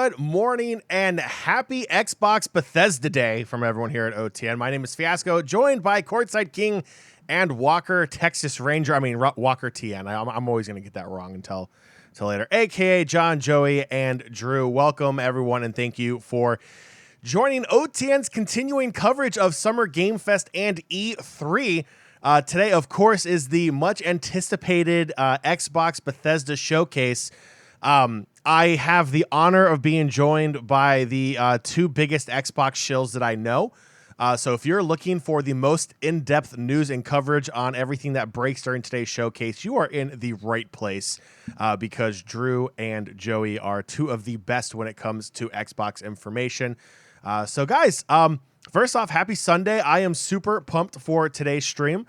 Good morning and happy Xbox-Bethesda Day from everyone here at OTN. My name is Fiasco, joined by Courtside King and Walker Texas Ranger. Walker TN. I'm always going to get that wrong until later. AKA John, Joey, and Drew. Welcome, everyone, and thank you for joining OTN's continuing coverage of Summer Game Fest and E3. Today, of course, is the much-anticipated Xbox-Bethesda showcase. I have the honor of being joined by the two biggest Xbox shills that I know. So if you're looking for the most in-depth news and coverage on everything that breaks during today's showcase, you are in the right place because Drew and Joey are two of the best when it comes to Xbox information. So guys, first off, happy Sunday. I am super pumped for today's stream.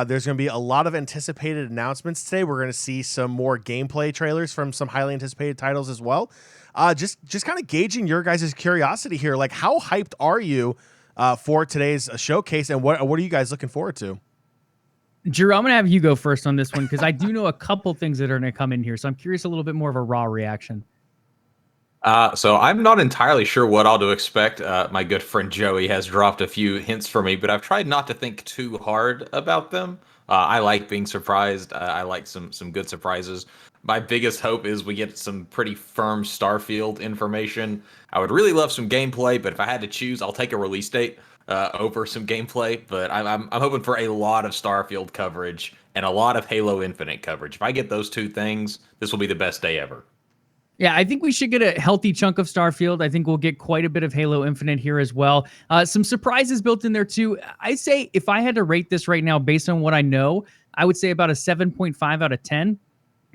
There's going to be a lot of anticipated announcements today. We're going to see some more gameplay trailers from some highly anticipated titles as well. Just kind of gauging your guys' curiosity here. Like, how hyped are you for today's showcase, and what are you guys looking forward to? Drew, I'm going to have you go first on this one because I do know a couple things that are going to come in here. So I'm curious a little bit more of a raw reaction. So I'm not entirely sure what all to expect. My good friend Joey has dropped a few hints for me, but I've tried not to think too hard about them. I like being surprised. I like some good surprises. My biggest hope is we get some pretty firm Starfield information. I would really love some gameplay, but if I had to choose, I'll take a release date over some gameplay. But I'm hoping for a lot of Starfield coverage and a lot of Halo Infinite coverage. If I get those two things, this will be the best day ever. Yeah, I think we should get a healthy chunk of Starfield. I think we'll get quite a bit of Halo Infinite here as well. Some surprises built in there too. I say if I had to rate this right now based on what I know, I would say about a 7.5 out of 10.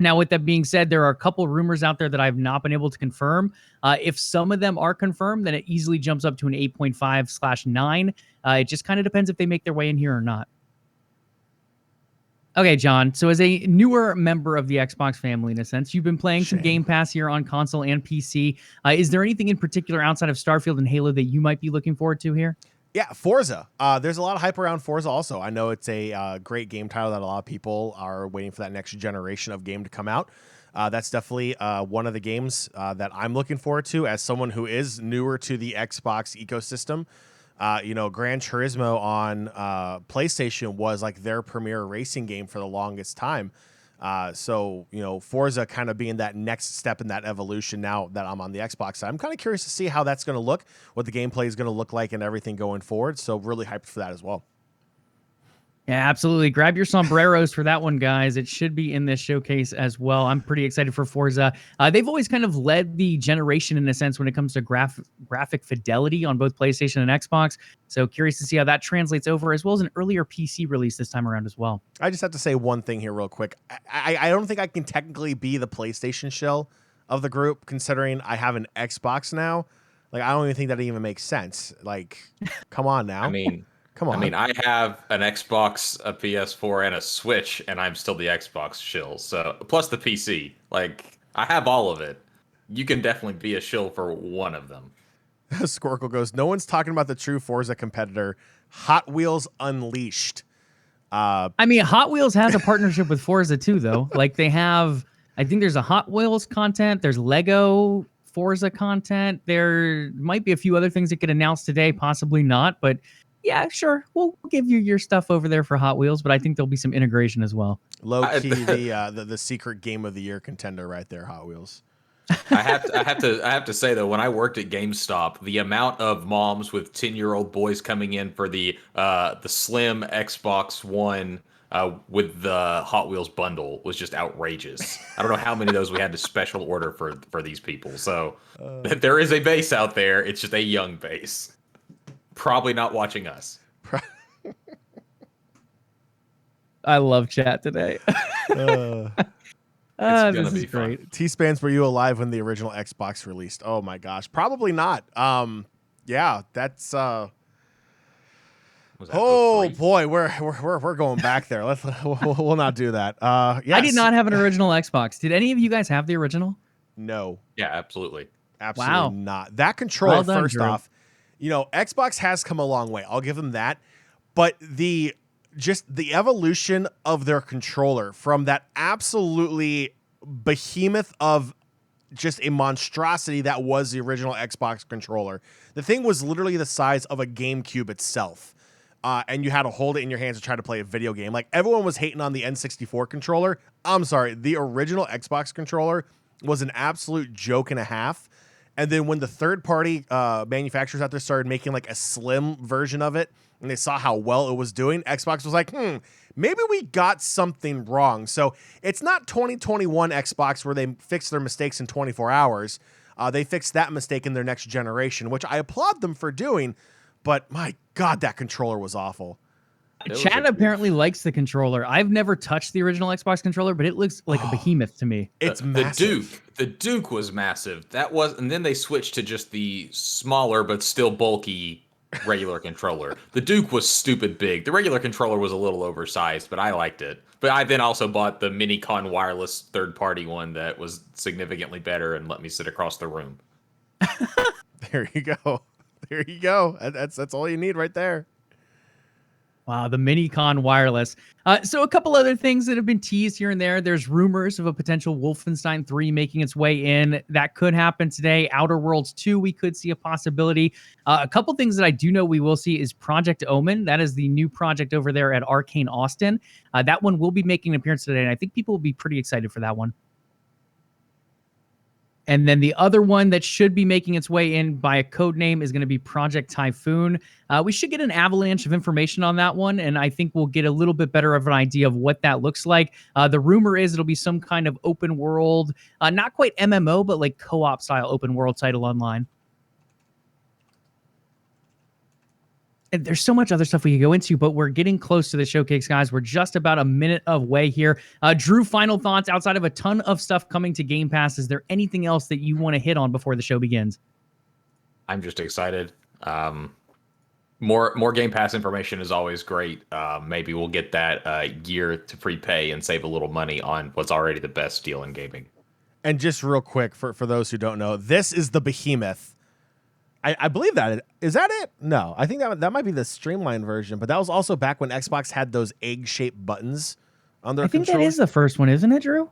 Now, with that being said, there are a couple rumors out there that I've not been able to confirm. If some of them are confirmed, then it easily jumps up to an 8.5/9. It just kind of depends if they make their way in here or not. Okay, John, so as a newer member of the Xbox family, in a sense, you've been playing some Game Pass here on console and PC. Is there anything in particular outside of Starfield and Halo that you might be looking forward to here? Yeah, Forza. There's a lot of hype around Forza also. I know it's a great game title that a lot of people are waiting for that next generation of game to come out. That's definitely one of the games that I'm looking forward to as someone who is newer to the Xbox ecosystem. Gran Turismo on PlayStation was like their premier racing game for the longest time. So Forza kind of being that next step in that evolution now that I'm on the Xbox side. I'm kind of curious to see how that's going to look, what the gameplay is going to look like and everything going forward. So really hyped for that as well. Yeah, absolutely. Grab your sombreros for that one, guys. It should be in this showcase as well. I'm pretty excited for Forza. They've always kind of led the generation in a sense when it comes to graphic fidelity on both PlayStation and Xbox. So curious to see how that translates over, as well as an earlier PC release this time around as well. I just have to say one thing here real quick. I don't think I can technically be the PlayStation shell of the group, considering I have an Xbox now. Like, I don't even think that even makes sense. Like, come on now. Come on. I have an Xbox, a PS4, and a Switch, and I'm still the Xbox shill. So plus the PC, like I have all of it. You can definitely be a shill for one of them. Squircle goes, no one's talking about the true Forza competitor, Hot Wheels Unleashed. Hot Wheels has a partnership with Forza too, though. Like they have, I think there's a Hot Wheels content. There's Lego Forza content. There might be a few other things that get announced today, possibly not, but. Yeah, sure. We'll give you your stuff over there for Hot Wheels, but I think there'll be some integration as well. Low key, the secret game of the year contender right there, Hot Wheels. I have to say though, when I worked at GameStop, the amount of moms with 10-year-old boys coming in for the slim Xbox One with the Hot Wheels bundle was just outrageous. I don't know how many of those we had to special order for these people. So there is a base out there. It's just a young base. Probably not watching us. I love chat today. It's gonna be great. T-Spans, were you alive when the original Xbox released? Oh my gosh, probably not. Yeah, that's. Oh boy, we're going back there. We'll not do that. Yes. I did not have an original Xbox. Did any of you guys have the original? No. Yeah, absolutely. Absolutely not. That controller, well done, first Drew. off. Xbox has come a long way. I'll give them that. But the evolution of their controller from that absolutely behemoth of just a monstrosity that was the original Xbox controller. The thing was literally the size of a GameCube itself. And you had to hold it in your hands to try to play a video game. Like, everyone was hating on the N64 controller. I'm sorry, the original Xbox controller was an absolute joke and a half. And then when the third-party manufacturers out there started making like a slim version of it, and they saw how well it was doing, Xbox was like, maybe we got something wrong. So it's not 2021 Xbox where they fixed their mistakes in 24 hours. They fixed that mistake in their next generation, which I applaud them for doing. But my God, that controller was awful. Chad apparently likes the controller. I've never touched the original Xbox controller, but it looks like a behemoth to me. It's massive. The Duke was massive. And then they switched to just the smaller but still bulky regular controller. The Duke was stupid big. The regular controller was a little oversized, but I liked it. But I then also bought the Minicon wireless third-party one that was significantly better and let me sit across the room. There you go. There you go. That's all you need right there. Wow, the Minicon wireless. So a couple other things that have been teased here and there. There's rumors of a potential Wolfenstein 3 making its way in. That could happen today. Outer Worlds 2, we could see a possibility. A couple things that I do know we will see is Project Omen. That is the new project over there at Arcane Austin. That one will be making an appearance today, and I think people will be pretty excited for that one. And then the other one that should be making its way in by a code name is going to be Project Typhoon. We should get an avalanche of information on that one, and I think we'll get a little bit better of an idea of what that looks like. The rumor is it'll be some kind of open world, not quite MMO, but like co-op style open world title online. And there's so much other stuff we could go into, but we're getting close to the showcase, guys. We're just about a minute away here. Drew, final thoughts outside of a ton of stuff coming to Game Pass. Is there anything else that you want to hit on before the show begins? I'm just excited. More Game Pass information is always great. Maybe we'll get that year to prepay and save a little money on what's already the best deal in gaming. And just real quick, for those who don't know, this is the Behemoth. I believe that. Is that it? No, I think that might be the streamlined version, but that was also back when Xbox had those egg-shaped buttons on their controller. I think that is the first one, isn't it, Drew?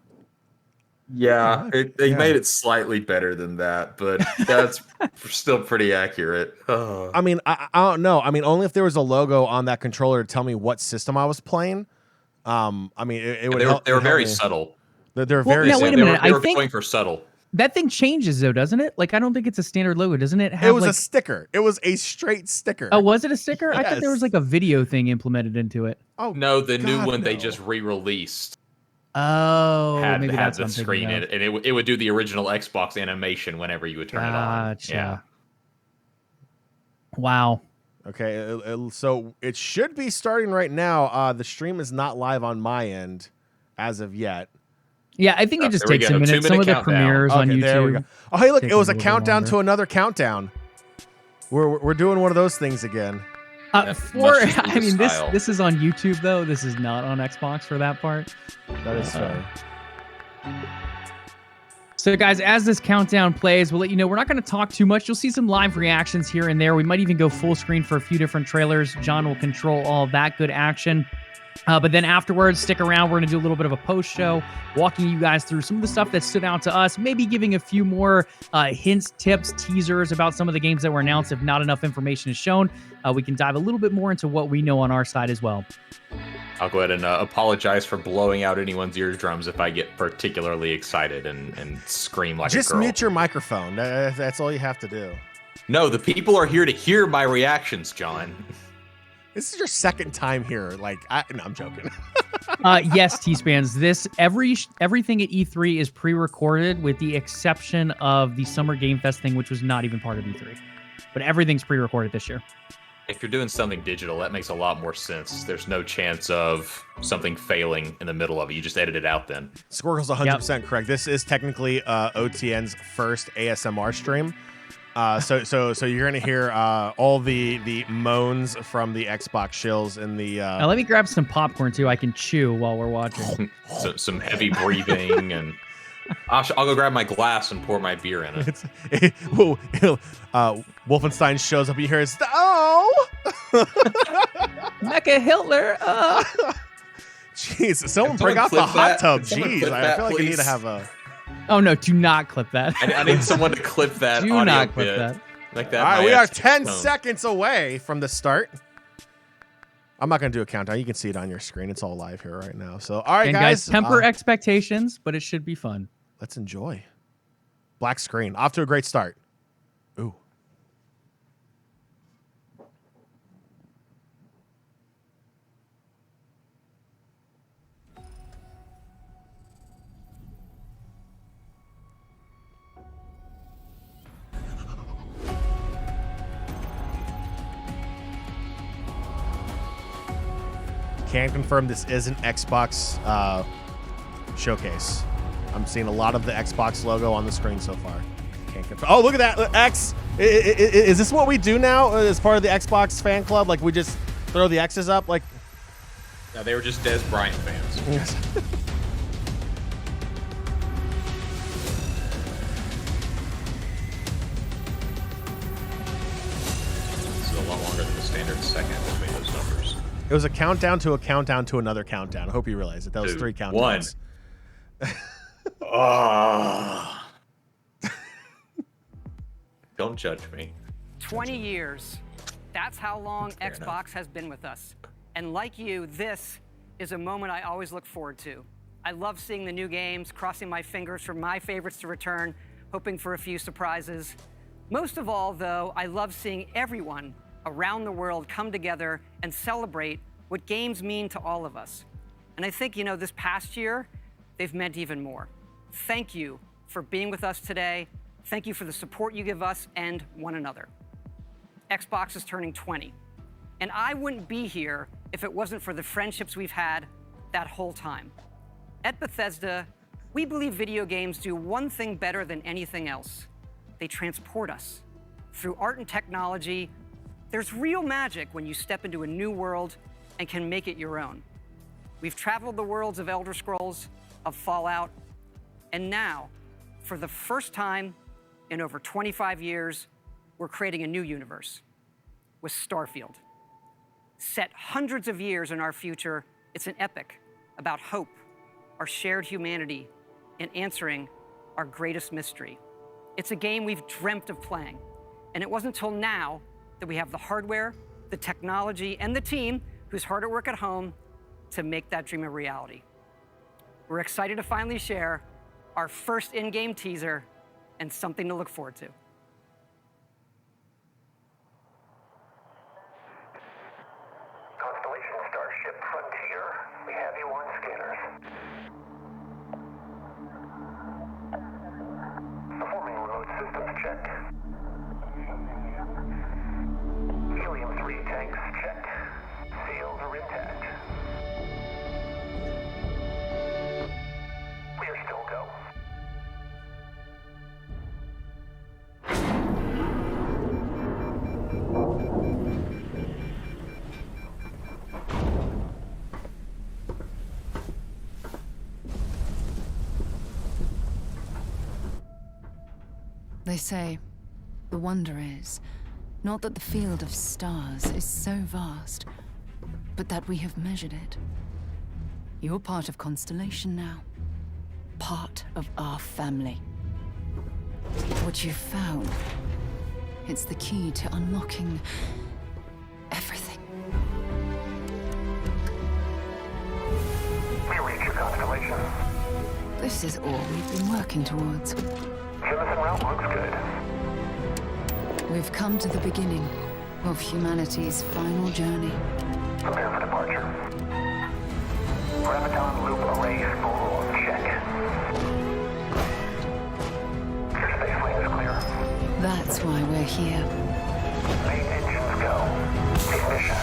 Yeah, they made it slightly better than that, but that's still pretty accurate. I mean, I don't know. I mean, only if there was a logo on that controller to tell me what system I was playing. I mean, it would help. They were very subtle. They're very now, subtle. wait a minute. They were I think going for subtle. that thing changes, though, doesn't it? Like, I don't think it's a standard logo. Doesn't it have It was a sticker. It was a straight sticker. Oh, was it a sticker? I thought there Yes. was like a video thing implemented into it. Oh, No, the new God, one they no. just re-released Oh, had maybe had that's the what I'm screen thinking in it, and it would do the original Xbox animation whenever you would turn it on. Gotcha. Yeah. Wow. Okay, so it should be starting right now. The stream is not live on my end as of yet. Yeah, I think it just there we takes a go. minute. 2-minute Some of the countdown. premieres on YouTube. There we go. Oh, hey, look, Take it was a a little bit countdown longer. to another countdown. We're doing one of those things again. Much just I mean, style. this is on YouTube though. This is not on Xbox for that part. That is fair. So, guys, as this countdown plays, we'll let you know we're not going to talk too much. You'll see some live reactions here and there. We might even go full screen for a few different trailers. John will control all of that good action. But then afterwards, stick around. We're going to do a little bit of a post show, walking you guys through some of the stuff that stood out to us, maybe giving a few more hints, tips, teasers about some of the games that were announced. If not enough information is shown, we can dive a little bit more into what we know on our side as well. I'll go ahead and apologize for blowing out anyone's eardrums if I get particularly excited and scream like Just a girl. mute your microphone. That's all you have to do. No, the people are here to hear my reactions, John. This is your second time here. Like, no, I'm joking. Yes, T-Spans. Everything at E3 is pre-recorded with the exception of the Summer Game Fest thing, which was not even part of E3. But everything's pre-recorded this year. If you're doing something digital, that makes a lot more sense. There's no chance of something failing in the middle of it. You just edit it out then. Squirrel's 100% correct. This is technically OTN's first ASMR stream. So you're gonna hear all the moans from the Xbox shills in the. Now let me grab some popcorn too. I can chew while we're watching. So, some heavy breathing, and I'll go grab my glass and pour my beer in it. Wolfenstein shows up. You hear, oh, Mecha Hitler. jeez! Someone Can bring someone out the clip hot that? tub. Can someone Jeez, clip I that, feel like I need to please? have a. Oh no, do not clip that. I need someone to clip that Do audio not clip bit. that. Like that. All right, my we are ex 10 tone. seconds away from the start. I'm not going to do a countdown. You can see it on your screen. It's all live here right now. So, all right, And guys. temper expectations, but it should be fun. Let's enjoy. Black screen. Off to a great start. Ooh. Can confirm this is an Xbox showcase. I'm seeing a lot of the Xbox logo on the screen so far. Can't confirm. Oh, look at that. X. Is this what we do now as part of the Xbox fan club? Like we just throw the X's up? Like. No, they were just Des Bryant fans. Yes. This is a lot longer than the standard second that made those numbers. It was a countdown to a countdown to another countdown. I hope you realize it. That was 3 countdowns. 1. Oh. Don't judge me. 20 years. That's how long Fair Xbox enough. has been with us. And like you, this is a moment I always look forward to. I love seeing the new games, crossing my fingers for my favorites to return, hoping for a few surprises. Most of all, though, I love seeing everyone around the world come together and celebrate what games mean to all of us. And I think, this past year, they've meant even more. Thank you for being with us today. Thank you for the support you give us and one another. Xbox is turning 20. And I wouldn't be here if it wasn't for the friendships we've had that whole time. At Bethesda, we believe video games do one thing better than anything else. They transport us. Through art and technology, there's real magic when you step into a new world and can make it your own. We've traveled the worlds of Elder Scrolls, of Fallout, and now, for the first time in over 25 years, we're creating a new universe with Starfield. Set hundreds of years in our future, it's an epic about hope, our shared humanity, and answering our greatest mystery. It's a game we've dreamt of playing, and it wasn't until now that we have the hardware, the technology, and the team who's hard at work at home to make that dream a reality. We're excited to finally share our first in-game teaser and something to look forward to. Constellation Starship Frontier, we have you on scanners. Performing remote systems check. Helium-3 tanks checked. Seals are intact. We are still go. They say, the wonder is, not that the field of stars is so vast, but that we have measured it. You're part of Constellation now. Part of our family. What you've found, it's the key to unlocking everything. We reach your constellation. This is all we've been working towards. Jemison route looks good. We've come to the beginning of humanity's final journey. Prepare for departure. Graviton loop array full check. Your space lane is clear. That's why we're here. Main engines go. Ignition.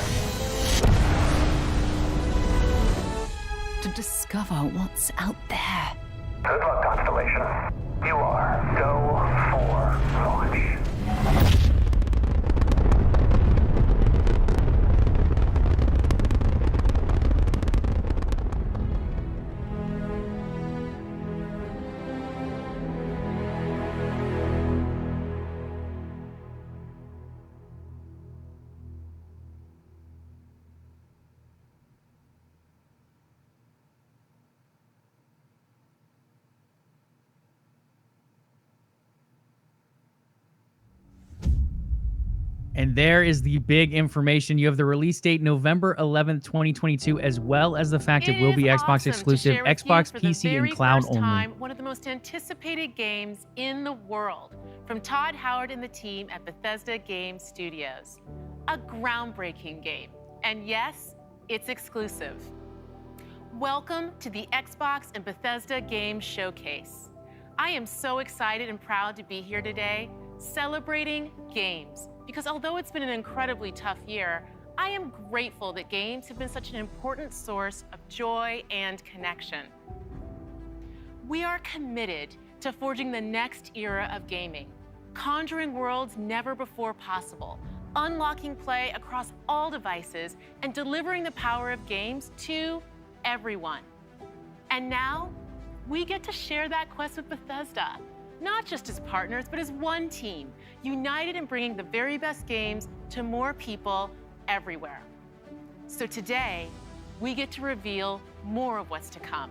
To discover what's out there. Good luck, Constellation. You are go for launch. And there is the big information. You have the release date November 11th, 2022, as well as the fact it will be Xbox exclusive, Xbox, PC, and cloud only. One of the most anticipated games in the world from Todd Howard and the team at Bethesda Game Studios. A groundbreaking game. And yes, it's exclusive. Welcome to the Xbox and Bethesda Game Showcase. I am so excited and proud to be here today celebrating games. Because although it's been an incredibly tough year, I am grateful that games have been such an important source of joy and connection. We are committed to forging the next era of gaming, conjuring worlds never before possible, unlocking play across all devices, and delivering the power of games to everyone. And now, we get to share that quest with Bethesda. Not just as partners, but as one team, united in bringing the very best games to more people everywhere. So today, we get to reveal more of what's to come.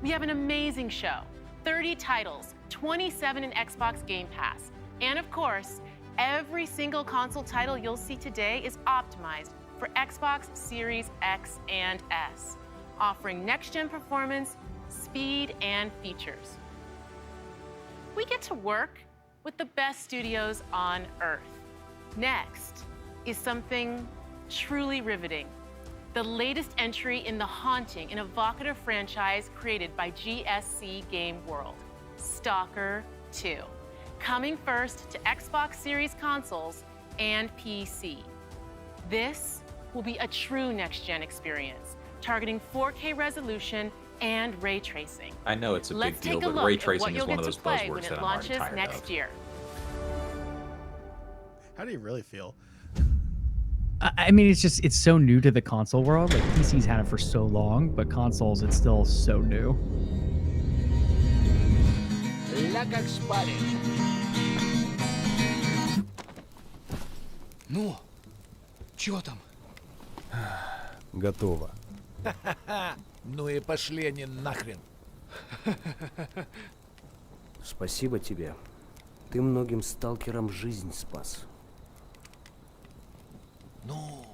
We have an amazing show, 30 titles, 27 in Xbox Game Pass. And of course, every single console title you'll see today is optimized for Xbox Series X and S, offering next-gen performance, speed, and features. We get to work with the best studios on Earth. Next is something truly riveting. The latest entry in the haunting and evocative franchise created by GSC Game World, Stalker 2. Coming first to Xbox Series consoles and PC. This will be a true next-gen experience, targeting 4K resolution and ray tracing. I know it's a big Let's deal, take a but look ray at tracing what is you'll one get of to those play when buzzwords it that I'm already launches tired next of. year. How do you really feel? I mean, it's so new to the console world. Like, PC's had it for so long, but consoles, it's still so new. Ля как спали. Ну, чё там? Готово. Ну и пошли они нахрен. Спасибо тебе. Ты многим сталкерам жизнь спас. Ну,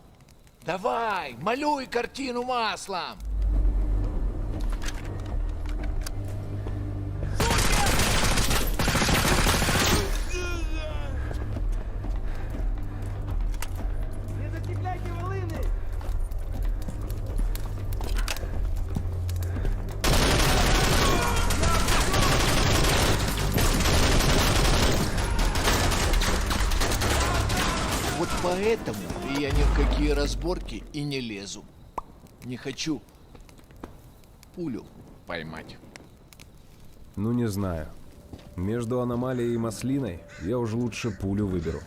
давай, малюй картину маслом. Вот поэтому я ни в какие разборки и не лезу. Не хочу пулю поймать. Ну, не знаю. Между аномалией и маслиной я уж лучше пулю выберу.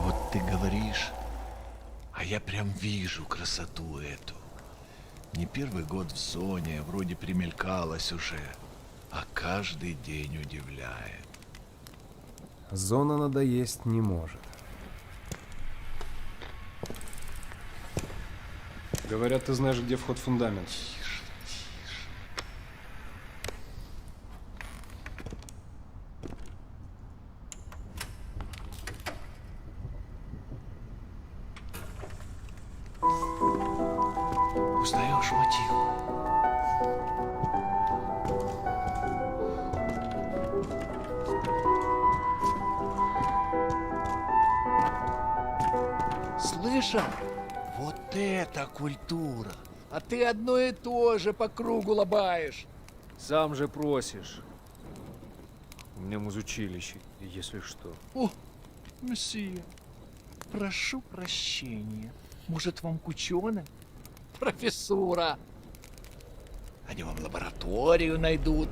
Вот ты говоришь, а я прям вижу красоту эту. Не первый год в зоне, вроде примелькалась уже, а каждый день удивляет. Зона надоесть не может. Говорят, ты знаешь, где вход в фундамент. Узнаешь мотив? Слышал? Вот это культура! А ты одно и то же по кругу лобаешь. Сам же просишь. У меня музучилище, если что. О, месье, прошу прощения. Может, вам к ученым? Профессура. Они вам лабораторию найдут.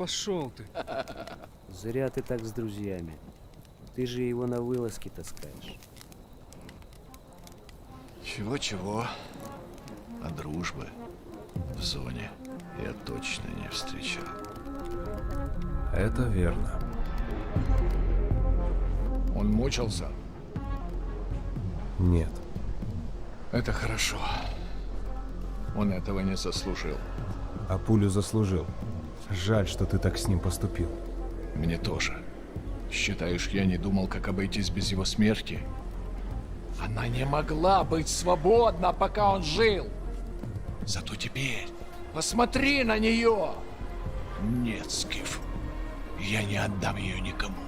пошел ты. Зря ты так с друзьями. Ты же его на вылазки таскаешь. Чего-чего, а дружбы в зоне я точно не встречал. Это верно. Он мучился? Нет. Это хорошо. Он этого не заслужил. А пулю заслужил. Жаль, что ты так с ним поступил. Мне тоже. Считаешь, я не думал, как обойтись без его смерти? Она не могла быть свободна, пока он жил. Зато теперь посмотри на нее. Нет, Скиф, я не отдам ее никому.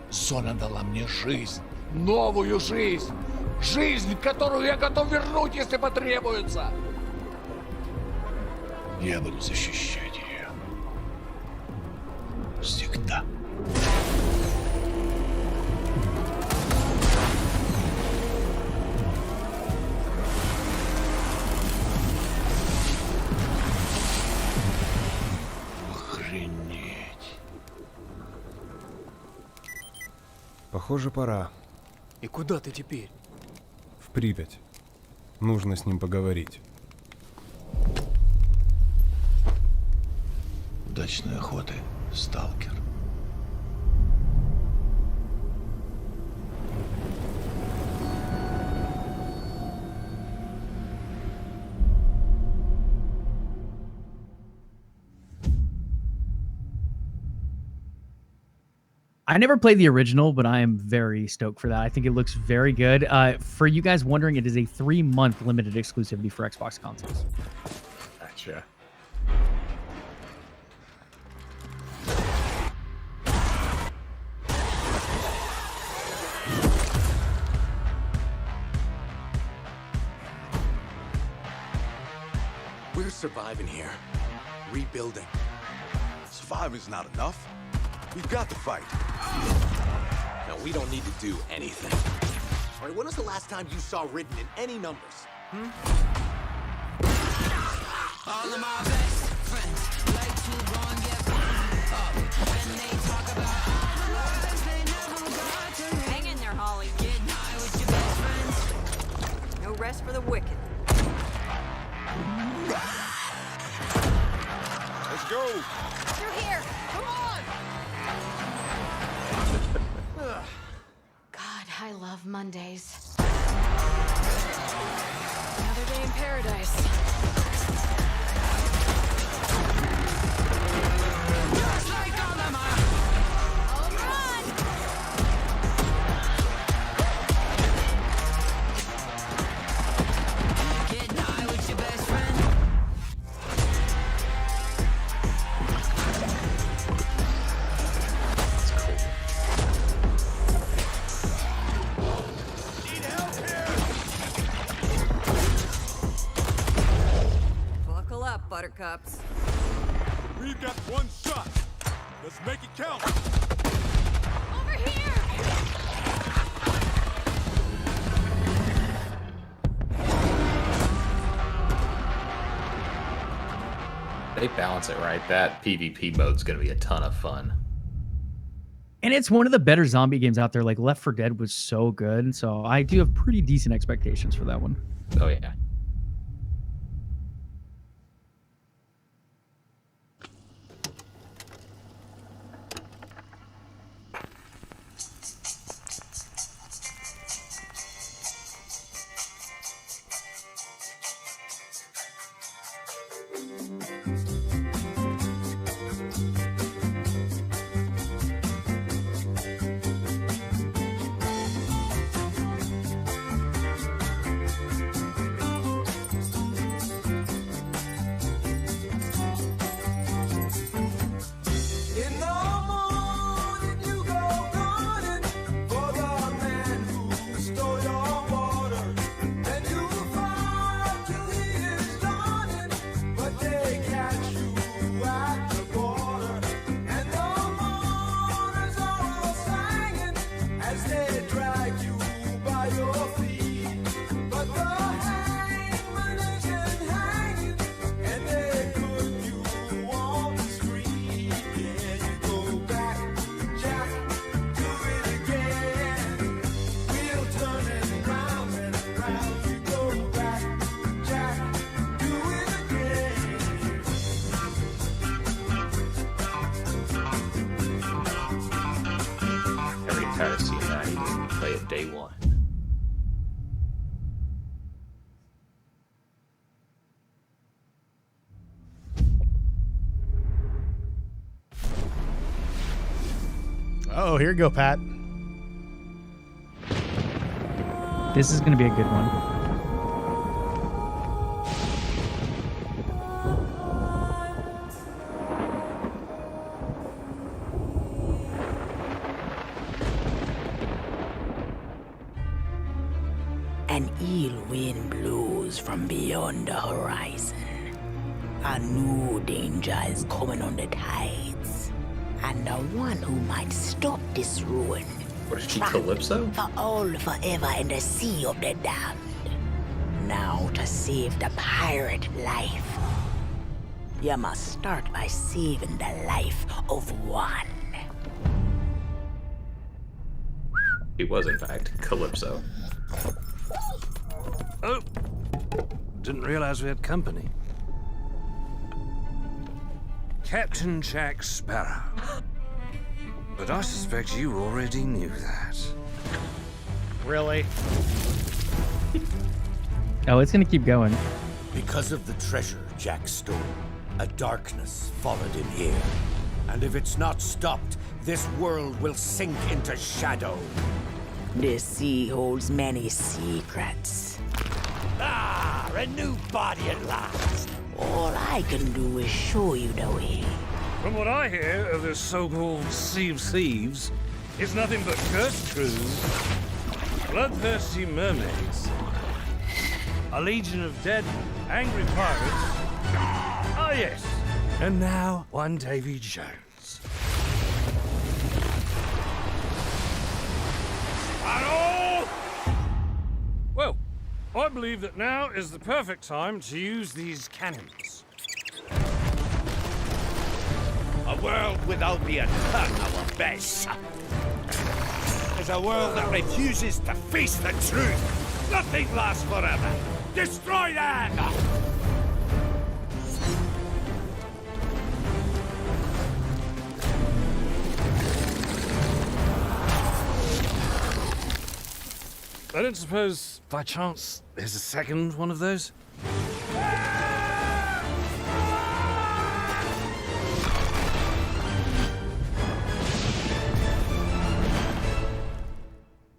Зона дала мне жизнь, новую жизнь. Жизнь, которую я готов вернуть, если потребуется. Я буду защищать ее. Всегда. Охренеть. Похоже, пора. И куда ты теперь? В Припять. Нужно с ним поговорить. Удачной охоты, сталкер. I never played the original, but I am very stoked for that. I think it looks very good. For you guys wondering, it is a 3-month limited exclusivity for Xbox consoles. Gotcha. We're surviving here. Rebuilding. Surviving's not enough. We've got to fight. No, we don't need to do anything. All right, when was the last time you saw written in any numbers? All of my best friends like to go and get up. When they talk about lives they never got to live. Hang in there, Holly. Get high with your best friends. No rest for the wicked. Let's go. Through here. Come on. God, I love Mondays. Another day in paradise. Just like all of my Home run. get high with your best friend. Buckle up, buttercups. We've got one shot. Let's make it count. Over here. They balance it right. That PvP mode's going to be a ton of fun. And it's one of the better zombie games out there. Like Left 4 Dead was so good. So I do have pretty decent expectations for that one. Oh, yeah. ready to play it day one. Oh, here you go, Pat. This is going to be a good one. An ill wind blows from beyond the horizon. A new danger is coming on the tides. And the one who might stop this ruin. What is she, Calypso? For all forever in the sea of the damned. Now to save the pirate life, you must start by saving the life of one. He was, in fact, Calypso. Oh, didn't realize we had company. Captain Jack Sparrow. But I suspect you already knew that. Really? Oh, it's going to keep going. Because of the treasure Jack stole, a darkness followed him here. And if it's not stopped, this world will sink into shadow. This sea holds many secrets. Ah, a new body at last. All I can do is show you the way. From what I hear of this so-called Sea of Thieves, it's nothing but cursed crews, bloodthirsty mermaids, a legion of dead, angry pirates. Ah, yes. And now, one Davy Jones. Hello! Well, I believe that now is the perfect time to use these cannons. A world without the eternal abyss. Is a world that refuses to face the truth. Nothing lasts forever. Destroy them! I don't suppose, by chance, there's a second one of those?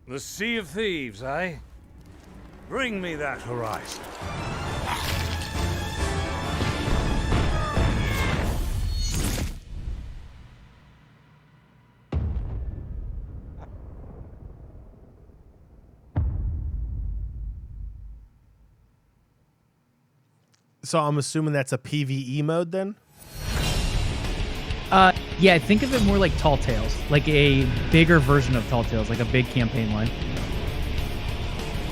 The Sea of Thieves, eh? Bring me that horizon. So I'm assuming that's a PvE mode then? Yeah, think of it more like Tall Tales, like a bigger version of Tall Tales, like a big campaign line.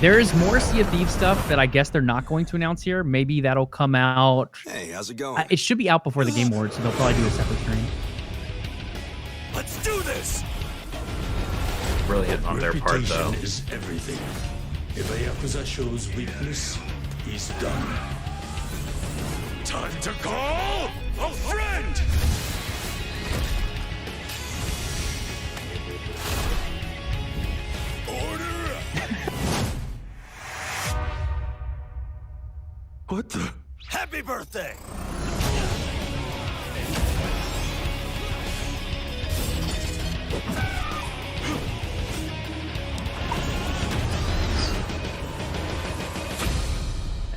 There is more Sea of Thieves stuff that I guess they're not going to announce here. Maybe that'll come out. Hey, how's it going? It should be out before the Game Awards, so they'll probably do a separate stream. Let's do this! Brilliant on their part, though. Reputation is everything. If a Yakuza shows weakness, he's done. Time to call a friend! Order up! What the? Happy birthday!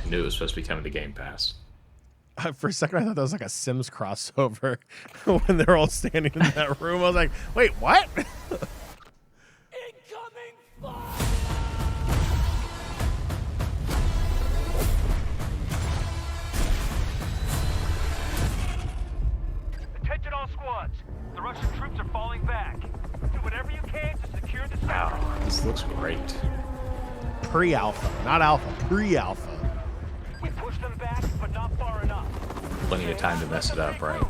I knew it was supposed to be coming to Game Pass. For a second, I thought that was like a Sims crossover when they're all standing in that room. I was like, wait, what? Attention all squads. The Russian troops are falling back. Do whatever you can to secure the center. Wow, this looks great. Pre-alpha, not alpha, pre-alpha. We pushed them back, but not far enough. Plenty of time to mess it up, right?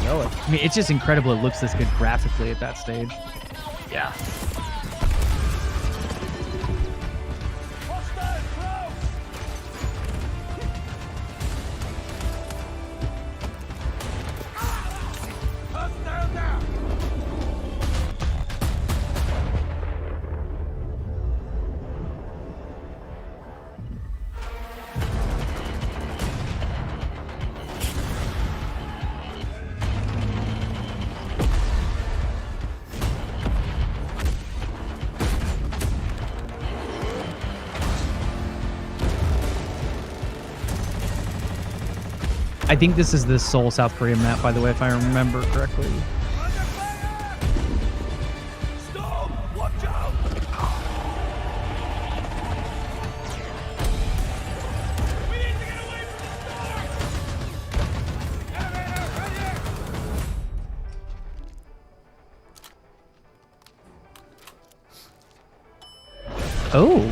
Know it. I mean, it's just incredible it looks this good graphically at that stage. Yeah. I think this is the Seoul, South Korea map, by the way, if I remember correctly. Stop! Watch out! We need to get away from the store! Elevator, right here! Oh.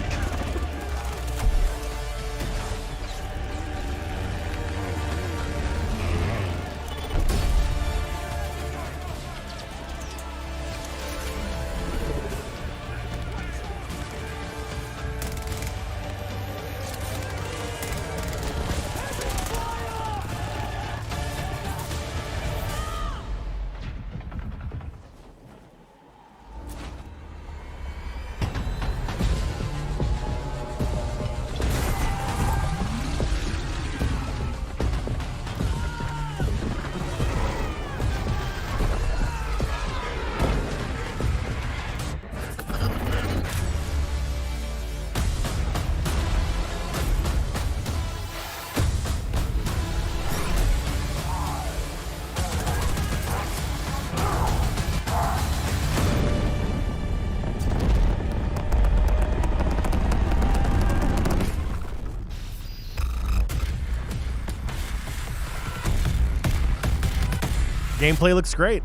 Gameplay looks great.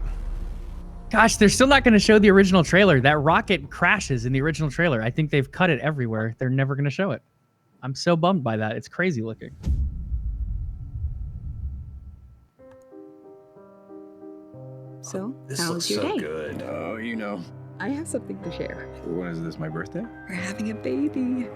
Gosh, they're still not going to show the original trailer. That rocket crashes in the original trailer. I think they've cut it everywhere. They're never going to show it. I'm so bummed by that. It's crazy looking. So, This how looks was your so day? good. Oh, you know. I have something to share. When is this, my birthday? We're having a baby.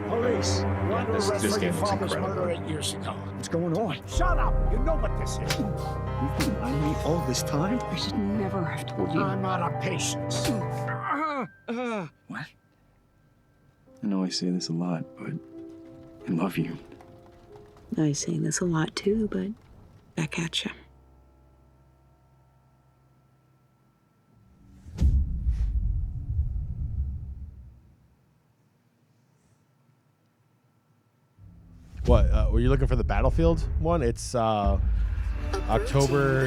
Police, you're under This arrest for your game looks father's incredible. murder 8 years ago. What's going on? Shut up! You know what this is. You've been lying to me all this time? I should never have told you. I'm out of patience. What? I know I say this a lot, but I love you. I say this a lot too, but back at you. What? Were you looking for the Battlefield one? It's October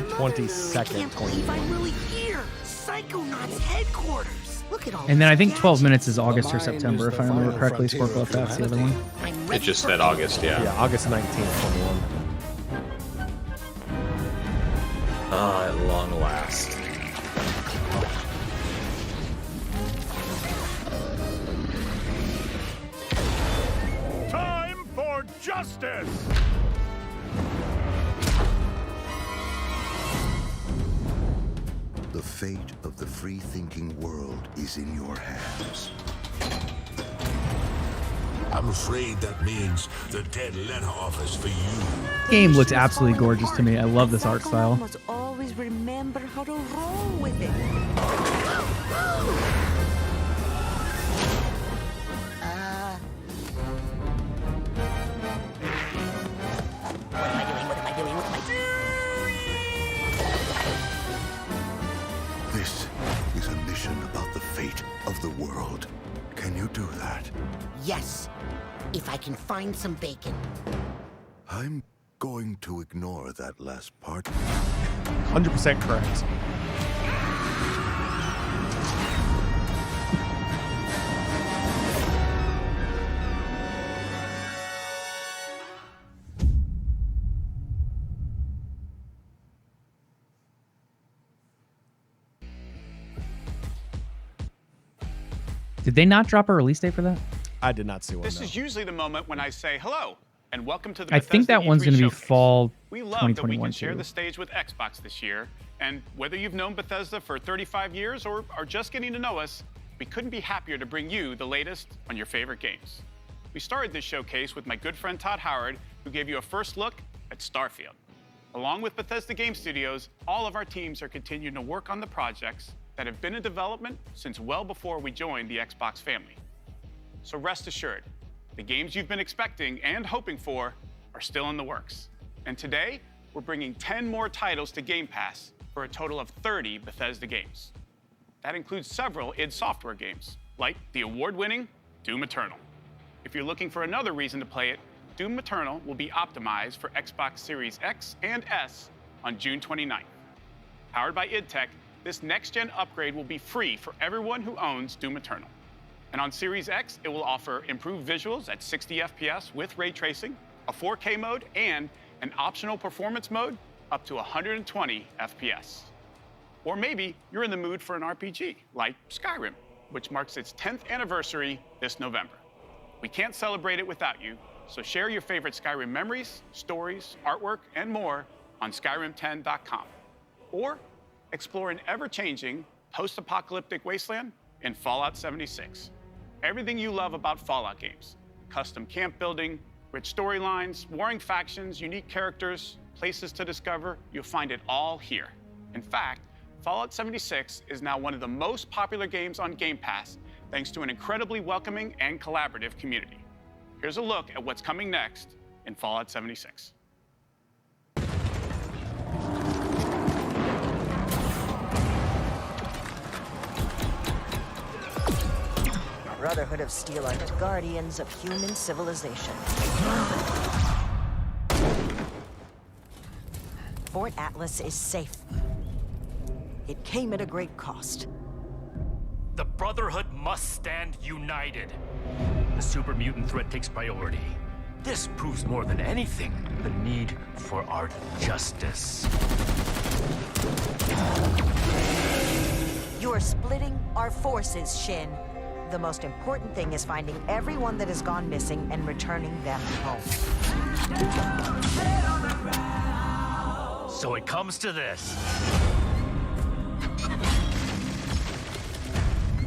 22nd, 2021. I'm really here. Psychonauts headquarters. Look at all And then I think 12 minutes is August or September, if I remember correctly. Sparkle, that's the other one. It just said August, yeah. Yeah, August 19th, 21. Ah, at long last. Time for justice! The fate of the free-thinking world is in your hands. I'm afraid that means the dead letter office for you. Game looks absolutely gorgeous to me. I love this art style. must always remember how to roll with it. What am I doing? What am I doing? What am I doing? This is a mission about the fate of the world. Can you do that? Yes, if I can find some bacon. I'm going to ignore that last part. 100% correct. Did they not drop a release date for that? I did not see one. This no. is usually the moment when I say hello and welcome to the I think Bethesda that one's E3 going to be showcase. fall We love that we 2021 can share too. the stage with Xbox this year, and whether you've known Bethesda for 35 years or are just getting to know us, we couldn't be happier to bring you the latest on your favorite games. We started this showcase with my good friend Todd Howard, who gave you a first look at Starfield. Along with Bethesda Game Studios, all of our teams are continuing to work on the projects that have been in development since well before we joined the Xbox family. So rest assured, the games you've been expecting and hoping for are still in the works. And today, we're bringing 10 more titles to Game Pass for a total of 30 Bethesda games. That includes several id Software games, like the award-winning Doom Eternal. If you're looking for another reason to play it, Doom Eternal will be optimized for Xbox Series X and S on June 29th. Powered by id Tech, this next-gen upgrade will be free for everyone who owns Doom Eternal. And on Series X, it will offer improved visuals at 60 FPS with ray tracing, a 4K mode, and an optional performance mode up to 120 FPS. Or maybe you're in the mood for an RPG, like Skyrim, which marks its 10th anniversary this November. We can't celebrate it without you, so share your favorite Skyrim memories, stories, artwork, and more on Skyrim10.com. Or explore an ever-changing, post-apocalyptic wasteland in Fallout 76. Everything you love about Fallout games: custom camp building, rich storylines, warring factions, unique characters, places to discover, you'll find it all here. In fact, Fallout 76 is now one of the most popular games on Game Pass, thanks to an incredibly welcoming and collaborative community. Here's a look at what's coming next in Fallout 76. Brotherhood of Steel are the guardians of human civilization. Fort Atlas is safe. It came at a great cost. The Brotherhood must stand united. The super mutant threat takes priority. This proves more than anything the need for our justice. You're splitting our forces, Shin. The most important thing is finding everyone that has gone missing and returning them home. So it comes to this.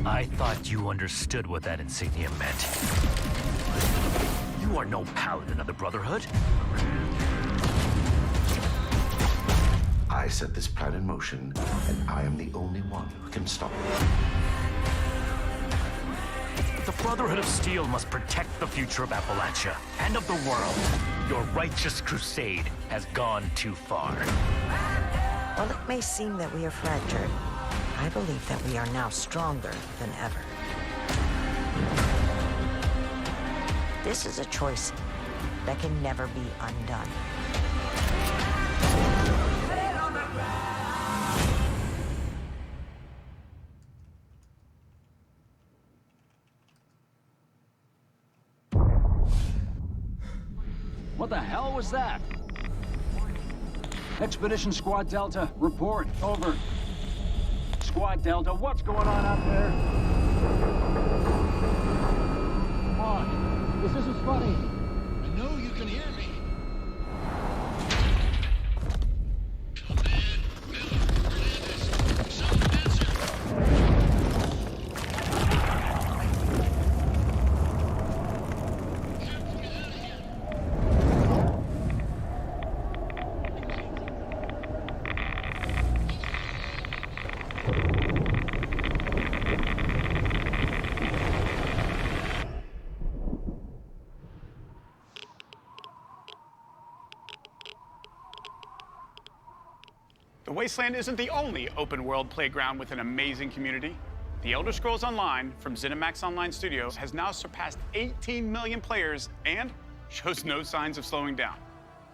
I thought you understood what that insignia meant. You are no paladin of the Brotherhood. I set this plan in motion, and I am the only one who can stop it. The Brotherhood of Steel must protect the future of Appalachia and of the world. Your righteous crusade has gone too far. While it may seem that we are fractured, I believe that we are now stronger than ever. This is a choice that can never be undone. What the hell was that? Expedition Squad Delta, report, over. Squad Delta, what's going on out there? Come on, this isn't funny. I know you can hear me. The Wasteland isn't the only open-world playground with an amazing community. The Elder Scrolls Online from ZeniMax Online Studios has now surpassed 18 million players and shows no signs of slowing down.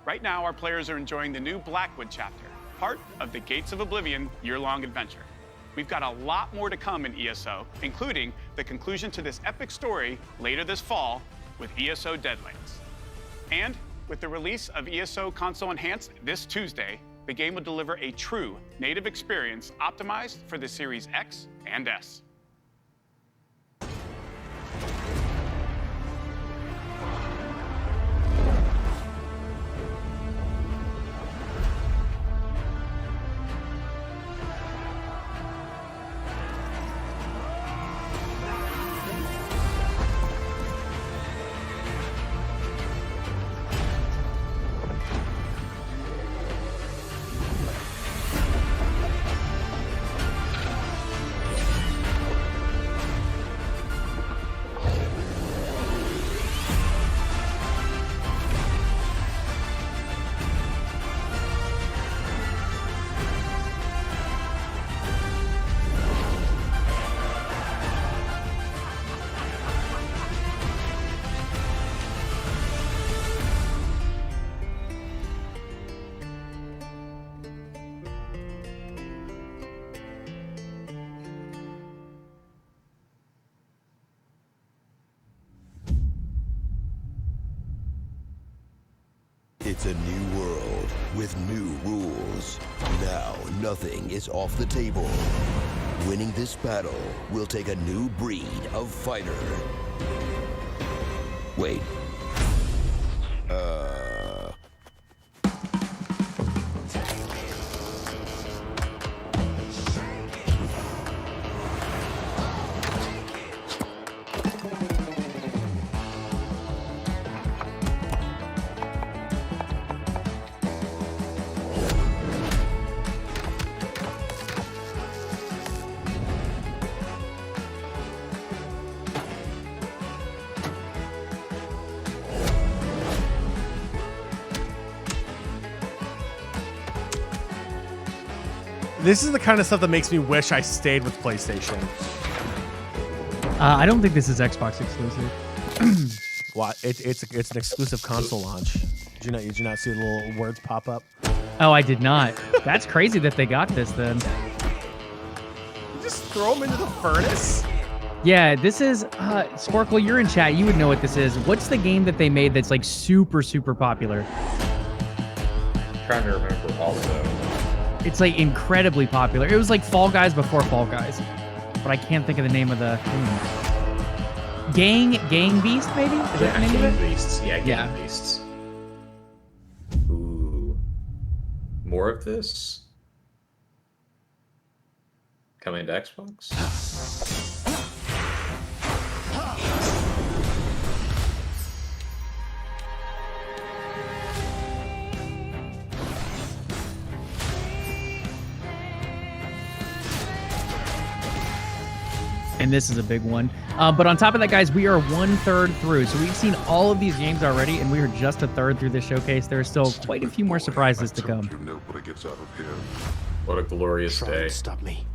Right now, our players are enjoying the new Blackwood chapter, part of the Gates of Oblivion year-long adventure. We've got a lot more to come in ESO, including the conclusion to this epic story later this fall with ESO Deadlands. And with the release of ESO Console Enhanced this Tuesday, the game will deliver a true native experience optimized for the Series X and S. It's a new world with new rules. Now, nothing is off the table. Winning this battle will take a new breed of fighter. Wait. This is the kind of stuff that makes me wish I stayed with PlayStation. I don't think this is Xbox exclusive. What? It's an exclusive console launch. Did you not see the little words pop up? Oh, I did not. That's crazy that they got this then. You just throw them into the furnace? Yeah, this is Sparkle, you're in chat. You would know what this is. What's the game that they made that's like super, super popular? I'm trying to remember also. It's like incredibly popular. It was like Fall Guys before Fall Guys, but I can't think of the name of the thing. Gang Beast, maybe? Is that the name of it? Beasts. Yeah, Gang Beasts. Ooh. More of this? Coming to Xbox? And this is a big one. But on top of that, guys, we are 1/3 through. So we've seen all of these games already, and we are just 1/3 through this showcase. There are still quite a few more surprises to come. What a glorious Try day. and stop me.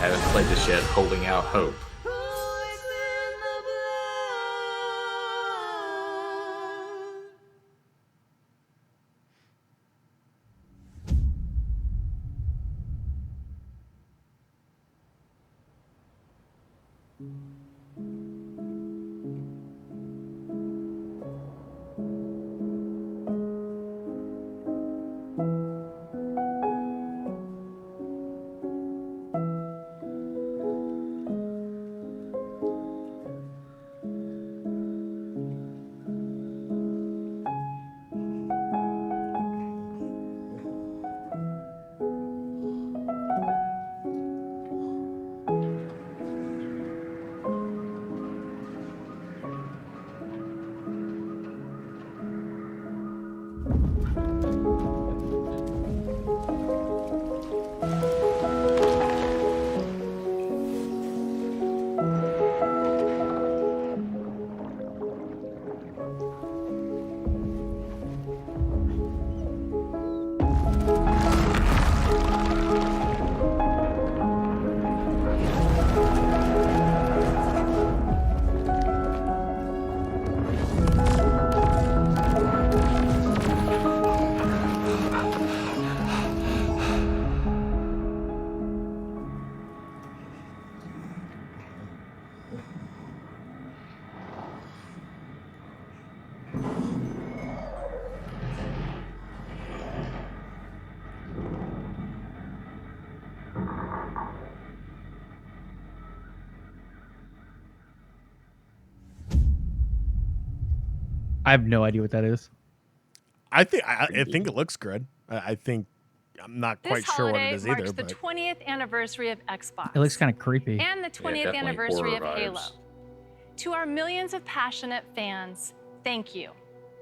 Haven't played this yet, holding out hope. I have no idea what that is. I think it looks good. I think I'm not quite sure what it is either. This holiday marks the 20th anniversary of Xbox. It looks kind of creepy. And the 20th anniversary of Halo. To our millions of passionate fans, thank you.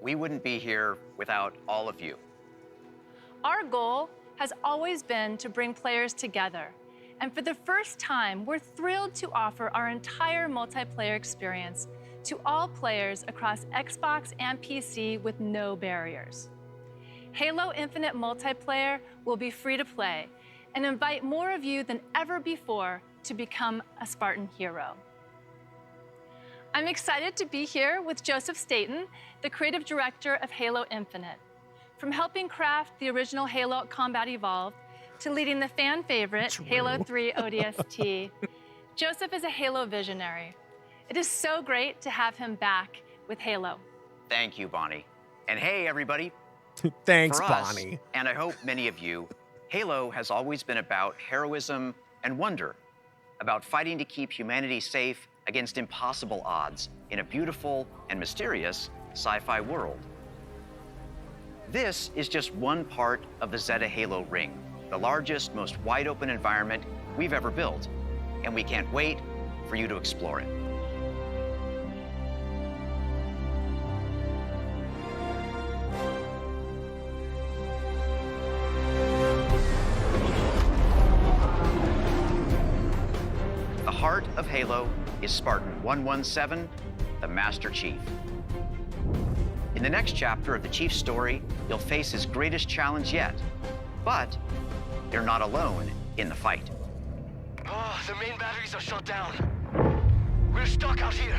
We wouldn't be here without all of you. Our goal has always been to bring players together. And for the first time, we're thrilled to offer our entire multiplayer experience to all players across Xbox and PC with no barriers. Halo Infinite Multiplayer will be free to play and invite more of you than ever before to become a Spartan hero. I'm excited to be here with Joseph Staten, the creative director of Halo Infinite. From helping craft the original Halo Combat Evolved to leading the fan favorite Halo 3 ODST, Joseph is a Halo visionary. It is so great to have him back with Halo. Thank you, Bonnie. And hey, everybody. Thanks, For us, Bonnie. And I hope many of you, Halo has always been about heroism and wonder, about fighting to keep humanity safe against impossible odds in a beautiful and mysterious sci-fi world. This is just one part of the Zeta Halo ring, the largest, most wide-open environment we've ever built, and we can't wait for you to explore it. The heart of Halo is Spartan 117, the Master Chief. In the next chapter of the Chief's story, you'll face his greatest challenge yet. But you're not alone in the fight. Oh, the main batteries are shut down. We're stuck out here.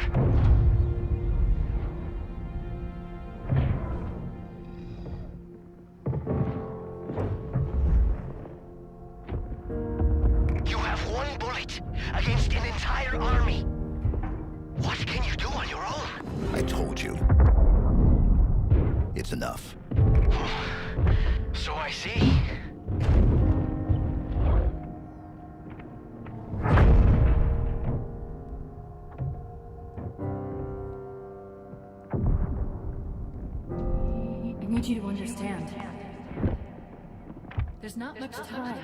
You have one bullet against an entire army. What can you do on your own? I told you. It's enough. So I see. I need you to understand. There's not much time.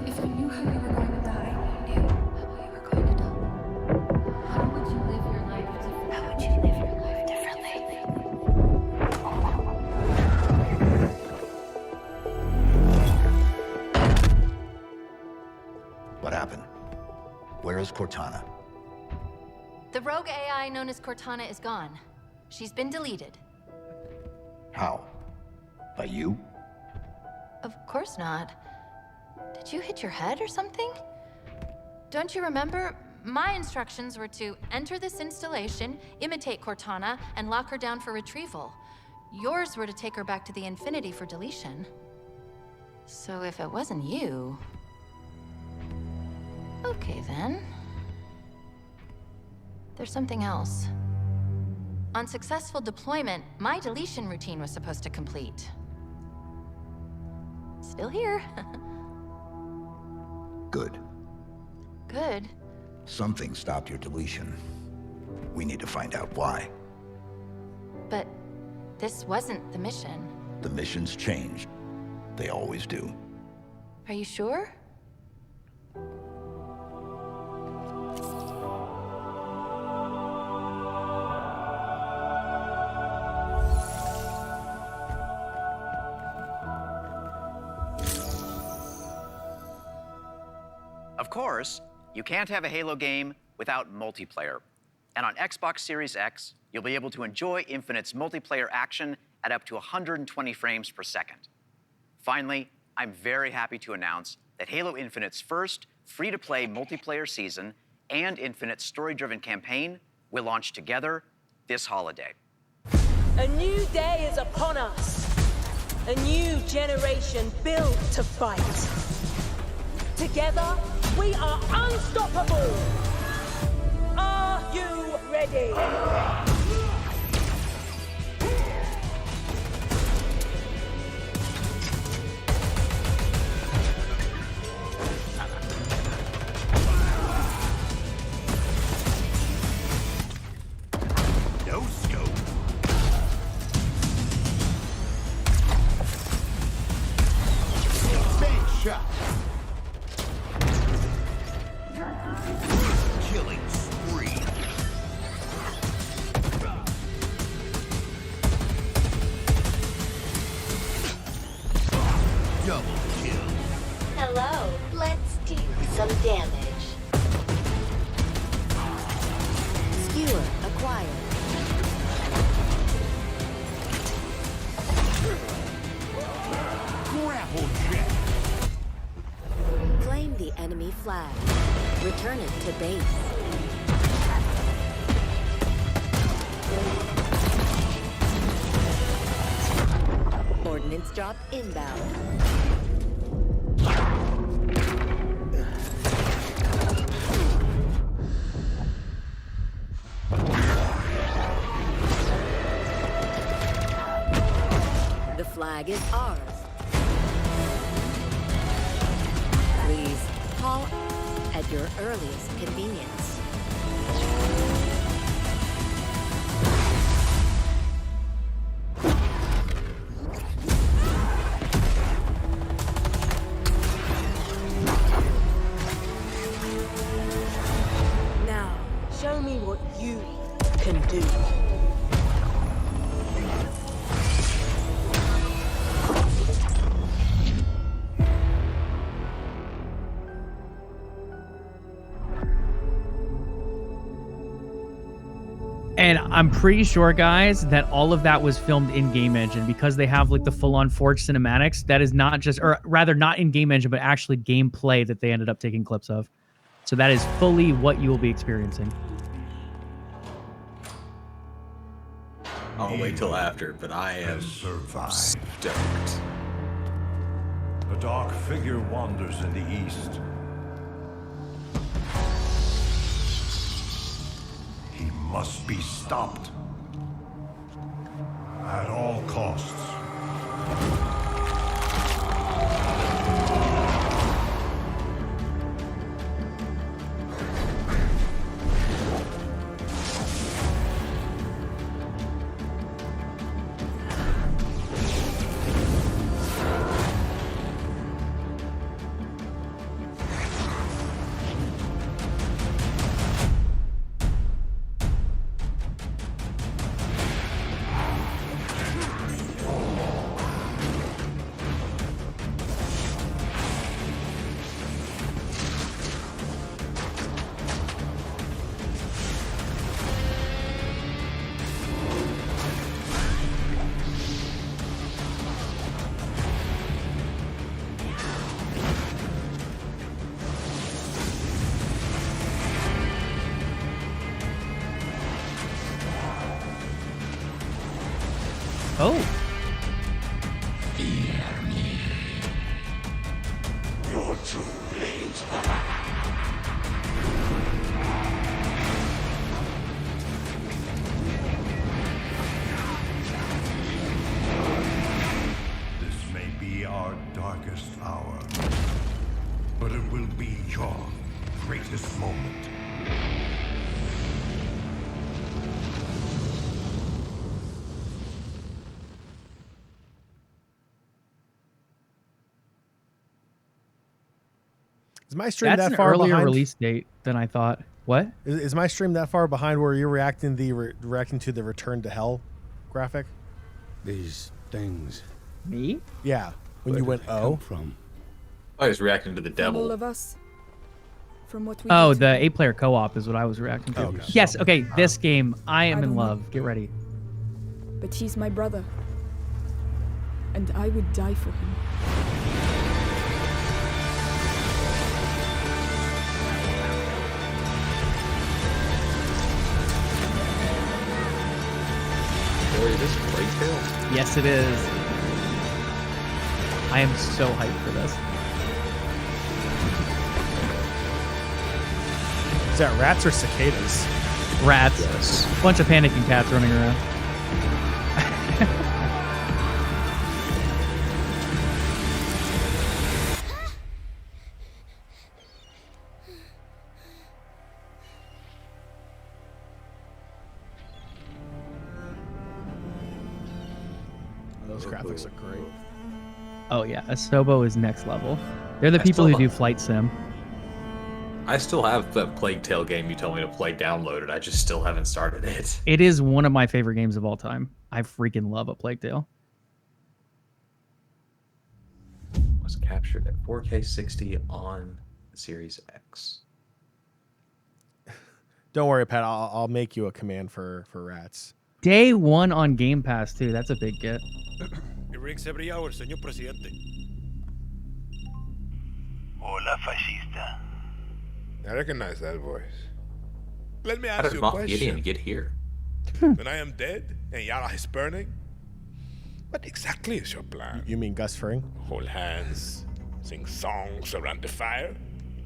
If you knew how you were going to die, how would you live your life differently? How would you live your life differently? What happened? Where is Cortana? The rogue AI known as Cortana is gone. She's been deleted. How? By you? Of course not. Did you hit your head or something? Don't you remember? My instructions were to enter this installation, imitate Cortana, and lock her down for retrieval. Yours were to take her back to the Infinity for deletion. So if it wasn't you... Okay, then. There's something else. On successful deployment, my deletion routine was supposed to complete. Still here. Good. Good. Something stopped your deletion. We need to find out why. But this wasn't the mission. The missions changed. They always do. Are you sure? Of course, you can't have a Halo game without multiplayer. And on Xbox Series X, you'll be able to enjoy Infinite's multiplayer action at up to 120 frames per second. Finally, I'm very happy to announce that Halo Infinite's first free-to-play multiplayer season and Infinite's story-driven campaign will launch together this holiday. A new day is upon us. A new generation built to fight. Together, we are unstoppable. Are you ready? No scope. Big shot. Killing spree. Double kill. Hello, let's do some damage. Skewer acquired. Grapple check. enemy flag. Return it to base. Ordnance drop inbound. The flag is ours. Please call at your earliest convenience. Now, show me what you can do. And I'm pretty sure, guys, that all of that was filmed in Game Engine because they have like the full-on Forge cinematics. That is not just, or rather not in Game Engine, but actually gameplay that they ended up taking clips of. So that is fully what you will be experiencing. I'll wait till after, but I am stoked. A dark figure wanders in the east. He must be stopped. At all costs. Oh. You're too late. This may be our darkest hour, but it will be your greatest moment. Is my stream That's that an far earlier behind? release date than I thought. What? Is my stream that far behind where you're reacting to the Return to Hell graphic? These things. Me? Yeah. When you went from? I was reacting to the From all devil. of us. From what we Oh, did the to 8-player co-op is what I was reacting to. Okay. Yes, okay, this game, I am I in don't know. love. Get ready. But he's my brother. And I would die for him. Boy, this Plague Tale? Yes, it is. I am so hyped for this. Is that rats or cicadas? Rats. Yes. Bunch of panicking cats running around. Those graphics look great. Oh yeah, Asobo is next level. They're the people who do Flight Sim. I still have the Plague Tale game you told me to play downloaded. I just still haven't started it. It is one of my favorite games of all time. I freaking love A Plague Tale. Was captured at 4K 60 on the Series X. Don't worry, Pat. I'll make you a command for rats. Day 1 on Game Pass too. That's a big get. It rings every hour, señor presidente. Hola, fascista. I recognize that voice. Let me How ask did you a Moff Gideon question. get here? When I am dead and Yara is burning, what exactly is your plan? You mean Gus Fring? Hold hands, sing songs around the fire?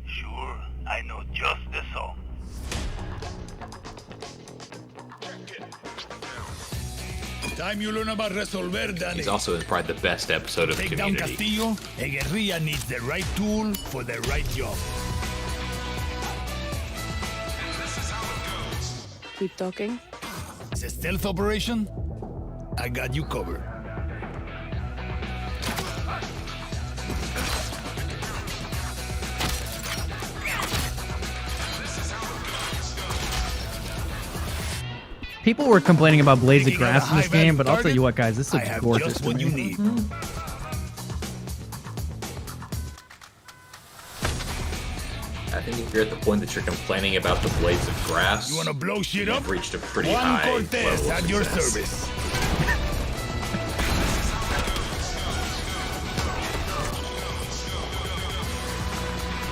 Sure, I know just the song. Time you learn about resolver, Danny. He's also in probably the best episode of Take down Community. Castillo, a guerrilla needs the right tool for the right job. Keep talking. It's a stealth operation. I got you covered. People were complaining about blades of grass in this game, but I'll tell you what, guys, this looks gorgeous. Just what you need. I think if you're at the point that you're complaining about the blades of grass, You wanna blow shit you've up? reached a pretty Juan high Cortez level of at your success. service.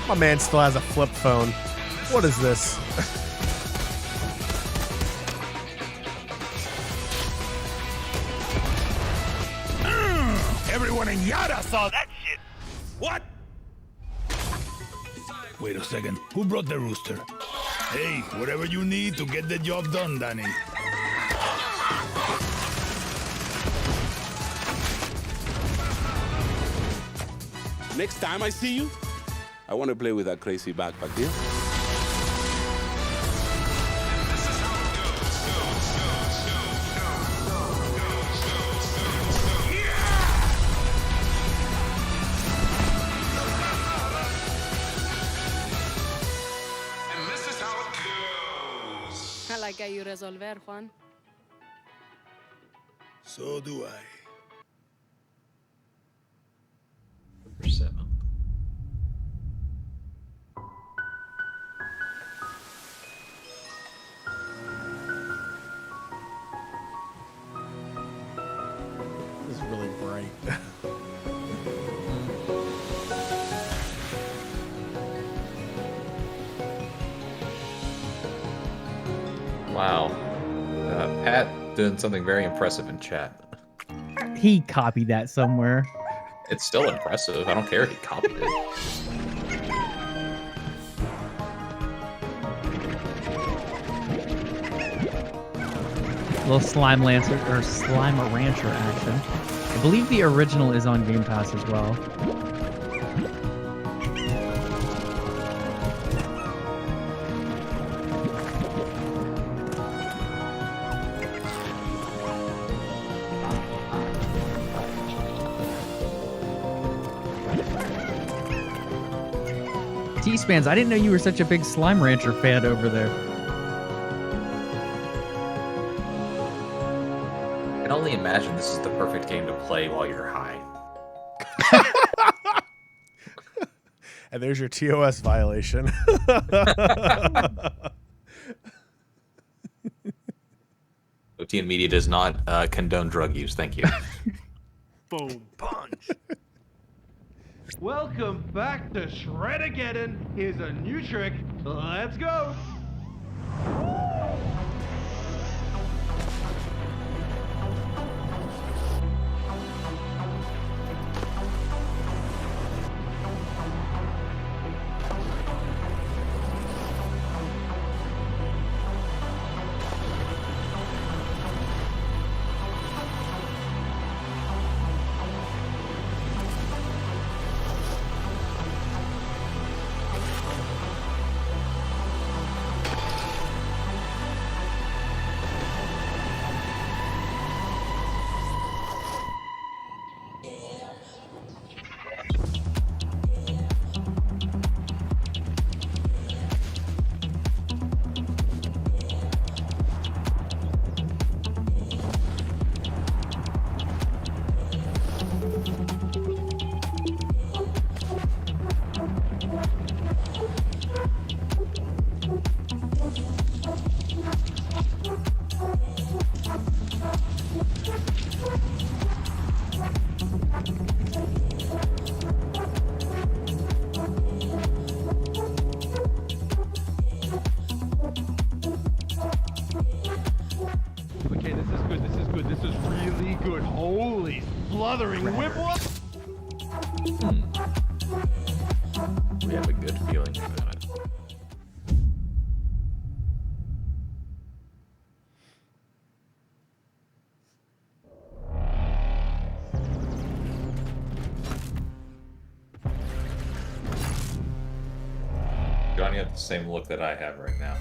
My man still has a flip phone. What is this? Everyone in Yara saw that shit. What? Wait a second. Who brought the rooster? Hey, whatever you need to get the job done, Danny. Next time I see you, I want to play with that crazy backpack deal. I like how you resolver, Juan. So do I. Number 7. This is really bright. Wow. Pat doing something very impressive in chat. He copied that somewhere. It's still impressive. I don't care if he copied it. Little Slime Lancer or Slime Rancher action. I believe the original is on Game Pass as well. T-Spans, I didn't know you were such a big Slime Rancher fan over there. I can only imagine this is the perfect game to play while you're high. And there's your TOS violation. OTN Media does not condone drug use. Thank you. Boom. Punch. Welcome back to Shred-ageddon. Here's a new trick. Let's go. smothering whip. We have a good feeling about it. Johnny has the same look that I have right now.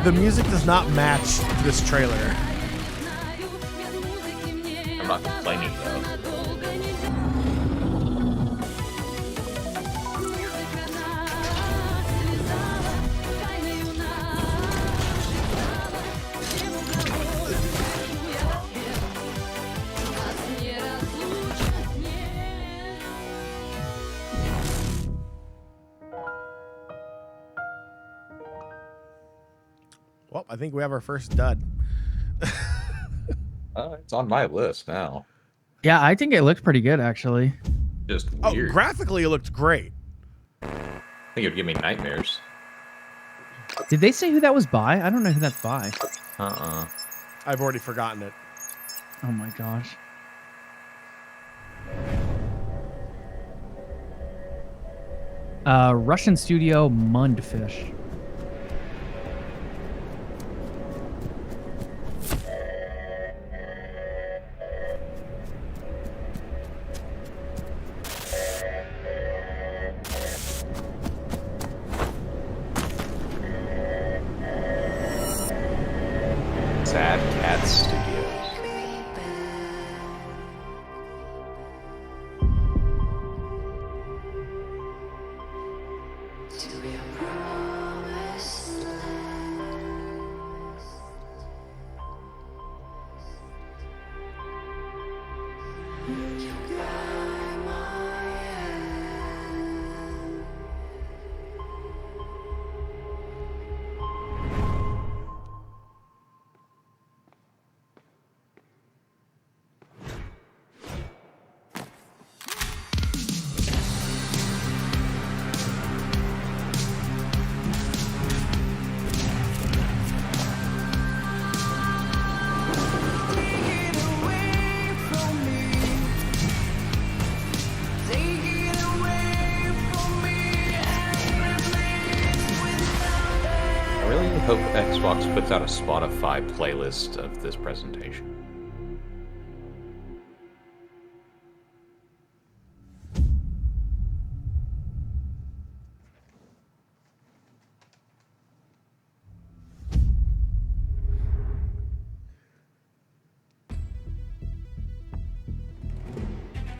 The music does not match this trailer. I'm not complaining though. Well, I think we have our first dud. It's on my list now. Yeah, I think it looked pretty good, actually. Just Oh, weird. graphically, it looked great. I think it would give me nightmares. Did they say who that was by? I don't know who that's by. I've already forgotten it. Oh my gosh. Russian studio Mundfish. Sad Cat Studios. I really hope Xbox puts out a Spotify playlist of this presentation.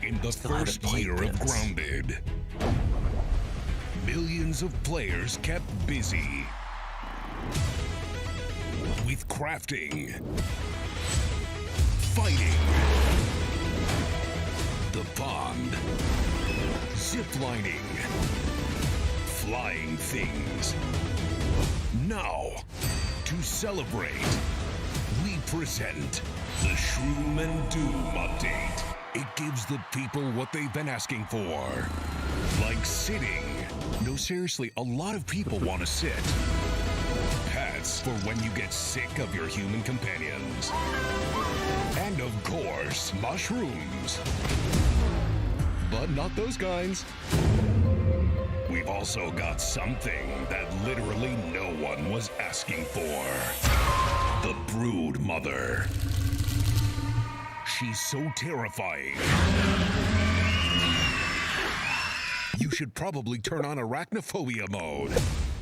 In the first year of Grounded, millions of players kept busy with crafting, fighting, the pond, ziplining, flying things. Now, to celebrate, we present the Shroom and Doom update. It gives the people what they've been asking for. Like sitting. No, seriously, a lot of people want to sit. Pets for when you get sick of your human companions. And of course, mushrooms. But not those kinds. We've also got something that literally no one was asking for. The Brood Mother. She's so terrifying. You should probably turn on arachnophobia mode.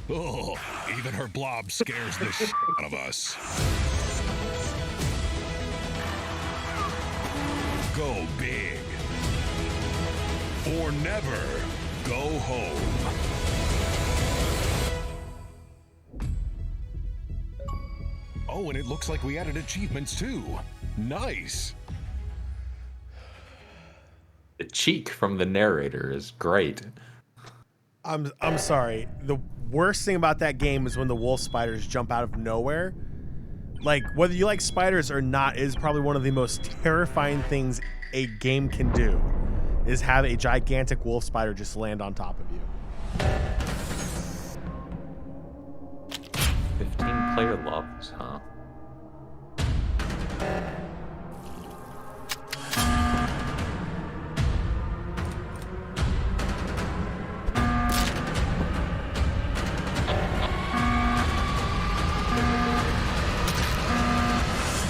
Oh, even her blob scares the shit out of us. Go big. Or never go home. Oh, and it looks like we added achievements too. Nice. The cheek from the narrator is great. I'm sorry. The worst thing about that game is when the wolf spiders jump out of nowhere. like whether you like spiders or not, is probably one of the most terrifying things a game can do, is have a gigantic wolf spider just land on top of you. 15-player levels, huh?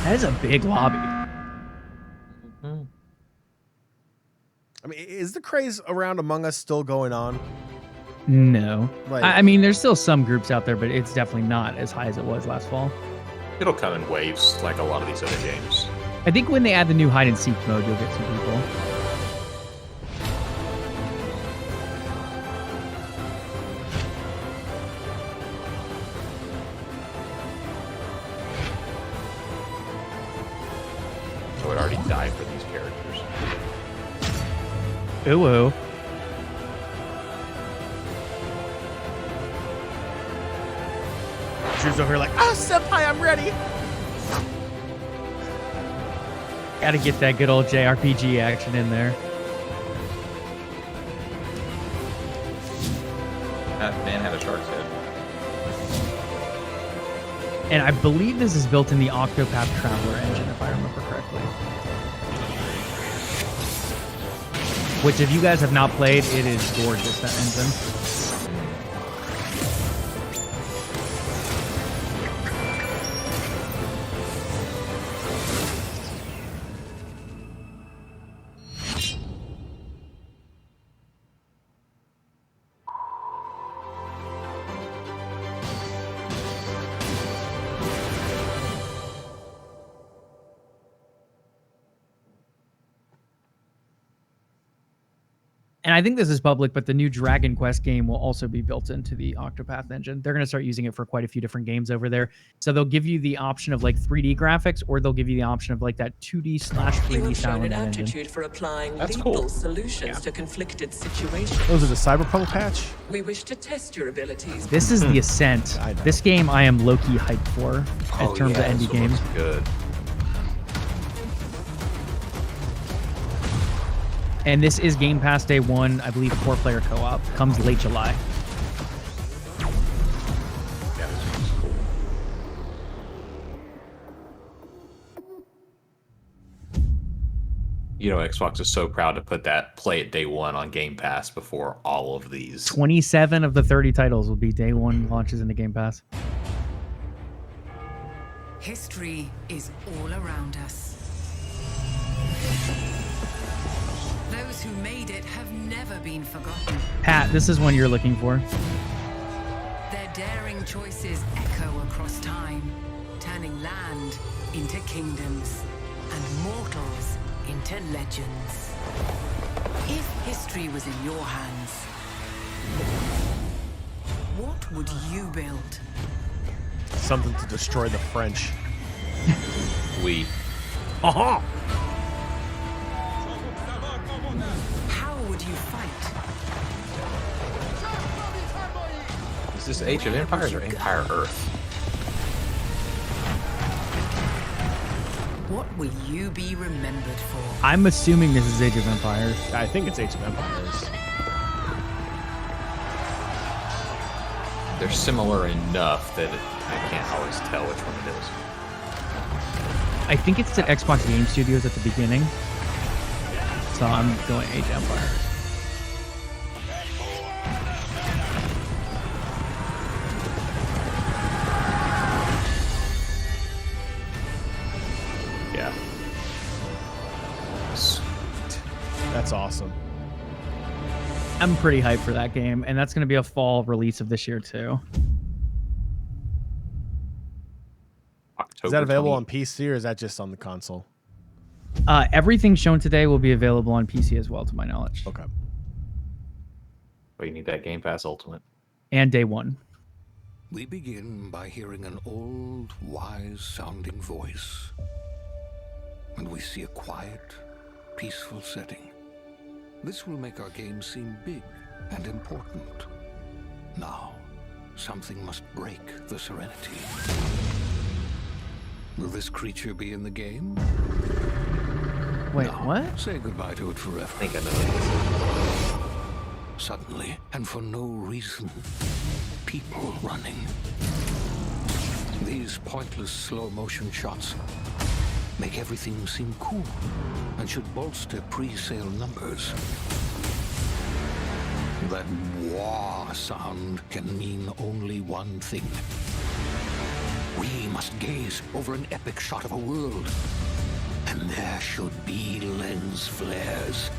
That is a big lobby. I mean, is the craze around Among Us still going on? No. Like- I mean, there's still some groups out there, but it's definitely not as high as it was last fall. It'll come in waves like a lot of these other games. I think when they add the new hide and seek mode, you'll get some people. I would already die for these characters. Ooh, ooh. Drew's over here like, oh, senpai, I'm ready. Gotta get that good old JRPG action in there. That man had a shark's head. And I believe this is built in the Octopath Traveler engine, if I remember correctly. Which, if you guys have not played, it is gorgeous, that engine. And I think this is public, but the new Dragon Quest game will also be built into the Octopath engine. They're going to start using it for quite a few different games over there. So they'll give you the option of like 3D graphics, or they'll give you the option of like that 2D/3D You have style shown in an that engine. aptitude for applying That's lethal cool. solutions to conflicted situations. Those are the Cyberpunk patch? We wish to test your abilities. This is the Ascent. This game I am low-key hyped for in terms of indie games. Good. And this is Game Pass day one. I believe 4-player co-op. Comes late July. You know, Xbox is so proud to put that play it day one on Game Pass before all of these. 27 of the 30 titles will be day one launches into Game Pass. History is all around us. Those who made it have never been forgotten. Pat, this is one you're looking for. Their daring choices echo across time, turning land into kingdoms and mortals into legends. If history was in your hands, what would you build? Something to destroy the French. We. Aha! How would you fight? Is this Age of Empires or Empire Earth? What will you be remembered for? I'm assuming this is Age of Empires. I think it's Age of Empires. They're similar enough that I can't always tell which one it is. I think it's at Xbox Game Studios at the beginning. So I'm going Age of Empires. Yeah. That's awesome. I'm pretty hyped for that game, and that's going to be a fall release of this year too. Is that available on PC or is that just on the console? Everything shown today will be available on PC as well, to my knowledge. Okay. But you need that Game Pass Ultimate. And day one. We begin by hearing an old, wise-sounding voice. And we see a quiet, peaceful setting. This will make our game seem big and important. Now, something must break the serenity. Will this creature be in the game? Wait, No. what? Say goodbye to it forever. I think I know what Suddenly, and for no reason, people running. These pointless slow-motion shots make everything seem cool and should bolster pre-sale numbers. That wah sound can mean only one thing. We must gaze over an epic shot of a world, and there should be lens flares.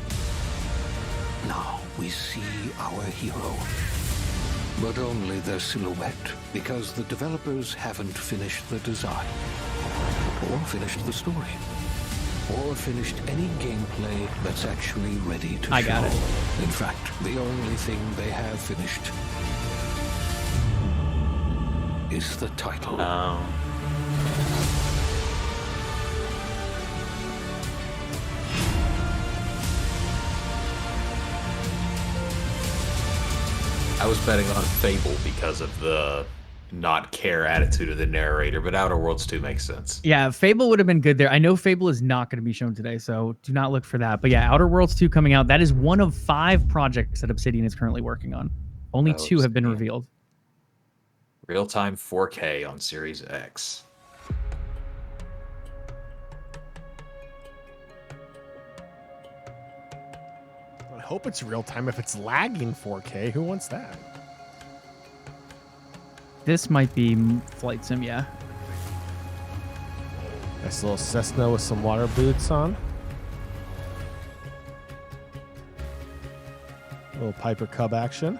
Now we see our hero, but only their silhouette, because the developers haven't finished the design, or finished the story, or finished any gameplay that's actually ready to show. I got it. In fact, the only thing they have finished is the title. I was betting on Fable because of the not care attitude of the narrator, but Outer Worlds 2 makes sense. Yeah, Fable would have been good there. I know Fable is not going to be shown today, so do not look for that. But yeah, Outer Worlds 2 coming out. That is one of 5 projects that Obsidian is currently working on. Only 2 have been revealed. Real-time 4K on Series X. I hope it's real time. If it's lagging 4K, who wants that? This might be Flight Sim, yeah. Nice little Cessna with some water boots on. Little Piper Cub action.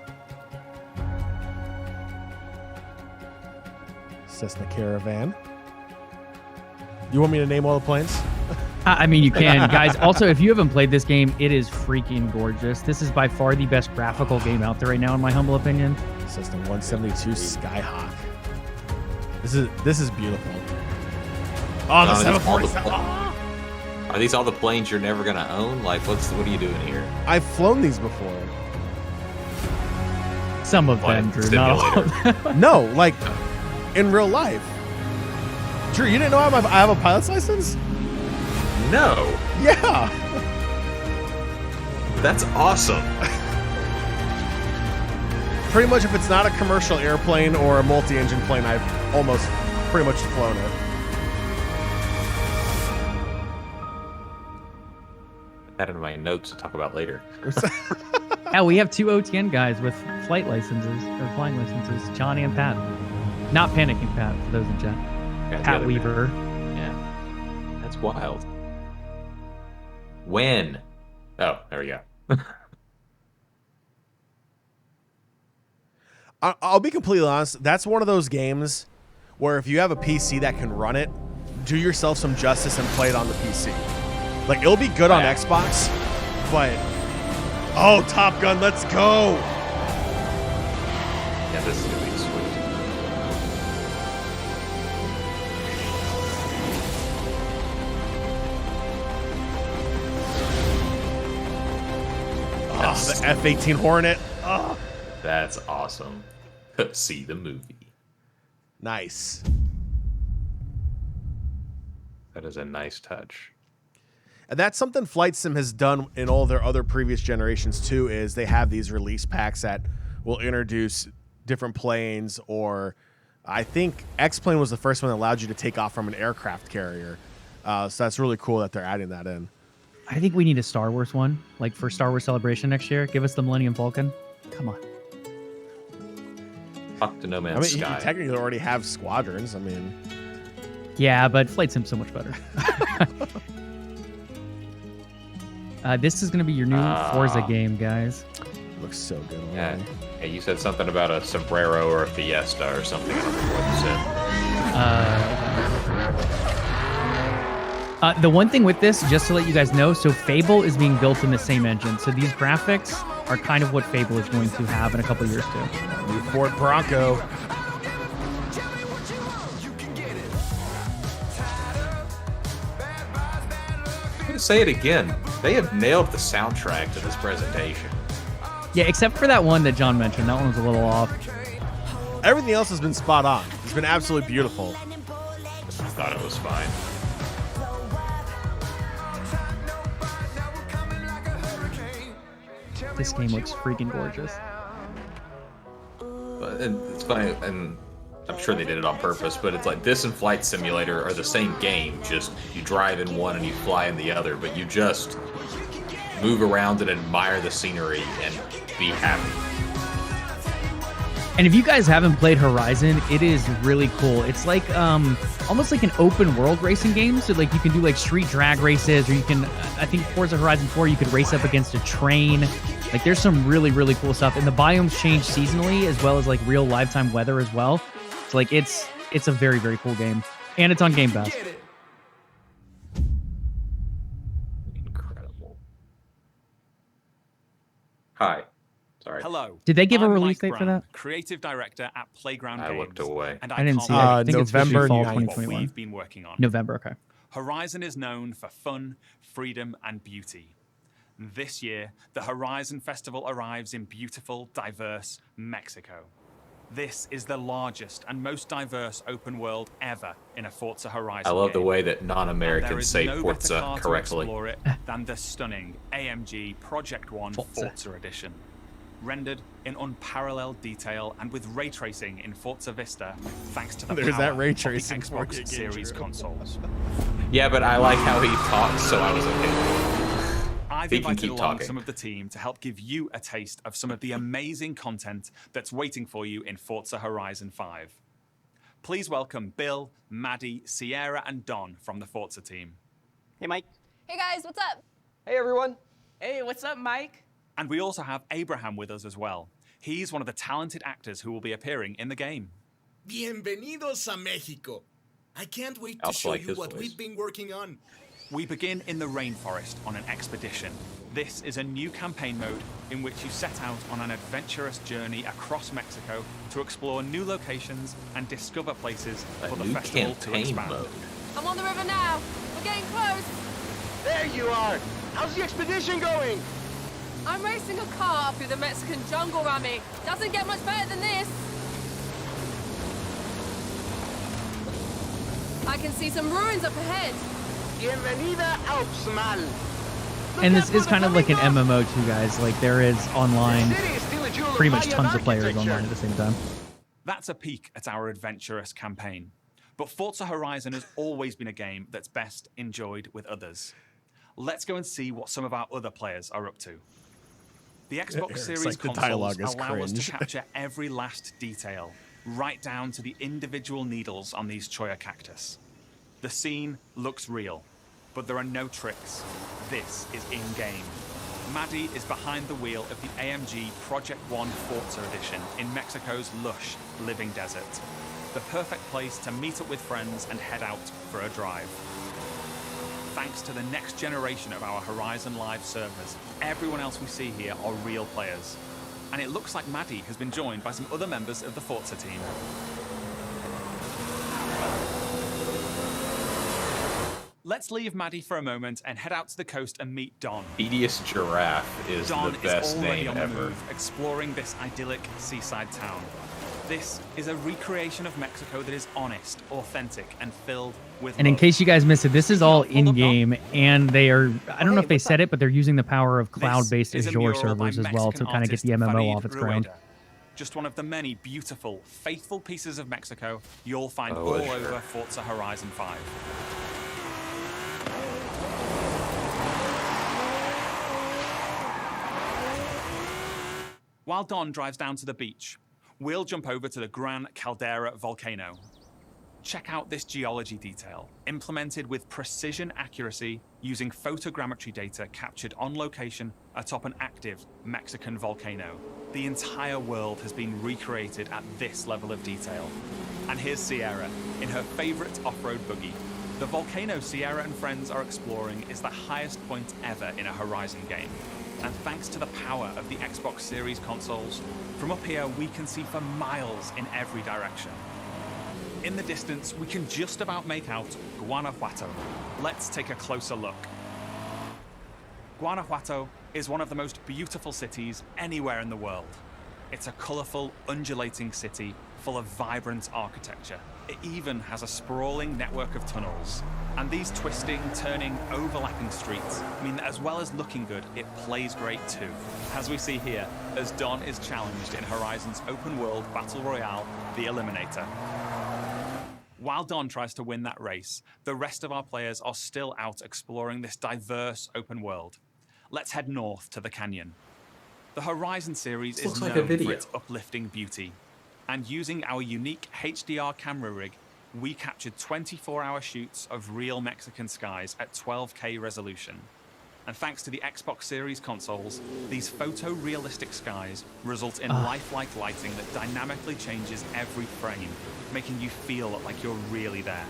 Cessna Caravan. You want me to name all the planes? I mean, you can. Guys, also, if you haven't played this game, it is freaking gorgeous. This is by far the best graphical game out there right now, in my humble opinion. Cessna 172 Skyhawk. This is beautiful. Oh, the 747. Are these all the planes you're never gonna own? Like, what are you doing here? I've flown these before. Some of them, Drew, not all of them. No, like in real life. Drew, you didn't know I have a pilot's license? No. Yeah. That's awesome. Pretty much, if it's not a commercial airplane or a multi-engine plane, I've almost pretty much flown it. That in my notes to talk about later. Hell, we have 2 OTN guys with flight licenses or flying licenses, Johnny and Pat. Not panicking Pat, for those in chat. Yeah, Pat Weaver. Yeah. That's wild. When? Oh, there we go. I'll be completely honest. That's one of those games where if you have a PC that can run it, do yourself some justice and play it on the PC. Like, it'll be good on Xbox, but oh, Top Gun, let's go! Yeah, this is gonna be sweet. Oh, the F-18 Hornet. Oh. That's awesome. See the movie. Nice. That is a nice touch. And that's something Flight Sim has done in all their other previous generations too, is they have these release packs that will introduce different planes, or I think X-Plane was the first one that allowed you to take off from an aircraft carrier. So that's really cool that they're adding that in. I think we need a Star Wars one, like for Star Wars Celebration next year. Give us the Millennium Falcon. Come on. Fuck to No Man's Sky. You technically already have squadrons. I mean, yeah, but Flight Sim's so much better. This is going to be your new Forza game, guys. Looks so good. Yeah. Hey, you said something about a sombrero or a Fiesta or something. I don't remember what you said. The one thing with this, just to let you guys know, so Fable is being built in the same engine. So these graphics are kind of what Fable is going to have in a couple years too. New Ford Bronco. I'm going to say it again. They have nailed the soundtrack to this presentation. Yeah, except for that one that John mentioned. That one was a little off. Everything else has been spot on. It's been absolutely beautiful. thought it was fine. This game looks freaking gorgeous. But it's funny, and I'm sure they did it on purpose, but it's like this and Flight Simulator are the same game, just you drive in one and you fly in the other, but you just move around and admire the scenery and be happy. And if you guys haven't played Horizon, it is really cool. It's like almost like an open world racing game. So like you can do like street drag races, or you can, I think Forza Horizon 4, you could race up against a train. Like there's some really, really cool stuff. And the biomes change seasonally as well as like real lifetime weather as well. So like it's a very, very cool game. And it's on Game Pass. Incredible. Hi. Sorry. Hello. Did they give a I'm release Mike date for Brown, that? Creative director at Playground I Games. looked away. And I didn't can't see that. I think November it's fall 9th. 2021. We've been working on. November, okay. Horizon is known for fun, freedom, and beauty. This year, the Horizon Festival arrives in beautiful, diverse Mexico. This is the largest and most diverse open world ever in a Forza Horizon I love the game. way that And non-Americans there is say no better Forza car to correctly. explore it than the stunning AMG Project One Forza Edition. Rendered in unparalleled detail and with ray tracing in Forza Vista, thanks to the There's power that ray of the tracing for Xbox you, Series Andrew. consoles. Yeah, but I like how he talks, so I was okay. I've He can invited keep along talking. some of the team to help give you a taste of some of the amazing content that's waiting for you in Forza Horizon 5. Please welcome Bill, Maddie, Sierra, and Don from the Forza team. Hey, Mike. Hey guys, what's up? Hey, everyone. Hey, what's up, Mike? And we also have Abraham with us as well. He's one of the talented actors who will be appearing in the game. Bienvenidos a Mexico. I can't wait I to also show like you his what voice. we've been working on. We begin in the rainforest on an expedition. This is a new campaign mode in which you set out on an adventurous journey across Mexico to explore new locations and discover places for the new festival to campaign expand. mode. I'm on the river now. We're getting close. There you are! How's the expedition going? I'm racing a car through the Mexican jungle, Rami. Doesn't get much better than this. I can see some ruins up ahead. Bienvenida Alps Mal. And this is kind of like an MMO too, guys. Like there is online, pretty much tons of players online at the same time. That's a peek at our adventurous campaign. But Forza Horizon has always been a game that's best enjoyed with others. Let's go and see what some of our other players are up to. The Xbox Eric's Series like, the consoles dialogue is allow us to cringe. capture every last detail, right down to the individual needles on these cholla cactus. The scene looks real, but there are no tricks. This is in-game. Maddie is behind the wheel of the AMG Project One Forza Edition in Mexico's lush, living desert. The perfect place to meet up with friends and head out for a drive. Thanks to the next generation of our Horizon Live servers, everyone else we see here are real players. And it looks like Maddie has been joined by some other members of the Forza team. Let's leave Maddie for a moment and head out to the coast and meet Don. Tedious Giraffe is Don the best is already name on the ever. move, exploring this idyllic seaside town. This is a recreation of Mexico that is honest, authentic, and filled with And in love. case you guys missed it, this is all in-game, and they are, I don't know if they said it, but they're using the power of cloud-based is a Azure mural by servers as well to Mexican kind of get the artist MMO Farid off its ground. Rueda. Just one of the many beautiful, faithful pieces of Mexico you'll find Oh, all Azure. over Forza Horizon 5. While Don drives down to the beach, we'll jump over to the Gran Caldera volcano. Check out this geology detail, implemented with precision accuracy using photogrammetry data captured on location atop an active Mexican volcano. The entire world has been recreated at this level of detail. And here's Sierra in her favorite off-road buggy. The volcano Sierra and friends are exploring is the highest point ever in a Horizon game. And thanks to the power of the Xbox Series consoles, from up here we can see for miles in every direction. In the distance, we can just about make out Guanajuato. Let's take a closer look. Guanajuato is one of the most beautiful cities anywhere in the world. It's a colourful, undulating city full of vibrant architecture. It even has a sprawling network of tunnels. And these twisting, turning, overlapping streets mean that as well as looking good, it plays great too. As we see here, as Don is challenged in Horizon's open world battle royale, The Eliminator. While Don tries to win that race, the rest of our players are still out exploring this diverse open world. Let's head north to the canyon. The Horizon series is known for its uplifting beauty. And using our unique HDR camera rig, we captured 24-hour shoots of real Mexican skies at 12K resolution. And thanks to the Xbox Series consoles, these photorealistic skies result in lifelike lighting that dynamically changes every frame, making you feel like you're really there.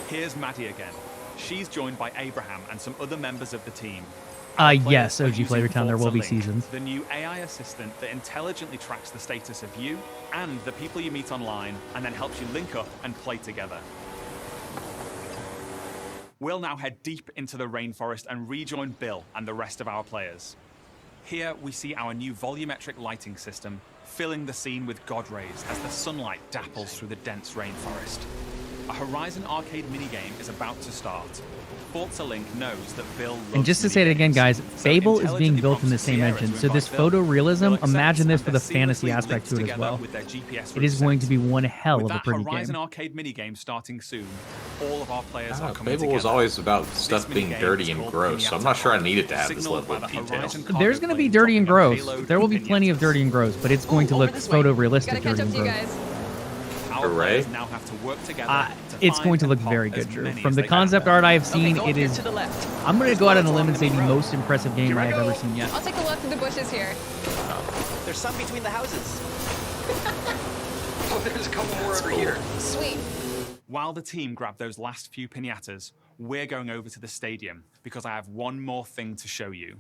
Here's Maddie again. She's joined by Abraham and some other members of the team. Yes, OG Flavortown, there will be seasons. The new AI assistant that intelligently tracks the status of you and the people you meet online, and then helps you link up and play together. We'll now head deep into the rainforest and rejoin Bill and the rest of our players. Here we see our new volumetric lighting system filling the scene with God rays as the sunlight dapples through the dense rainforest. A Horizon arcade minigame is about to start. Forza Link knows that Bill loves And just to say it again, guys, Fable is being built in the same engine. So this photorealism, imagine this with a fantasy aspect to it as well. It is going to be one hell of a pretty Horizon game. arcade minigame starting soon, all of our players are coming Fable together. was always about stuff being dirty and gross, so I'm not sure I needed to have this level of detail. There's going to be dirty and gross. There will be plenty of dirty and gross, but it's going to look photorealistic dirty and gross. Hooray. Now have to work together. It's going to look very good, Drew. From the concept art I have seen, it is... I'm going to go out on a limb and say the most impressive game I have ever seen yet. I'll take a look through the bushes here. There's some between the houses. Oh, there's a couple more over here. Sweet. While the team grab those last few pinatas, we're going over to the stadium because I have one more thing to show you.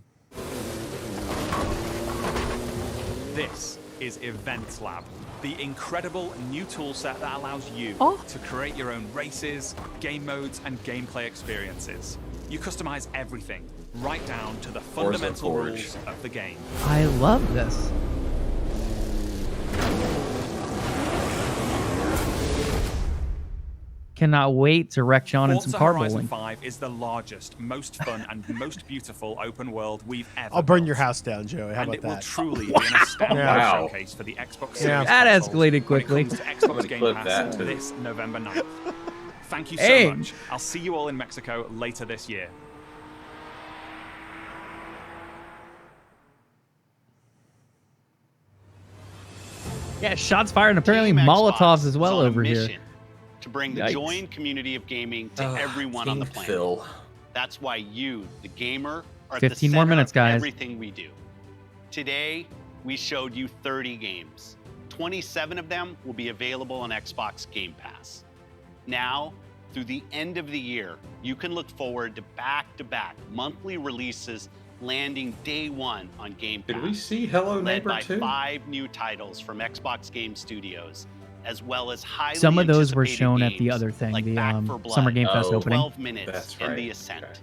This is Event Lab, the incredible new toolset that allows you to create your own races, game modes, and gameplay experiences. You customize everything, right down to the fundamental rules of the game. I love this. Cannot wait to wreck John in some car Horizon bowling. 5 is the largest, most fun, and most beautiful open world we've ever I'll burn built. your house down, Joey. How And about it will that? truly be an astounding showcase for the Xbox Series That consoles escalated quickly. when it comes to Xbox Game clip Pass that, too. this November 9th. Thank you so Hey. much. I'll see you all in Mexico later this year. Yeah, shots fired and apparently Team Molotovs Xbox as well is on a over here. mission to bring the Yikes. joy and community of gaming to everyone on the King planet. Phil. That's why you, the gamer, are at 15 the more center minutes, of guys. everything we do. Today, we showed you 30 games. 27 of them will be available on Xbox Game Pass. Now, through the end of the year, you can look forward to back-to-back monthly releases landing day one on Game Pass. Did we see Hello led Neighbor by 2? 5 new titles from Xbox Game Studios, as well as highly Some of those were anticipated shown at the games other thing, like the Back 4 Blood, Summer Game Fest opening. 12 Minutes, That's and right. The Ascent. Okay.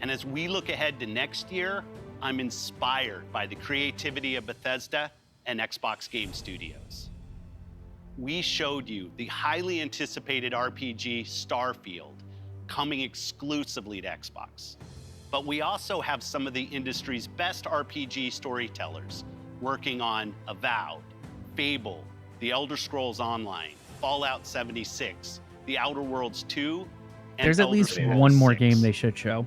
And as we look ahead to next year, I'm inspired by the creativity of Bethesda and Xbox Game Studios. We showed you the highly anticipated RPG Starfield coming exclusively to Xbox. But we also have some of the industry's best RPG storytellers working on Avowed, Fable, The Elder Scrolls Online, Fallout 76, The Outer Worlds 2, and There's at Elder least Scrolls one more 6. game they should show.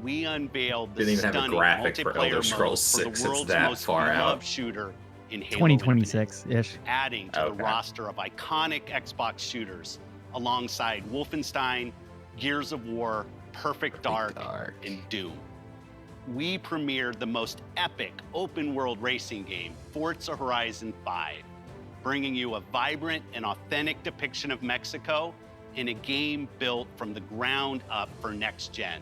We unveiled the Didn't even have a stunning graphic for multiplayer Elder Scrolls mode 6. for the It's world's that most far beloved out. shooter in Halo 2026-ish. adding to the Okay. roster of iconic Xbox shooters alongside Wolfenstein, Gears of War, Perfect Dark, and Doom. We premiered the most epic open-world racing game, Forza Horizon 5, bringing you a vibrant and authentic depiction of Mexico in a game built from the ground up for next gen,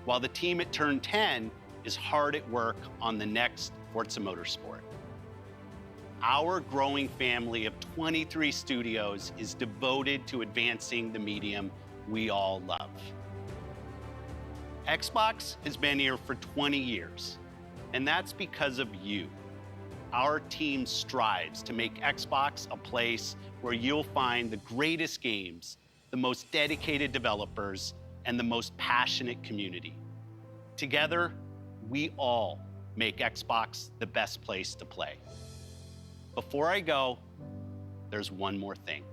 while the team at Turn 10 is hard at work on the next Forza Motorsport. Our growing family of 23 studios is devoted to advancing the medium we all love. Xbox has been here for 20 years, and that's because of you. our team strives to make Xbox a place where you'll find the greatest games, the most dedicated developers, and the most passionate community. Together, we all make Xbox the best place to play. Before I go, there's one more thing.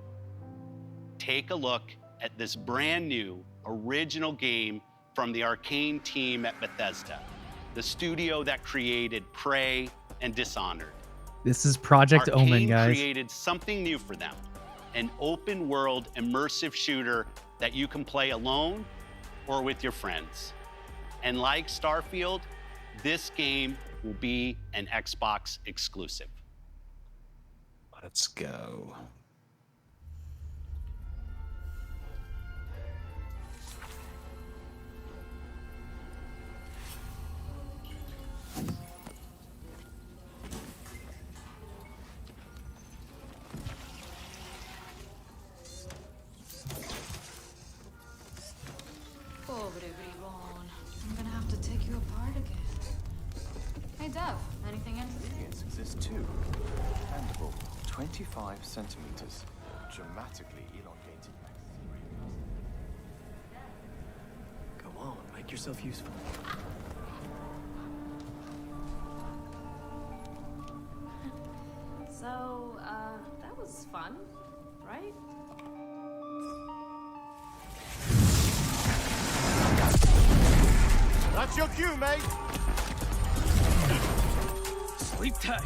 Take a look at this brand new original game from the Arcane team at Bethesda, the studio that created Prey and Dishonored. This is Project Arcane Omen, guys. created something new for them, an open world immersive shooter that you can play alone or with your friends. And like Starfield, this game will be an Xbox exclusive. Let's go. Pobre bribón. I'm gonna have to take you apart again. Hey, Dev, anything in? Aliens exist too. Mandible, 25 centimeters. Dramatically elongated. Go on, make yourself useful. So, that was fun, right? That's your cue, mate. Sleep tight.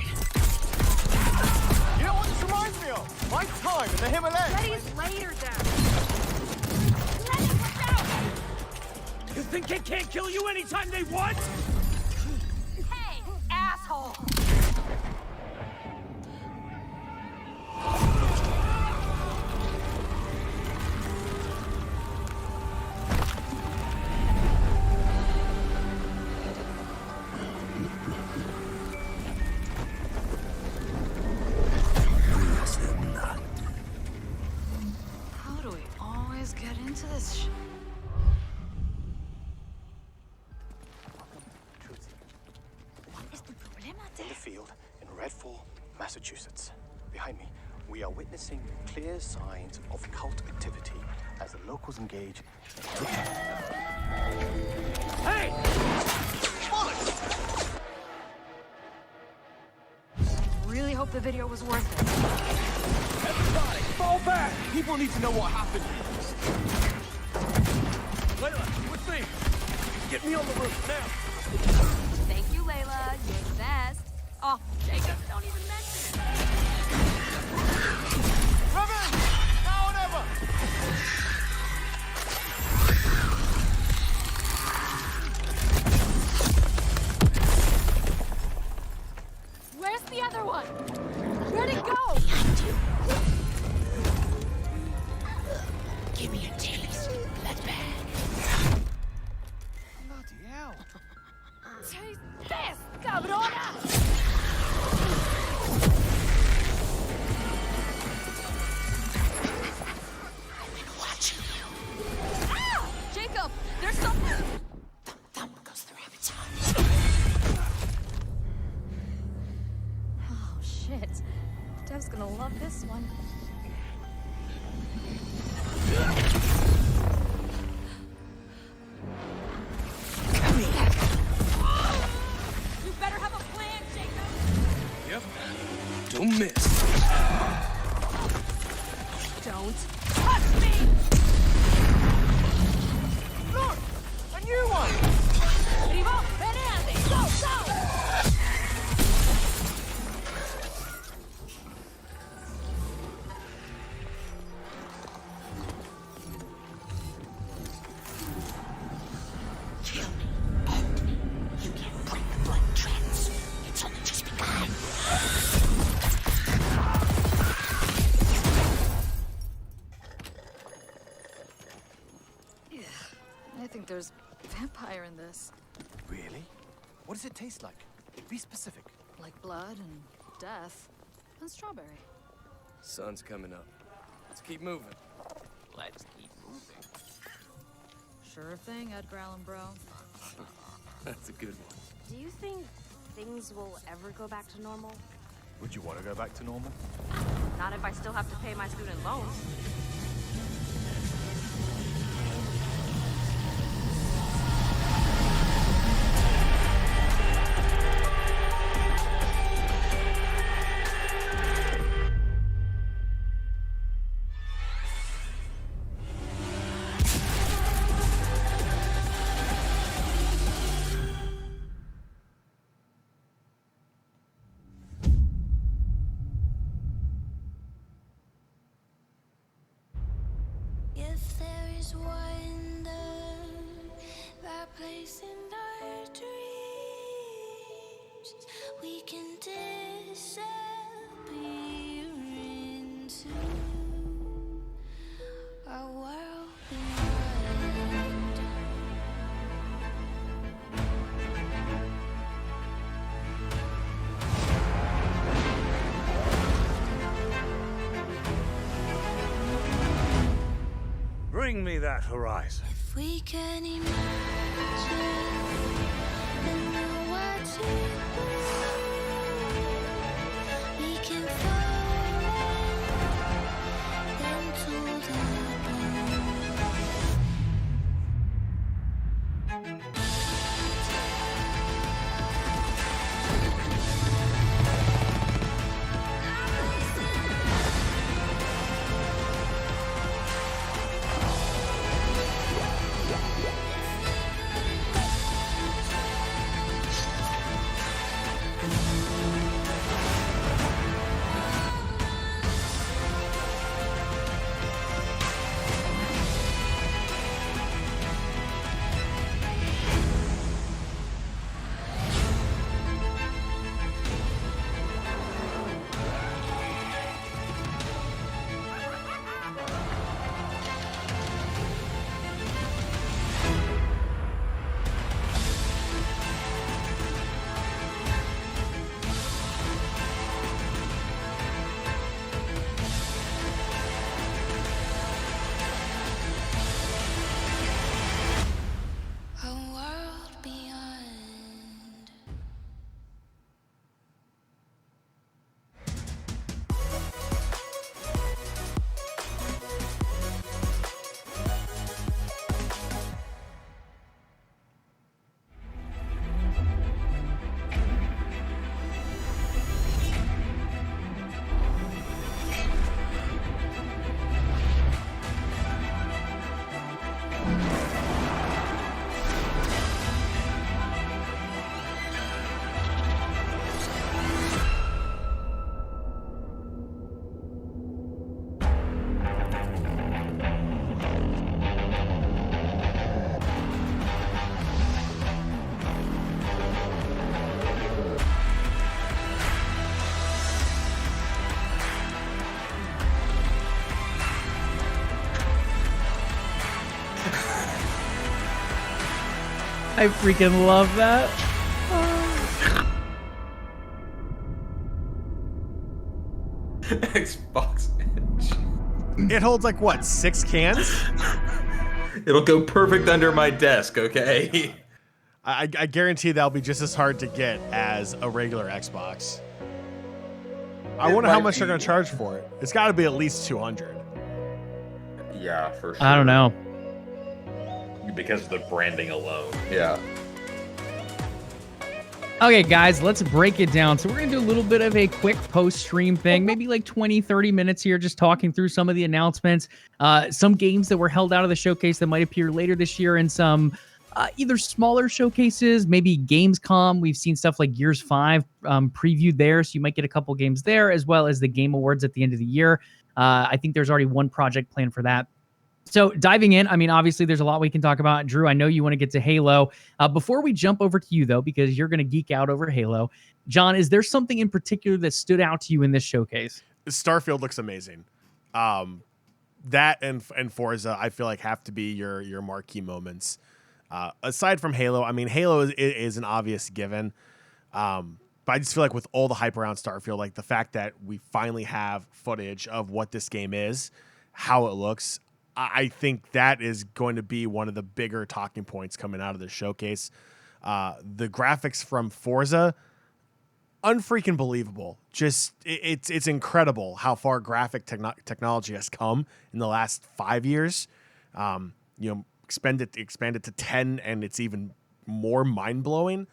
You know what this reminds me of? My time in the Himalayas. Letty's later, Dad. You think they can't kill you anytime they want? Hey, asshole! How do we always get into this shit? In the field in Redfall, Massachusetts. Behind me, we are witnessing clear signs of cult activity as the locals engage. Hey! Really hope the video was worth it. Everybody, fall back! People need to know what happened. Layla, with me. Get me on the roof now. Thank you, Layla. You're the best. Oh, Jacob, don't even mention it. Come in! Now or never! Where's the other one? Where'd it go? Give me a taste. That's bad. Bloody hell. Taste this, cabrona! Watching you. Ah! Jacob, there's something! Thumb goes through rabbit's heart. Oh, shit. Dev's gonna love this one. You better have a plan, Jacob! Yep. Don't miss. Don't touch me! Look! A new one! Primo, venate! Go, go! Kill me. End me. You can't break the blood trends. It's only just begun. Yeah, I think there's vampire in this. Really? What does it taste like? Be specific. Like blood and death. And strawberry. Sun's coming up. Let's keep moving. Let's keep moving. Sure thing, Edgar Allan Bro. That's a good one. Do you think things will ever go back to normal? Would you want to go back to normal? Not if I still have to pay my student loans. If there is wonder, that place in our dreams, we can disappear into a world beyond. Bring me that horizon. If we can imagine and know what to do, we can fall into the I freaking love that. Xbox Edge. It holds like what, 6 cans? It'll go perfect under my desk, okay? I guarantee that'll be just as hard to get as a regular Xbox. I wonder how much they're going to charge for it. It's got to be at least 200. Yeah, for sure. I don't know. Because of the branding alone. Yeah. Okay, guys, let's break it down. So we're going to do a little bit of a quick post-stream thing, maybe like 20, 30 minutes here, just talking through some of the announcements, some games that were held out of the showcase that might appear later this year, and some either smaller showcases, maybe Gamescom. We've seen stuff like Gears 5 previewed there, so you might get a couple games there, as well as the Game Awards at the end of the year. I think there's already one project planned for that. So diving in, I mean, obviously there's a lot we can talk about. Drew, I know you want to get to Halo. Before we jump over to you, though, because you're going to geek out over Halo, John, is there something in particular that stood out to you in this showcase? Starfield looks amazing. That and Forza, I feel like have to be your marquee moments. Aside from Halo, I mean, Halo is an obvious given. But I just feel like with all the hype around Starfield, like the fact that we finally have footage of what this game is, how it looks, I think that is going to be one of the bigger talking points coming out of the showcase. The graphics from Forza unfreaking believable. Just it's incredible how far graphic technology has come in the last 5 years. Expanded to 10, and it's even more mind blowing.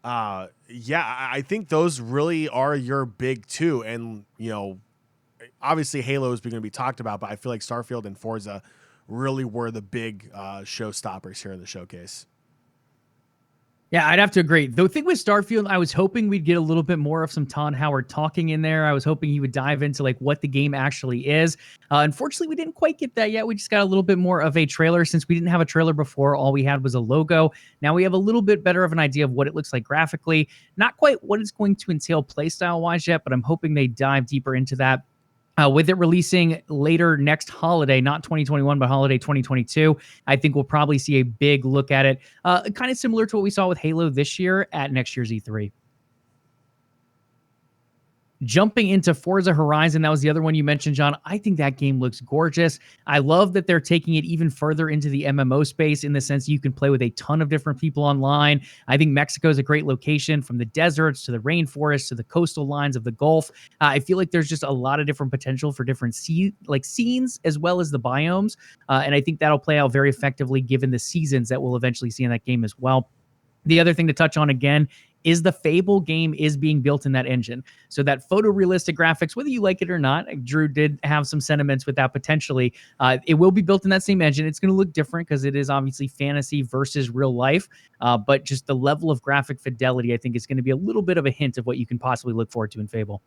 I think those really are your big two, and obviously Halo is going to be talked about, but I feel like Starfield and Forza really were the big showstoppers here in the showcase. Yeah, I'd have to agree. The thing with Starfield, I was hoping we'd get a little bit more of some Todd Howard talking in there. I was hoping he would dive into like what the game actually is. Unfortunately, we didn't quite get that yet. We just got a little bit more of a trailer. Since we didn't have a trailer before, all we had was a logo. Now we have a little bit better of an idea of what it looks like graphically. Not quite what it's going to entail playstyle-wise yet, but I'm hoping they dive deeper into that. With it releasing later next holiday, not 2021, but holiday 2022, I think we'll probably see a big look at it. Kind of similar to what we saw with Halo this year at next year's E3. Jumping into Forza Horizon, that was the other one you mentioned, John. I think that game looks gorgeous. I love that they're taking it even further into the MMO space in the sense you can play with a ton of different people online. I think Mexico is a great location, from the deserts to the rainforests to the coastal lines of the Gulf. I feel like there's just a lot of different potential for different scenes as well as the biomes. And I think that'll play out very effectively given the seasons that we'll eventually see in that game as well. The other thing to touch on again is the Fable game is being built in that engine. So that photorealistic graphics, whether you like it or not, Drew did have some sentiments with that potentially. It will be built in that same engine. It's going to look different because it is obviously fantasy versus real life. But just the level of graphic fidelity, I think, is going to be a little bit of a hint of what you can possibly look forward to in Fable.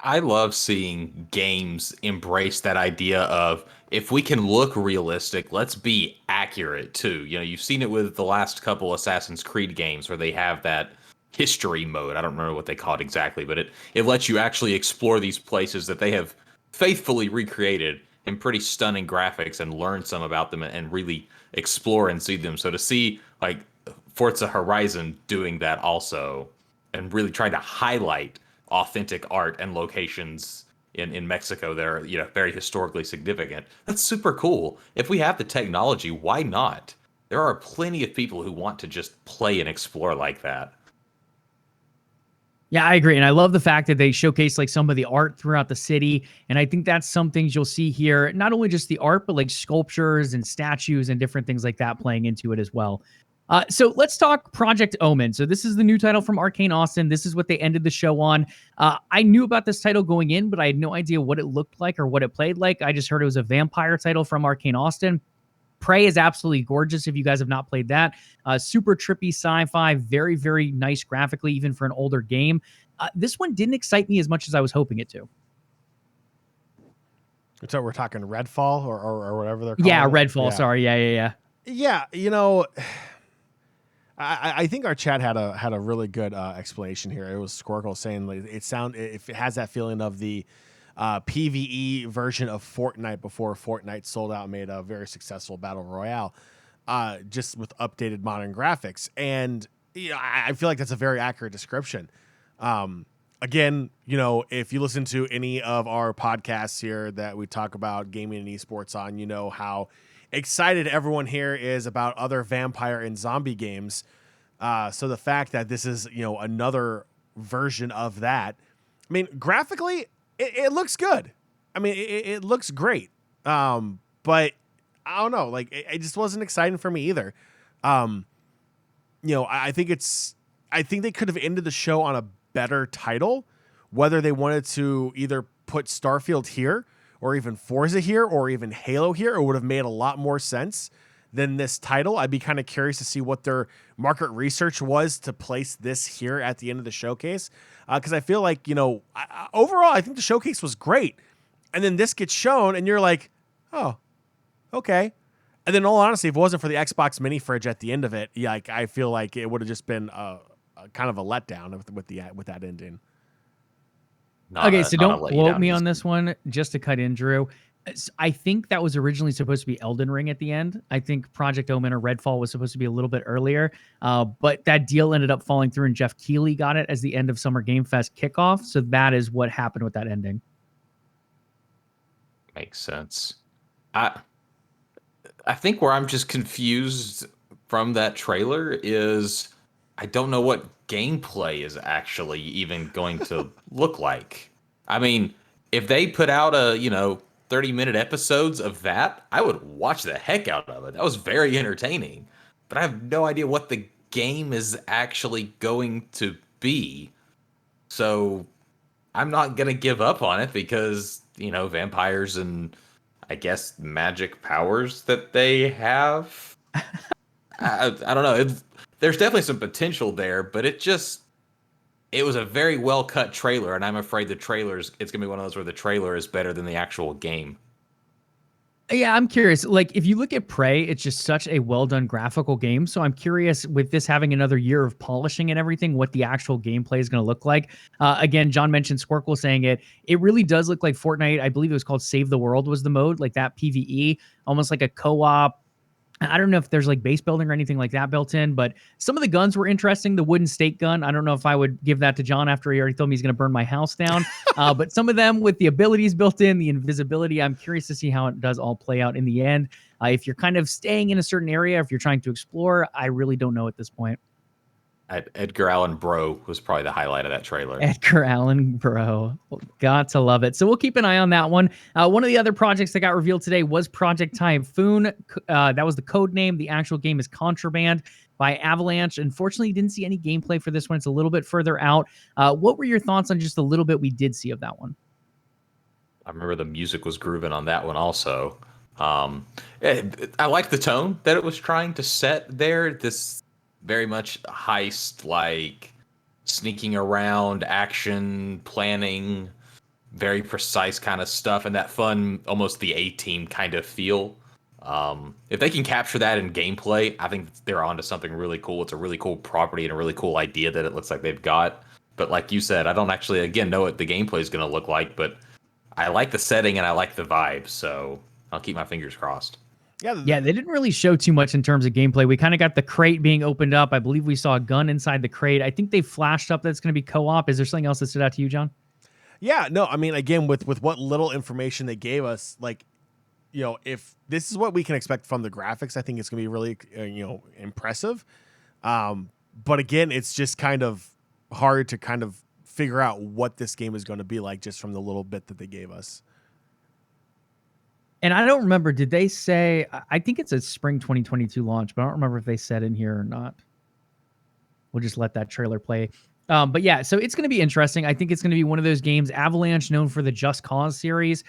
I love seeing games embrace that idea of, if we can look realistic, let's be accurate too. You've seen it with the last couple Assassin's Creed games where they have that history mode. I don't remember what they call it exactly, but it lets you actually explore these places that they have faithfully recreated in pretty stunning graphics and learn some about them and really explore and see them. So to see like Forza Horizon doing that also and really trying to highlight authentic art and locations in Mexico that are, very historically significant. That's super cool. If we have the technology, why not? There are plenty of people who want to just play and explore like that. Yeah, I agree. And I love the fact that they showcase like some of the art throughout the city. And I think that's some things you'll see here, not only just the art, but like sculptures and statues and different things like that playing into it as well. So let's talk Project Omen. So this is the new title from Arcane Austin. This is what they ended the show on. I knew about this title going in, but I had no idea what it looked like or what it played like. I just heard it was a vampire title from Arcane Austin. Prey is absolutely gorgeous if you guys have not played that. Super trippy sci-fi, very, very nice graphically, even for an older game. This one didn't excite me as much as I was hoping it to. So we're talking Redfall or whatever they're calling Yeah, it? Redfall. Yeah. Sorry. Yeah. Yeah, I think our chat had a really good explanation here. It was Squircle saying like, it has that feeling of the PvE version of Fortnite before Fortnite sold out and made a very successful battle royale, just with updated modern graphics. And I feel like that's a very accurate description. Again, if you listen to any of our podcasts here that we talk about gaming and esports on, you know how excited everyone here is about other vampire and zombie games. So the fact that this is, another version of that, I mean, graphically, it looks good. I mean, it looks great. But I don't know, like it just wasn't exciting for me either. I think they could have ended the show on a better title, whether they wanted to either put Starfield here or even Forza here or even Halo here. It would have made a lot more sense than this title. I'd be kind of curious to see what their market research was to place this here at the end of the showcase. Because I feel like, overall, I think the showcase was great. And then this gets shown and you're like, oh, okay. And then in all honesty, if it wasn't for the Xbox mini fridge at the end of it, I feel like it would have just been a kind of a letdown with that ending. So don't quote me on this one, just to cut in, Drew. I think that was originally supposed to be Elden Ring at the end. I think Project Omen or Redfall was supposed to be a little bit earlier, but that deal ended up falling through and Jeff Keighley got it as the end of Summer Game Fest kickoff. So that is what happened with that ending. Makes sense. I think where I'm just confused from that trailer is I don't know what gameplay is actually even going to look like. I mean, if they put out 30-minute episodes of that, I would watch the heck out of it. That was very entertaining. But I have no idea what the game is actually going to be. So I'm not going to give up on it because, vampires and I guess magic powers that they have. I don't know. There's definitely some potential there, but it was a very well cut trailer, and I'm afraid it's gonna be one of those where the trailer is better than the actual game. Yeah, I'm curious. Like, if you look at Prey, it's just such a well done graphical game. So I'm curious, with this having another year of polishing and everything, what the actual gameplay is going to look like. Again, John mentioned Squircle saying it. It really does look like Fortnite. I believe it was called Save the World was the mode, like that PvE, almost like a co-op. I don't know if there's like base building or anything like that built in, but some of the guns were interesting. The wooden stake gun, I don't know if I would give that to John after he already told me he's going to burn my house down. But some of them with the abilities built in, the invisibility, I'm curious to see how it does all play out in the end. If you're kind of staying in a certain area, if you're trying to explore, I really don't know at this point. Edgar Allan Bro was probably the highlight of that trailer. Edgar Allan Bro. Got to love it. So we'll keep an eye on that one. One of the other projects that got revealed today was Project Typhoon. That was the code name. The actual game is Contraband by Avalanche. Unfortunately, you didn't see any gameplay for this one. It's a little bit further out. What were your thoughts on just a little bit we did see of that one? I remember the music was grooving on that one also. I like the tone that it was trying to set there. This very much heist, like sneaking around, action, planning, very precise kind of stuff, and that fun, almost the A-Team kind of feel. If they can capture that in gameplay, I think they're onto something really cool. It's a really cool property and a really cool idea that it looks like they've got. But like you said, I don't actually, again, know what the gameplay is going to look like, but I like the setting and I like the vibe, so I'll keep my fingers crossed. Yeah, they didn't really show too much in terms of gameplay. We kind of got the crate being opened up. I believe we saw a gun inside the crate. I think they flashed up that's going to be co-op. Is there something else that stood out to you, John? Yeah, no, I mean, again, with what little information they gave us, like, if this is what we can expect from the graphics, I think it's going to be really, impressive. But again, it's just kind of hard to kind of figure out what this game is going to be like just from the little bit that they gave us. And I don't remember, did they say, I think it's a spring 2022 launch, but I don't remember if they said in here or not. We'll just let that trailer play. But yeah, so it's going to be interesting. I think it's going to be one of those games. Avalanche, known for the Just Cause series,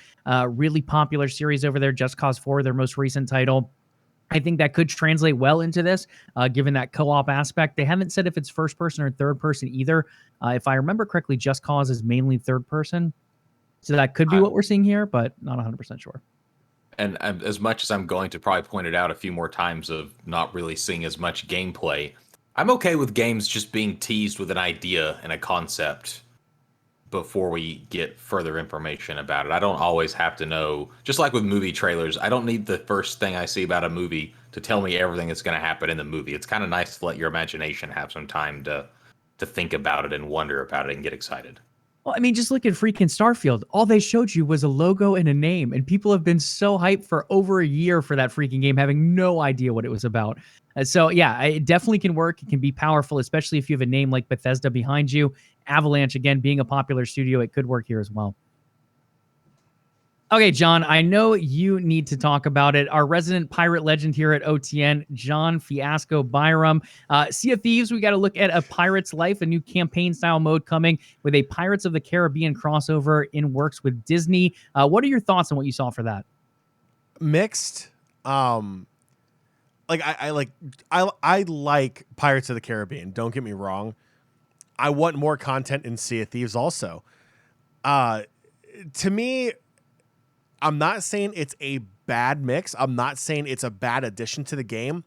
really popular series over there. Just Cause 4, their most recent title. I think that could translate well into this, given that co-op aspect. They haven't said if it's first person or third person either. If I remember correctly, Just Cause is mainly third person. So that could be what we're seeing here, but not 100% sure. And as much as I'm going to probably point it out a few more times of not really seeing as much gameplay, I'm okay with games just being teased with an idea and a concept before we get further information about it. I don't always have to know, just like with movie trailers, I don't need the first thing I see about a movie to tell me everything that's going to happen in the movie. It's kind of nice to let your imagination have some time to think about it and wonder about it and get excited. Well, I mean, just look at freaking Starfield. All they showed you was a logo and a name, and people have been so hyped for over a year for that freaking game, having no idea what it was about. So, yeah, it definitely can work. It can be powerful, especially if you have a name like Bethesda behind you. Avalanche, again, being a popular studio, it could work here as well. Okay, John, I know you need to talk about it. Our resident pirate legend here at OTN, John Fiasco Byram. Sea of Thieves, we got to look at a pirate's life, a new campaign-style mode coming with a Pirates of the Caribbean crossover in works with Disney. What are your thoughts on what you saw for that? Mixed. I like Pirates of the Caribbean. Don't get me wrong. I want more content in Sea of Thieves also. To me, I'm not saying it's a bad mix. I'm not saying it's a bad addition to the game.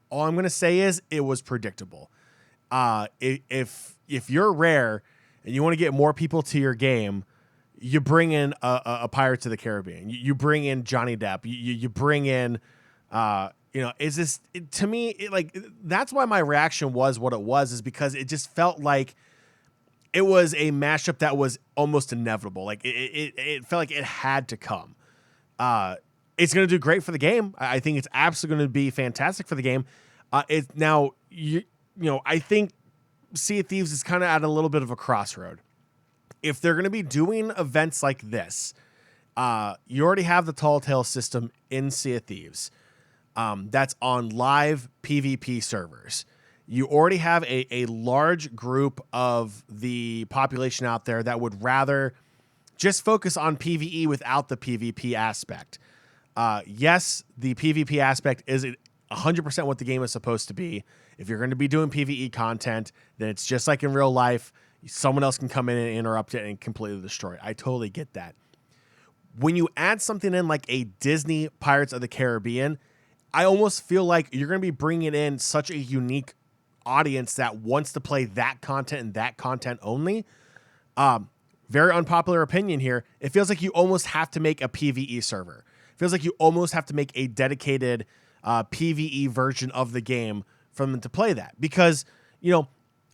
All I'm going to say is it was predictable. If you're Rare and you want to get more people to your game, you bring in a Pirates of the Caribbean. You bring in Johnny Depp. You bring in, is this, to me, that's why my reaction was what it was, is because it just felt like it was a mashup that was almost inevitable. Like it felt like it had to come. It's going to do great for the game. I think it's absolutely going to be fantastic for the game. I think Sea of Thieves is kind of at a little bit of a crossroad. If they're going to be doing events like this, you already have the Tall Tale system in Sea of Thieves. That's on live PvP servers. You already have a large group of the population out there that would rather just focus on PvE without the PvP aspect. Yes, the PvP aspect is 100% what the game is supposed to be. If you're going to be doing PvE content, then it's just like in real life. Someone else can come in and interrupt it and completely destroy it. I totally get that. When you add something in like a Disney Pirates of the Caribbean, I almost feel like you're going to be bringing in such a unique audience that wants to play that content and that content only. Very unpopular opinion here. It feels like you almost have to make a PvE server. It feels like you almost have to make a dedicated PvE version of the game for them to play that, because, you know,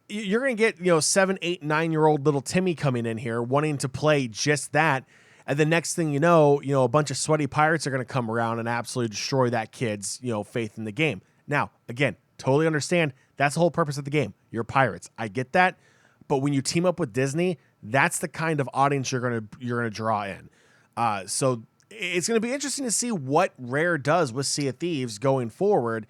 you're going to get, 7, 8, 9-year-old little Timmy coming in here wanting to play just that. And the next thing you know, a bunch of sweaty pirates are going to come around and absolutely destroy that kid's, faith in the game. Now, again, totally understand that's the whole purpose of the game. You're pirates. I get that. But when you team up with Disney, that's the kind of audience you're going to draw in. So it's going to be interesting to see what Rare does with Sea of Thieves going forward.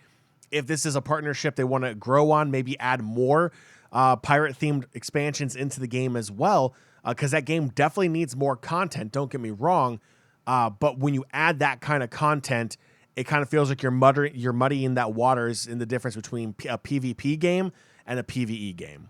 If this is a partnership they want to grow on, maybe add more pirate-themed expansions into the game as well, because that game definitely needs more content, don't get me wrong. But when you add that kind of content, it kind of feels like you're muddying that waters in the difference between a PvP game and a PvE game.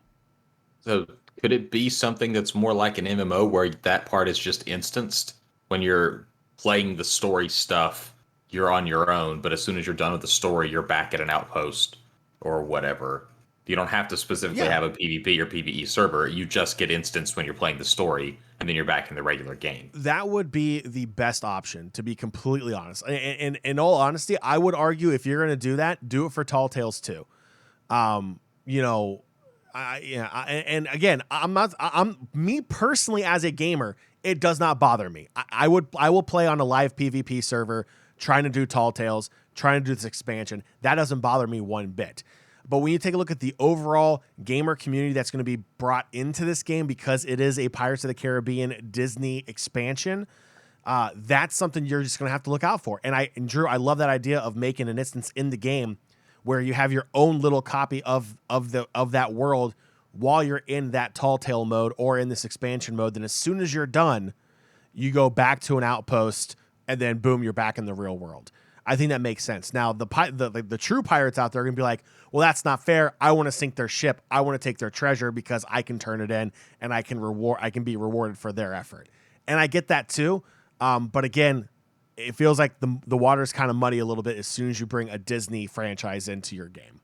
So could it be something that's more like an MMO where that part is just instanced? When you're playing the story stuff, you're on your own, but as soon as you're done with the story, you're back at an outpost or whatever. You don't have to specifically have a PvP or PvE server. You just get instanced when you're playing the story, and then you're back in the regular game. That would be the best option, to be completely honest. And in all honesty, I would argue if you're going to do that, do it for Tall Tales too. And again, I'm me personally as a gamer, it does not bother me. I will play on a live PvP server trying to do Tall Tales, trying to do this expansion. That doesn't bother me one bit. But when you take a look at the overall gamer community that's going to be brought into this game, because it is a Pirates of the Caribbean Disney expansion, that's something you're just going to have to look out for. And Drew, I love that idea of making an instance in the game where you have your own little copy of that world while you're in that Tall Tale mode or in this expansion mode. Then as soon as you're done, you go back to an outpost, and then boom, you're back in the real world. I think that makes sense. Now, the true pirates out there are going to be like, well, that's not fair. I want to sink their ship. I want to take their treasure because I can turn it in and I can be rewarded for their effort. And I get that too. But again, it feels like the water's kind of muddy a little bit as soon as you bring a Disney franchise into your game.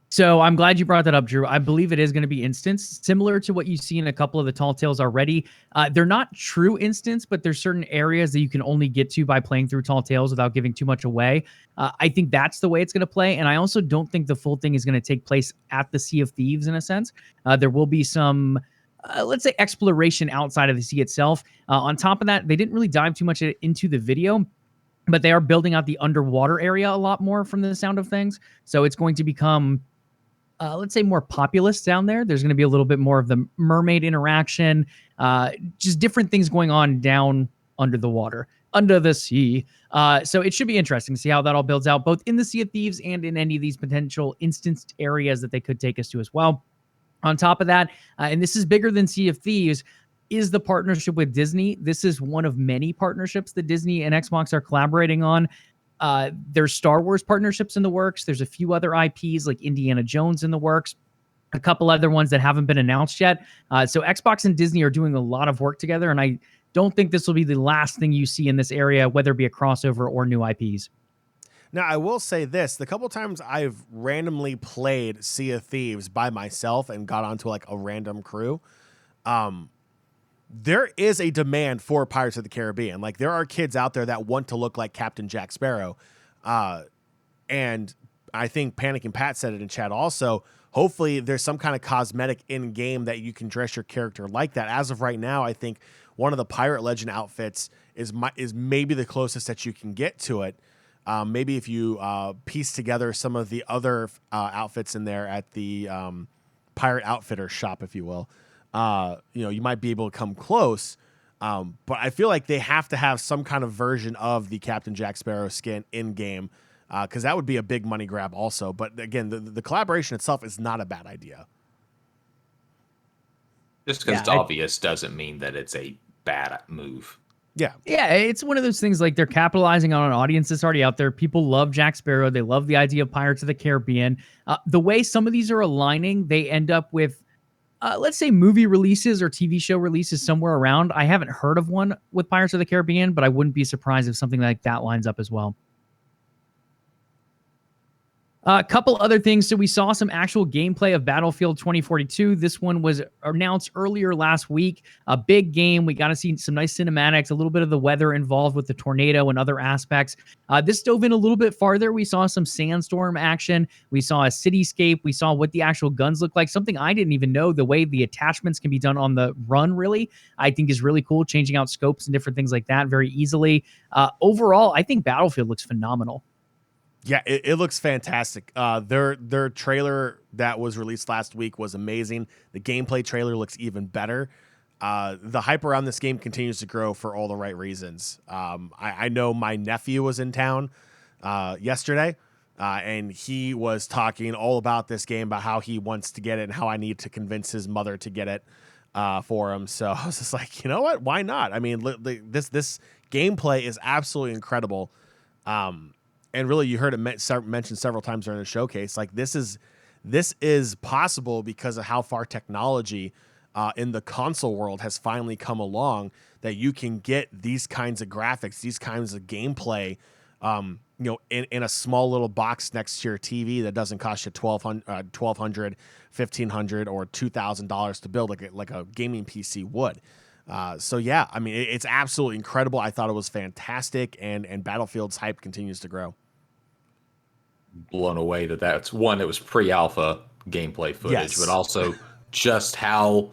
So I'm glad you brought that up, Drew. I believe it is going to be instance, similar to what you see in a couple of the Tall Tales already. They're not true instance, but there's certain areas that you can only get to by playing through Tall Tales without giving too much away. I think that's the way it's going to play. And I also don't think the full thing is going to take place at the Sea of Thieves in a sense. There will be some, let's say, exploration outside of the sea itself. On top of that, they didn't really dive too much into the video, but they are building out the underwater area a lot more from the sound of things. So it's going to become, let's say, more populous down there. There's going to be a little bit more of the mermaid interaction, just different things going on down under the water, under the sea. So it should be interesting to see how that all builds out, both in the Sea of Thieves and in any of these potential instanced areas that they could take us to as well. On top of that, and this is bigger than Sea of Thieves, is the partnership with Disney. This is one of many partnerships that Disney and Xbox are collaborating on. There's Star Wars partnerships in the works. There's a few other IPs like Indiana Jones in the works, a couple other ones that haven't been announced yet. So Xbox and Disney are doing a lot of work together, and I don't think this will be the last thing you see in this area, whether it be a crossover or new IPs. Now, I will say this. The couple times I've randomly played Sea of Thieves by myself and got onto like a random crew, there is a demand for Pirates of the Caribbean. Like, there are kids out there that want to look like Captain Jack Sparrow. And I think Panic and Pat said it in chat also. Hopefully there's some kind of cosmetic in game that you can dress your character like that. As of right now, I think one of the Pirate Legend outfits is maybe the closest that you can get to it. Maybe if you piece together some of the other outfits in there at the Pirate Outfitter shop, if you will, you might be able to come close. But I feel like they have to have some kind of version of the Captain Jack Sparrow skin in game, because that would be a big money grab also. But again, the collaboration itself is not a bad idea. Just because it's obvious doesn't mean that it's a bad move. Yeah. Yeah, it's one of those things like they're capitalizing on an audience that's already out there. People love Jack Sparrow. They love the idea of Pirates of the Caribbean. The way some of these are aligning, they end up with, let's say, movie releases or TV show releases somewhere around. I haven't heard of one with Pirates of the Caribbean, but I wouldn't be surprised if something like that lines up as well. A couple other things. So we saw some actual gameplay of Battlefield 2042. This one was announced earlier last week. A big game. We got to see some nice cinematics, a little bit of the weather involved with the tornado and other aspects. This dove in a little bit farther. We saw some sandstorm action. We saw a cityscape. We saw what the actual guns look like. Something I didn't even know, the way the attachments can be done on the run, really, I think is really cool. Changing out scopes and different things like that very easily. Overall, I think Battlefield looks phenomenal. Yeah, it looks fantastic. Their trailer that was released last week was amazing. The gameplay trailer looks even better. The hype around this game continues to grow for all the right reasons. I know my nephew was in town yesterday, and he was talking all about this game, about how he wants to get it and how I need to convince his mother to get it for him. So I was just like, you know what? Why not? I mean, this gameplay is absolutely incredible. And really, you heard it mentioned several times during the showcase. Like this is possible because of how far technology in the console world has finally come along. That you can get these kinds of graphics, these kinds of gameplay, in a small little box next to your TV that doesn't cost you $1,200, $1,500, or $2,000 to build, like a gaming PC would. So yeah, I mean, it's absolutely incredible. I thought it was fantastic, and Battlefield's hype continues to grow. Blown away that's one, it was pre-alpha gameplay footage, yes. But also just how,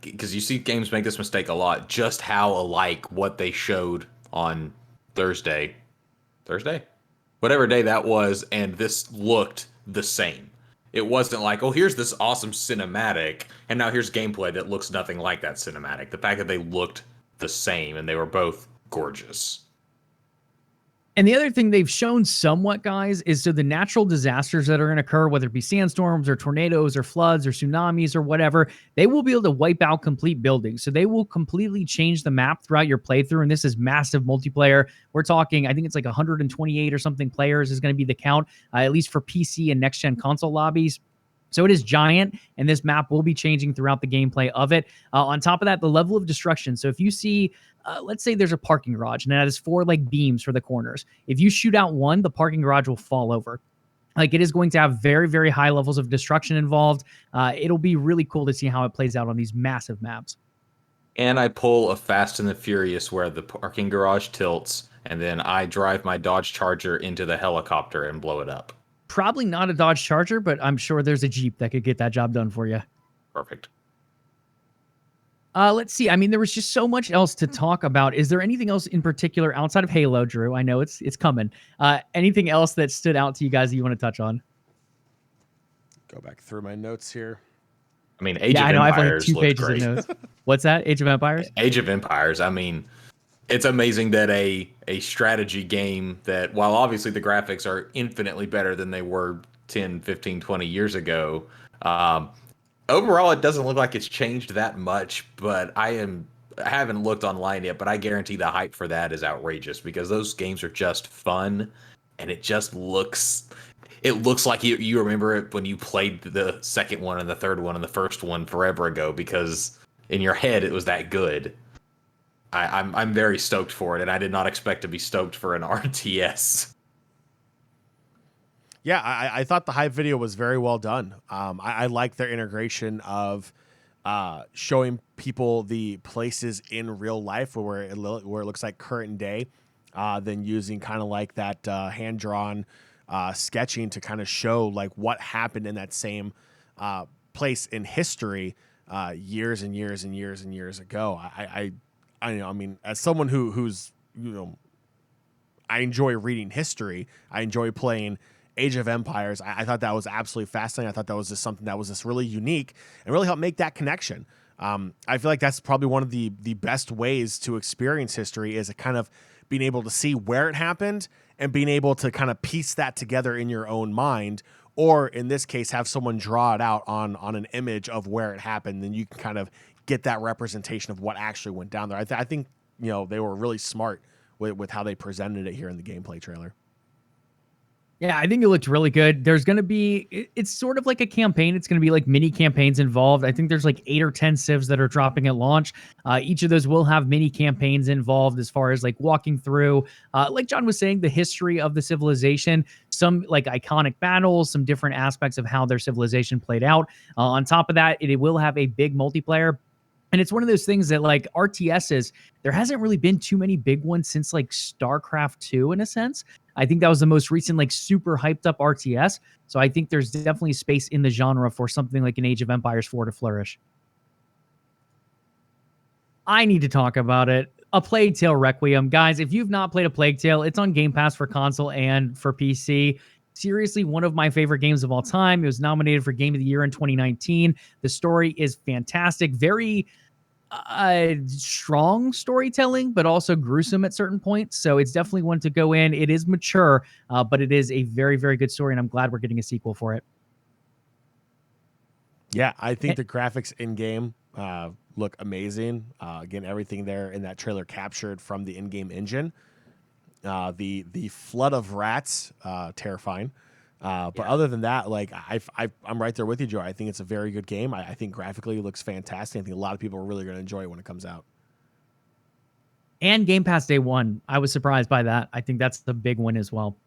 because you see games make this mistake a lot, just how alike what they showed on Thursday, whatever day that was, and this looked the same. It wasn't like, oh, here's this awesome cinematic, and now here's gameplay that looks nothing like that cinematic. The fact that they looked the same and they were both gorgeous. And the other thing they've shown somewhat, guys, is so the natural disasters that are going to occur, whether it be sandstorms or tornadoes or floods or tsunamis or whatever, they will be able to wipe out complete buildings. So they will completely change the map throughout your playthrough. And this is massive multiplayer. We're talking, I think it's like 128 or something players is going to be the count, at least for PC and next-gen console lobbies. So it is giant, and this map will be changing throughout the gameplay of it. On top of that, the level of destruction. So if you see, let's say there's a parking garage, and that is 4 like beams for the corners. If you shoot out one, the parking garage will fall over. Like, it is going to have very, very high levels of destruction involved. It'll be really cool to see how it plays out on these massive maps. And I pull a Fast and the Furious where the parking garage tilts, and then I drive my Dodge Charger into the helicopter and blow it up. Probably not a Dodge Charger, but I'm sure there's a Jeep that could get that job done for you. Perfect. Let's see. I mean, there was just so much else to talk about. Is there anything else in particular outside of Halo, Drew? I know it's coming. Anything else that stood out to you guys that you want to touch on? Go back through my notes here. I mean, Age of Empires I have like 2 pages great. of notes. What's that? Age of Empires? Age of Empires. I mean, it's amazing that a strategy game that, while obviously the graphics are infinitely better than they were 10, 15, 20 years ago, overall it doesn't look like it's changed that much, but I haven't looked online yet, but I guarantee the hype for that is outrageous because those games are just fun, and it looks like you remember it when you played the second one and the third one and the first one forever ago, because in your head it was that good. I'm very stoked for it, and I did not expect to be stoked for an RTS. Yeah, I thought the hype video was very well done. I like their integration of showing people the places in real life where it looks like current day, then using kind of like that hand-drawn sketching to kind of show like what happened in that same place in history years and years and years and years ago. I mean, as someone who's I enjoy reading history. I enjoy playing Age of Empires. I thought that was absolutely fascinating. I thought that was just something that was just really unique and really helped make that connection. I feel like that's probably one of the best ways to experience history is a kind of being able to see where it happened and being able to kind of piece that together in your own mind, or in this case, have someone draw it out on an image of where it happened. Then you can kind of get that representation of what actually went down there. I think, you know, they were really smart with how they presented it here in the gameplay trailer. Yeah, I think it looked really good. There's going to be, it's sort of like a campaign. It's going to be like mini campaigns involved. I think there's like 8 or 10 civs that are dropping at launch. Each of those will have mini campaigns involved as far as like walking through, like John was saying, the history of the civilization, some like iconic battles, some different aspects of how their civilization played out. On top of that, it will have a big multiplayer. And it's one of those things that like RTSs, there hasn't really been too many big ones since like StarCraft 2 in a sense. I think that was the most recent, like super hyped up RTS. So I think there's definitely space in the genre for something like an Age of Empires 4 to flourish. I need to talk about it. A Plague Tale Requiem. Guys, if you've not played A Plague Tale, it's on Game Pass for console and for PC. Seriously, one of my favorite games of all time. It was nominated for Game of the Year in 2019. The story is fantastic. Very strong storytelling, but also gruesome at certain points. So it's definitely one to go in. It is mature, but it is a very, very good story, and I'm glad we're getting a sequel for it. Yeah, I think the graphics in game look amazing. Again, everything there in that trailer captured from the in-game engine. The flood of rats, terrifying. But other than that, like I'm right there with you, Joe. I think it's a very good game. I think graphically it looks fantastic. I think a lot of people are really going to enjoy it when it comes out. And Game Pass Day 1. I was surprised by that. I think that's the big one as well.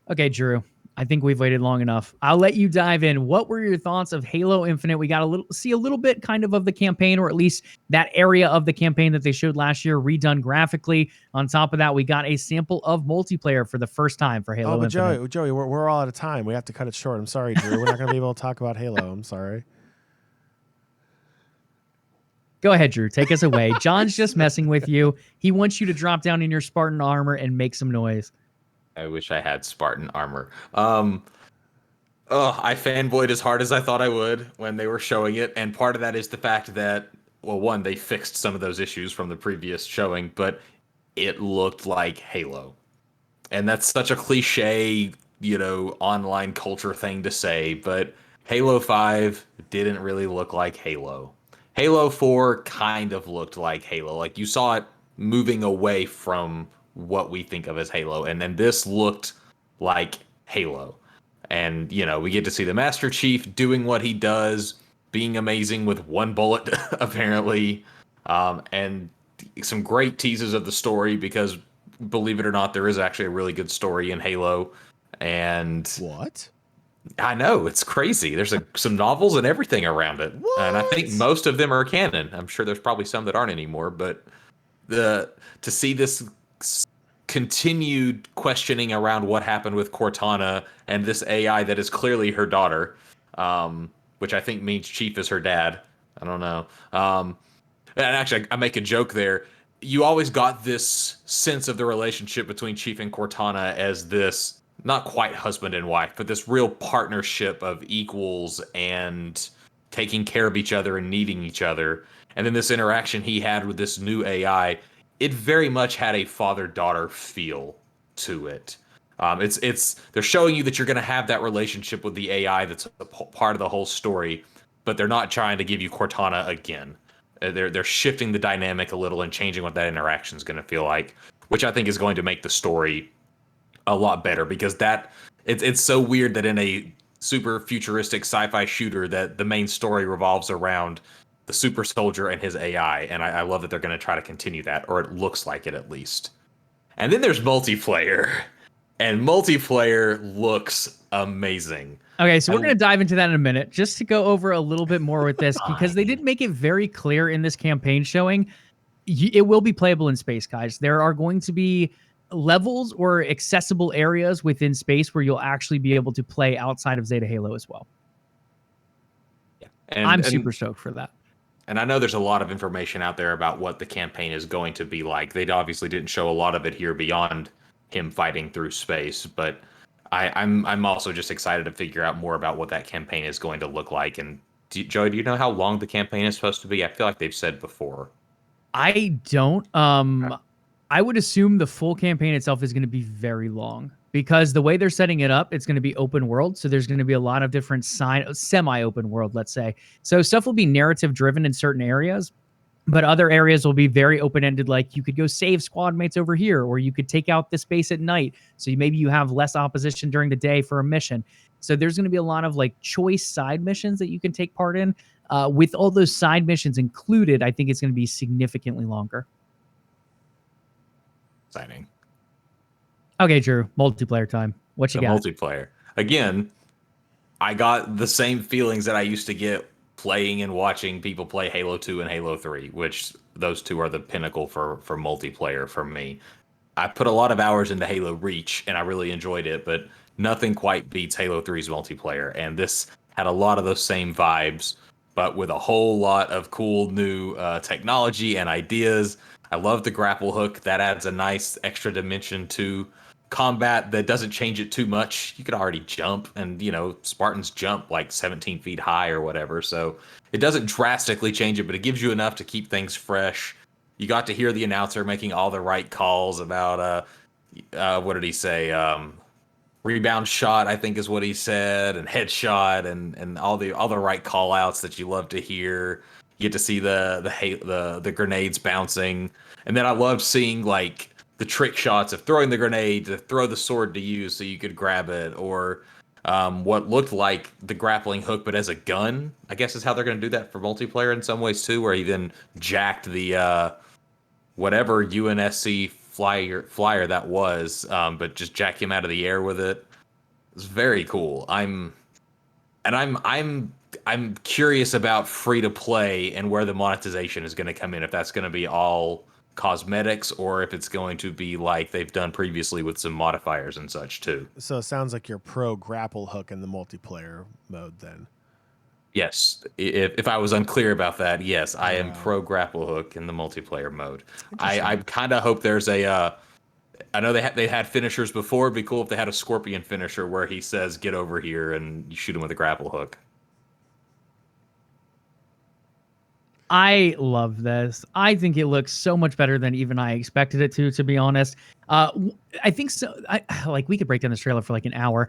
Okay, Drew. I think we've waited long enough. I'll let you dive in. What were your thoughts of Halo Infinite? We got see a little bit kind of the campaign, or at least that area of the campaign that they showed last year, redone graphically. On top of that, we got a sample of multiplayer for the first time for Halo Infinite. Joey, we're all out of time. We have to cut it short. I'm sorry, Drew. We're not going to be able to talk about Halo. I'm sorry. Go ahead, Drew. Take us away. John's just messing with you. He wants you to drop down in your Spartan armor and make some noise. I wish I had Spartan armor. I fanboyed as hard as I thought I would when they were showing it, and part of that is the fact that, well, one, they fixed some of those issues from the previous showing, but it looked like Halo. And that's such a cliche, online culture thing to say, but Halo 5 didn't really look like Halo. Halo 4 kind of looked like Halo. Like, you saw it moving away from what we think of as Halo, and then this looked like Halo. And we get to see the Master Chief doing what he does, being amazing with one bullet apparently, and some great teases of the story, because believe it or not, there is actually a really good story in Halo. And what? I know, it's crazy. There's some novels and everything around it. What? And I think most of them are canon. I'm sure there's probably some that aren't anymore, but to see this continued questioning around what happened with Cortana and this AI that is clearly her daughter, which I think means Chief is her dad. I don't know. And actually, I make a joke there. You always got this sense of the relationship between Chief and Cortana as this, not quite husband and wife, but this real partnership of equals and taking care of each other and needing each other. And then this interaction he had with this new AI, it very much had a father-daughter feel to it. They're showing you that you're going to have that relationship with the AI that's a part of the whole story, but they're not trying to give you Cortana again. They're shifting the dynamic a little and changing what that interaction is going to feel like, which I think is going to make the story a lot better, because it's so weird that in a super futuristic sci-fi shooter that the main story revolves around the super soldier and his AI, and I love that they're going to try to continue that, or it looks like it at least. And then there's multiplayer, and multiplayer looks amazing. Okay, so we're going to dive into that in a minute, just to go over a little bit more with this, because they did make it very clear in this campaign showing it will be playable in space, guys. There are going to be levels or accessible areas within space where you'll actually be able to play outside of Zeta Halo as well. Yeah, I'm super stoked for that. And I know there's a lot of information out there about what the campaign is going to be like. They obviously didn't show a lot of it here beyond him fighting through space, but I'm also just excited to figure out more about what that campaign is going to look like. And Joey, do you know how long the campaign is supposed to be? I feel like they've said before. I don't. I would assume the full campaign itself is going to be very long because the way they're setting it up, it's going to be open world. So there's going to be a lot of different semi-open world, let's say. So stuff will be narrative driven in certain areas, but other areas will be very open-ended. Like you could go save squad mates over here, or you could take out this base at night. So maybe you have less opposition during the day for a mission. So there's going to be a lot of like choice side missions that you can take part in. With all those side missions included, I think it's going to be significantly longer. Exciting. Okay, Drew, multiplayer time. What you got? Multiplayer. Again, I got the same feelings that I used to get playing and watching people play Halo 2 and Halo 3, which those two are the pinnacle for multiplayer for me. I put a lot of hours into Halo Reach, and I really enjoyed it, but nothing quite beats Halo 3's multiplayer. And this had a lot of those same vibes, but with a whole lot of cool new technology and ideas. I love the grapple hook. That adds a nice extra dimension to combat that doesn't change it too much. You could already jump, and Spartans jump like 17 feet high or whatever, so it doesn't drastically change it, but it gives you enough to keep things fresh. You got to hear the announcer making all the right calls about what did he say, rebound shot, I think is what he said, and headshot, and all the right call outs that you love to hear. You get to see the grenades bouncing, and then I loved seeing like the trick shots of throwing the grenade to throw the sword to use so you could grab it, or what looked like the grappling hook but as a gun. I guess is how they're going to do that for multiplayer in some ways too, where he then jacked the whatever UNSC flyer that was, but just jack him out of the air with it. It's very cool. I'm curious about free to play and where the monetization is going to come in. If that's going to be all cosmetics, or if it's going to be like they've done previously with some modifiers and such too. So it sounds like you're pro grapple hook in the multiplayer mode then. Yes. If I was unclear about that, yes, I am pro grapple hook in the multiplayer mode. I kind of hope there's a I know they had finishers before. It'd be cool if they had a Scorpion finisher where he says, "Get over here," and you shoot him with a grapple hook. I love this. I think it looks so much better than even I expected it to be honest. I think so. We could break down this trailer for like an hour.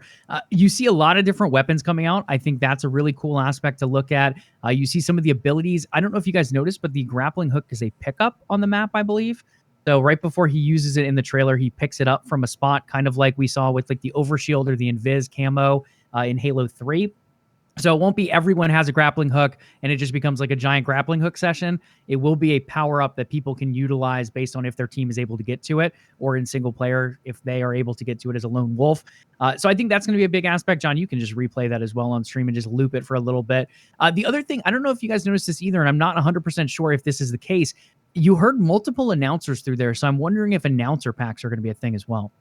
You see a lot of different weapons coming out. I think that's a really cool aspect to look at. You see some of the abilities. I don't know if you guys noticed, but the grappling hook is a pickup on the map, I believe. So right before he uses it in the trailer, he picks it up from a spot, kind of like we saw with like the overshield or the invis camo in Halo 3. So it won't be everyone has a grappling hook and it just becomes like a giant grappling hook session. It will be a power up that people can utilize based on if their team is able to get to it, or in single player if they are able to get to it as a lone wolf. So I think that's going to be a big aspect. John, you can just replay that as well on stream and just loop it for a little bit. The other thing, I don't know if you guys noticed this either, and I'm not 100% sure if this is the case. You heard multiple announcers through there, so I'm wondering if announcer packs are going to be a thing as well.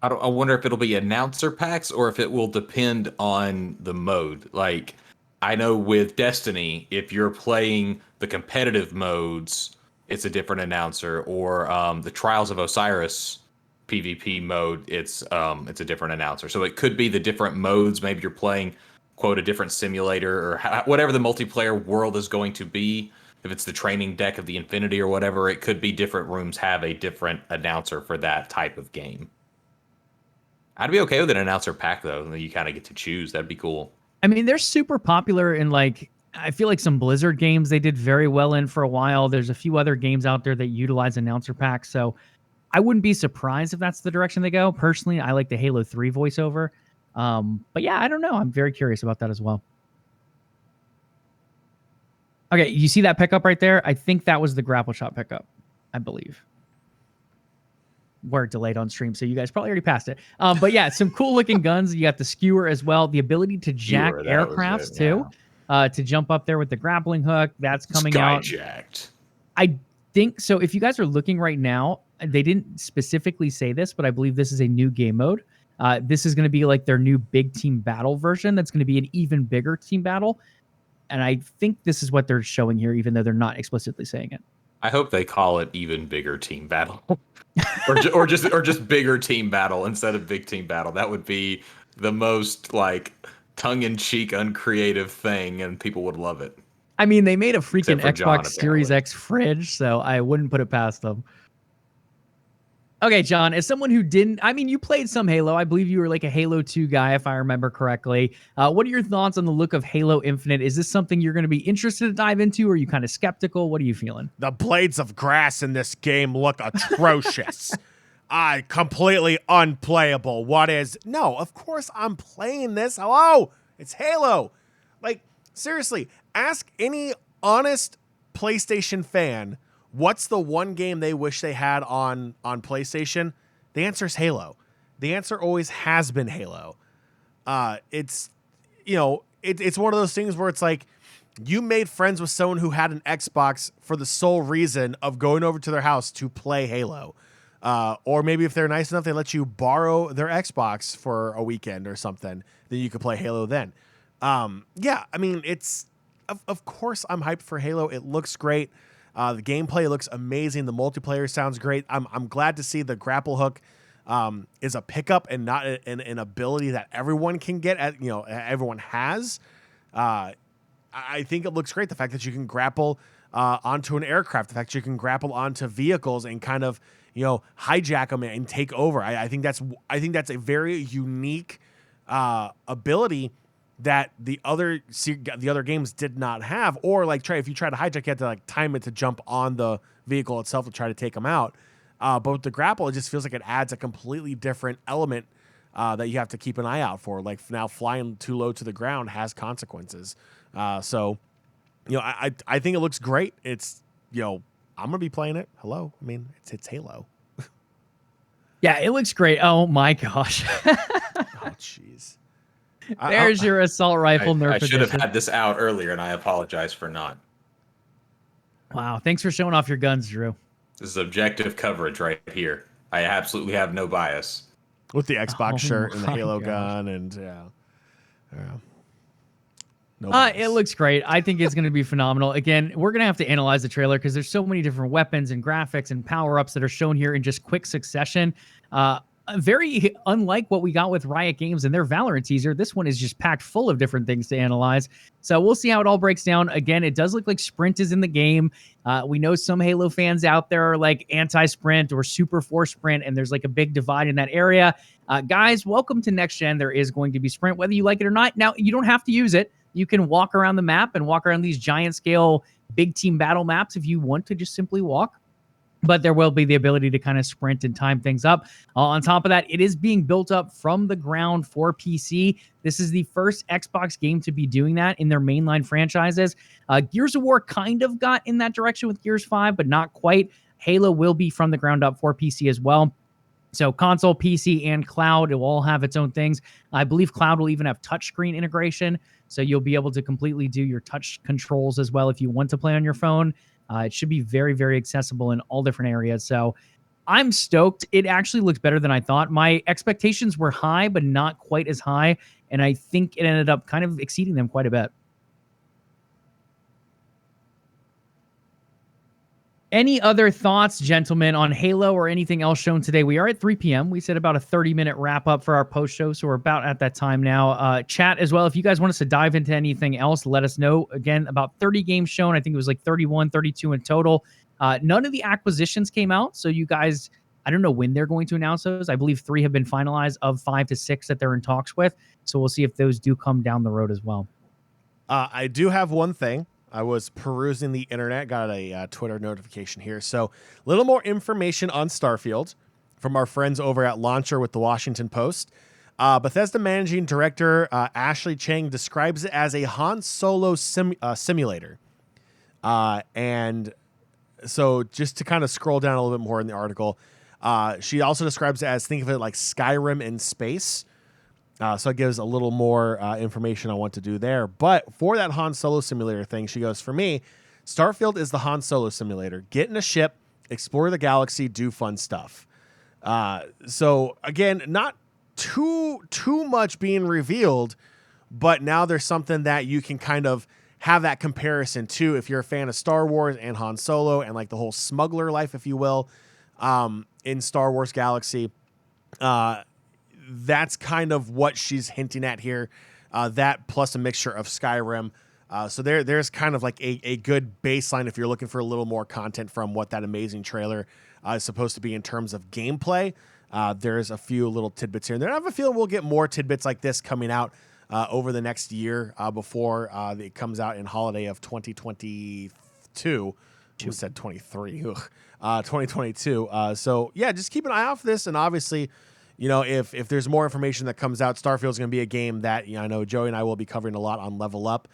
I wonder if it'll be announcer packs or if it will depend on the mode. Like, I know with Destiny, if you're playing the competitive modes, it's a different announcer. Or the Trials of Osiris PvP mode, it's a different announcer. So it could be the different modes. Maybe you're playing, quote, a different simulator, or whatever the multiplayer world is going to be. If it's the training deck of the Infinity or whatever, it could be different rooms have a different announcer for that type of game. I'd be okay with an announcer pack, though, and then you kind of get to choose. That'd be cool. I mean, they're super popular in, like, I feel like some Blizzard games they did very well in for a while. There's a few other games out there that utilize announcer packs, so I wouldn't be surprised if that's the direction they go. Personally, I like the Halo 3 voiceover. But yeah, I don't know. I'm very curious about that as well. Okay, you see that pickup right there? I think that was the grapple shot pickup, I believe. We're delayed on stream, so you guys probably already passed it. But yeah, some cool looking guns. You got the skewer as well. The ability to jack aircrafts too, to jump up there with the grappling hook. That's coming out. Skyjacked. I think so. If you guys are looking right now, they didn't specifically say this, but I believe this is a new game mode. This is going to be like their new big team battle version. That's going to be an even bigger team battle. And I think this is what they're showing here, even though they're not explicitly saying it. I hope they call it even bigger team battle, or just bigger team battle instead of big team battle. That would be the most like tongue-in-cheek, uncreative thing, and people would love it. I mean, they made a freaking Except for John, Xbox Series X fridge, so I wouldn't put it past them. Okay, John, as someone who didn't, I mean, you played some Halo. I believe you were like a Halo 2 guy, if I remember correctly. What are your thoughts on the look of Halo Infinite? Is this something you're going to be interested to dive into, or are you kind of skeptical? What are you feeling? The blades of grass in this game look atrocious. Completely unplayable. What is? No, of course I'm playing this. Hello? It's Halo. Like, seriously, ask any honest PlayStation fan what's the one game they wish they had on PlayStation? The answer is Halo. The answer always has been Halo. It's one of those things where it's like you made friends with someone who had an Xbox for the sole reason of going over to their house to play Halo. Or maybe if they're nice enough, they let you borrow their Xbox for a weekend or something, then you could play Halo then. Yeah, I mean, it's of course I'm hyped for Halo. It looks great. The gameplay looks amazing. The multiplayer sounds great. I'm glad to see the grapple hook is a pickup and not an ability that everyone can get. Everyone has. I think it looks great. The fact that you can grapple onto an aircraft, the fact that you can grapple onto vehicles and kind of hijack them and take over. I think that's a very unique ability that the other games did not have, or like if you try to hijack, you have to like time it to jump on the vehicle itself to try to take them out. But with the grapple, it just feels like it adds a completely different element that you have to keep an eye out for. Like now, flying too low to the ground has consequences. So I think it looks great. It's I'm gonna be playing it. Hello, I mean it's Halo. Yeah, it looks great. Oh my gosh. Oh jeez. There's your assault rifle nerf. I should have had this out earlier, and I apologize for not. Wow, thanks for showing off your guns, Drew. This is objective coverage right here. I absolutely have no bias. With the Xbox shirt and the Halo gun, and yeah. No it looks great. I think it's going to be phenomenal. Again, we're going to have to analyze the trailer because there's so many different weapons and graphics and power-ups that are shown here in just quick succession. Very unlike what we got with Riot Games and their Valorant teaser. This one is just packed full of different things to analyze. So we'll see how it all breaks down. Again, it does look like sprint is in the game. We know some Halo fans out there are like anti-sprint or super force sprint, and there's like a big divide in that area. Guys, welcome to Next Gen. There is going to be sprint, whether you like it or not. Now, you don't have to use it. You can walk around the map and walk around these giant scale big team battle maps if you want to just simply walk. But there will be the ability to kind of sprint and time things up. On top of that, it is being built up from the ground for PC. This is the first Xbox game to be doing that in their mainline franchises. Gears of War kind of got in that direction with Gears 5, but not quite. Halo will be from the ground up for PC as well. So console, PC, and cloud, it will all have its own things. I believe cloud will even have touchscreen integration, so you'll be able to completely do your touch controls as well if you want to play on your phone. It should be very, very accessible in all different areas. So I'm stoked. It actually looks better than I thought. My expectations were high, but not quite as high. And I think it ended up kind of exceeding them quite a bit. Any other thoughts, gentlemen, on Halo or anything else shown today? We are at 3 p.m. We said about a 30-minute wrap-up for our post-show, so we're about at that time now. Chat as well. If you guys want us to dive into anything else, let us know. Again, about 30 games shown. I think it was like 31, 32 in total. None of the acquisitions came out, so you guys, I don't know when they're going to announce those. I believe 3 have been finalized of 5 to 6 that they're in talks with, so we'll see if those do come down the road as well. I do have one thing. I was perusing the internet, got a Twitter notification here. So a little more information on Starfield from our friends over at Launcher with the Washington Post. Bethesda managing director Ashley Chang describes it as a Han Solo simulator. And so just to kind of scroll down a little bit more in the article, she also describes it as, think of it like Skyrim in space. So it gives a little more information on what to do there. But for that Han Solo simulator thing, she goes, for me, Starfield is the Han Solo simulator. Get in a ship, explore the galaxy, do fun stuff. So again, not too much being revealed, but now there's something that you can kind of have that comparison too. If you're a fan of Star Wars and Han Solo and like the whole smuggler life, if you will, in Star Wars Galaxy, that's kind of what she's hinting at here. That plus a mixture of Skyrim. So there's kind of like a good baseline if you're looking for a little more content from what that amazing trailer is supposed to be in terms of gameplay. There's a few little tidbits here and there. I have a feeling we'll get more tidbits like this coming out over the next year before it comes out in holiday of 2022. Who said 23? 2022. So yeah, just keep an eye out for this. And obviously, you know, if there's more information that comes out, Starfield's going to be a game that, you know, I know Joey and I will be covering a lot on Level Up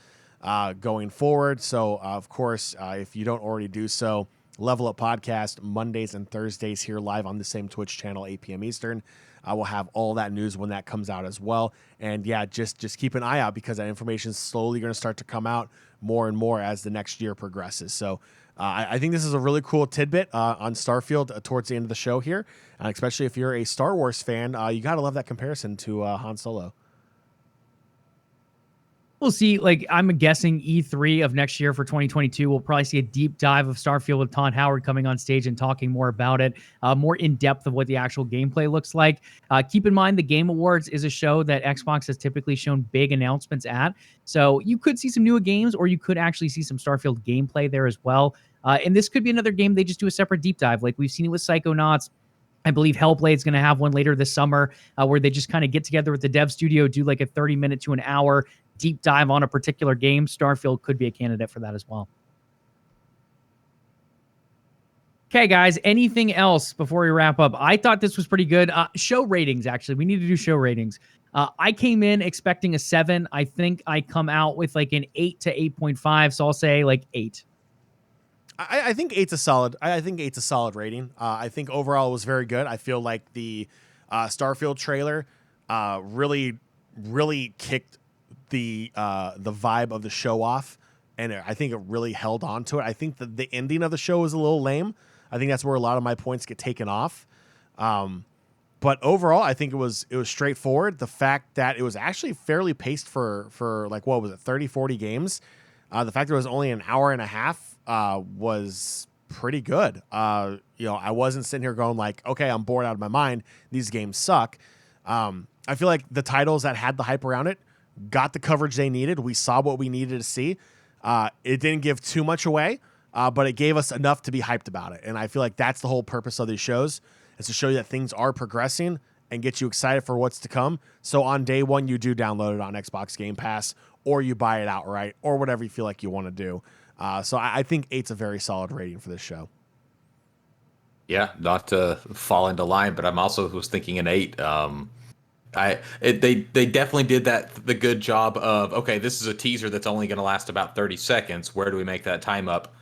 going forward. So of course, if you don't already do so, Level Up Podcast Mondays and Thursdays here live on the same Twitch channel, 8 p.m. Eastern. I will have all that news when that comes out as well. And yeah, just keep an eye out because that information is slowly going to start to come out more and more as the next year progresses. So I think this is a really cool tidbit on Starfield towards the end of the show here, especially if you're a Star Wars fan. You got to love that comparison to Han Solo. We'll see. Like, I'm guessing E3 of next year for 2022, we'll probably see a deep dive of Starfield with Todd Howard coming on stage and talking more about it, more in depth of what the actual gameplay looks like. Keep in mind, the Game Awards is a show that Xbox has typically shown big announcements at. So you could see some newer games, or you could actually see some Starfield gameplay there as well. And this could be another game they just do a separate deep dive. Like we've seen it with Psychonauts. I believe Hellblade's going to have one later this summer where they just kind of get together with the dev studio, do like a 30-minute to an hour deep dive on a particular game. Starfield could be a candidate for that as well. Okay, guys, anything else before we wrap up? I thought this was pretty good. Show ratings, actually. We need to do show ratings. I came in expecting a 7. I think I come out with like an 8 to 8.5, so I'll say like 8. I think 8's a solid. I think 8's a solid rating. I think overall it was very good. I feel like the Starfield trailer really kicked the vibe of the show off, and I think it really held on to it. I think that the ending of the show was a little lame. I think that's where a lot of my points get taken off. But overall, I think it was straightforward. The fact that it was actually fairly paced for like, what was it, 30, 40 games. The fact that it was only an hour and a half was pretty good. You know, I wasn't sitting here going like, okay, I'm bored out of my mind. These games suck. I feel like the titles that had the hype around it got the coverage they needed. We saw what we needed to see. It didn't give too much away, but it gave us enough to be hyped about it. And I feel like that's the whole purpose of these shows, is to show you that things are progressing and get you excited for what's to come. So on day one, you do download it on Xbox Game Pass, or you buy it outright, or whatever you feel like you want to do. So I think 8's a very solid rating for this show. Yeah, not to fall into line, but I'm also was thinking an 8. They definitely did the good job of, okay, this is a teaser that's only going to last about 30 seconds. Where do we make that time up?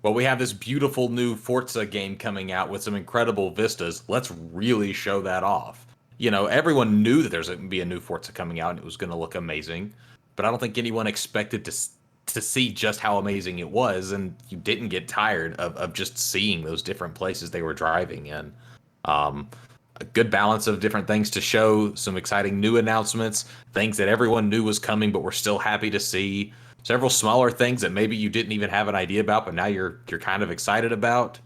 Well, we have this beautiful new Forza game coming out with some incredible vistas. Let's really show that off. You know, everyone knew that there's going to be a new Forza coming out and it was going to look amazing, but I don't think anyone expected to see just how amazing it was, and you didn't get tired of just seeing those different places they were driving in. A good balance of different things to show, some exciting new announcements, things that everyone knew was coming but we're still happy to see, several smaller things that maybe you didn't even have an idea about but now you're kind of excited about,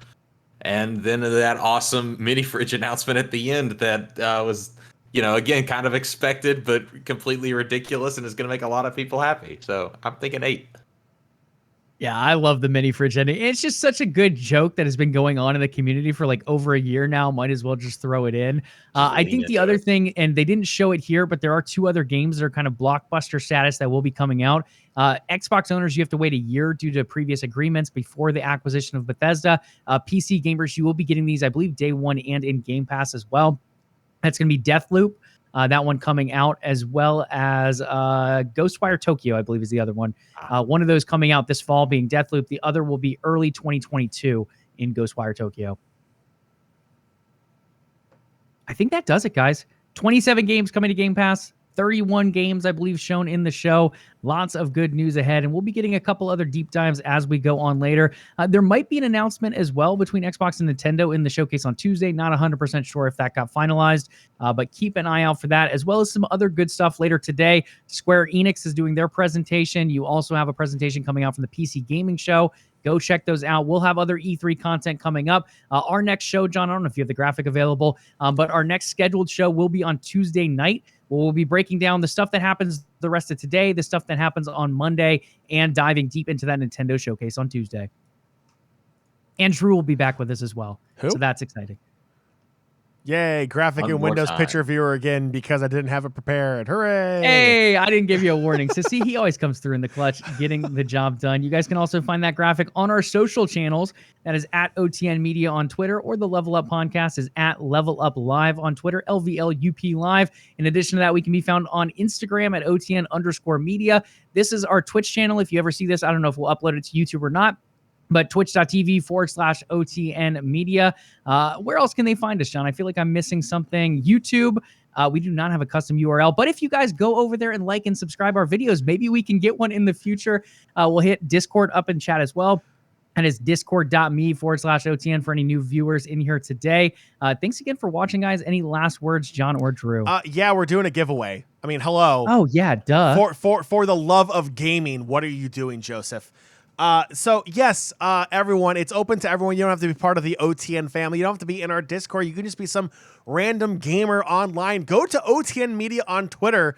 and then that awesome mini fridge announcement at the end that was, you know, again, kind of expected but completely ridiculous and is going to make a lot of people happy. So I'm thinking 8. Yeah, I love the mini fridge ending. It's just such a good joke that has been going on in the community for like over a year now. Might as well just throw it in. I think the other thing, and they didn't show it here, but there are 2 other games that are kind of blockbuster status that will be coming out. Xbox owners, you have to wait a year due to previous agreements before the acquisition of Bethesda. PC gamers, you will be getting these, I believe, day one and in Game Pass as well. That's going to be Deathloop. That one coming out, as well as Ghostwire Tokyo, I believe is the other one. One of those coming out this fall being Deathloop. The other will be early 2022 in Ghostwire Tokyo. I think that does it, guys. 27 games coming to Game Pass. 31 games, I believe, shown in the show. Lots of good news ahead, and we'll be getting a couple other deep dives as we go on later. There might be an announcement as well between Xbox and Nintendo in the showcase on Tuesday. Not 100% sure if that got finalized, but keep an eye out for that, as well as some other good stuff later today. Square Enix is doing their presentation. You also have a presentation coming out from the PC Gaming Show. Go check those out. We'll have other E3 content coming up. Our next show, John, I don't know if you have the graphic available, but our next scheduled show will be on Tuesday night. We'll be breaking down the stuff that happens the rest of today, the stuff that happens on Monday, and diving deep into that Nintendo showcase on Tuesday. And Drew will be back with us as well. Who? So that's exciting. Yay, graphic and Windows picture viewer again because I didn't have it prepared. Hooray! Hey, I didn't give you a warning. So see, he always comes through in the clutch, getting the job done. You guys can also find that graphic on our social channels. That is at OTN Media on Twitter, or the Level Up Podcast is at Level Up Live on Twitter, LVLUP Live. In addition to that, we can be found on Instagram at OTN_media. This is our Twitch channel. If you ever see this, I don't know if we'll upload it to YouTube or not, but twitch.tv/OTN Media. Where else can they find us, John? I feel like I'm missing something. YouTube. We do not have a custom URL, but if you guys go over there and like and subscribe our videos, maybe we can get one in the future. We'll hit Discord up in chat as well. And it's discord.me/OTN for any new viewers in here today. Thanks again for watching, guys. Any last words, John or Drew? Yeah, we're doing a giveaway. I mean, hello. Oh, yeah, duh. For the love of gaming, what are you doing, Joseph? So yes, everyone, it's open to everyone. You don't have to be part of the OTN family. You don't have to be in our Discord. You can just be some random gamer online. Go to OTN Media on Twitter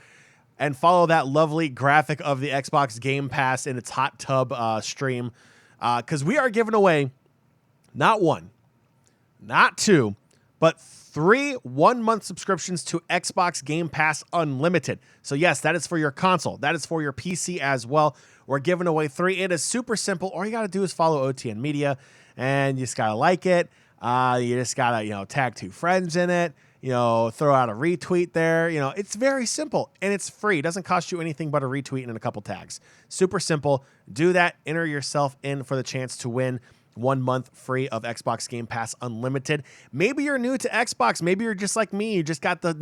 and follow that lovely graphic of the Xbox Game Pass in its hot tub stream. Because we are giving away not one, not two, but 3 1-month subscriptions to Xbox Game Pass Unlimited. So yes, that is for your console. That is for your PC as well. We're giving away 3. It is super simple. All you got to do is follow OTN Media, and you just got to like it. You just got to, tag 2 friends in it, throw out a retweet there. It's very simple, and it's free. It doesn't cost you anything but a retweet and a couple tags. Super simple. Do that. Enter yourself in for the chance to win 1 month free of Xbox Game Pass Unlimited. Maybe you're new to Xbox. Maybe you're just like me. You just got the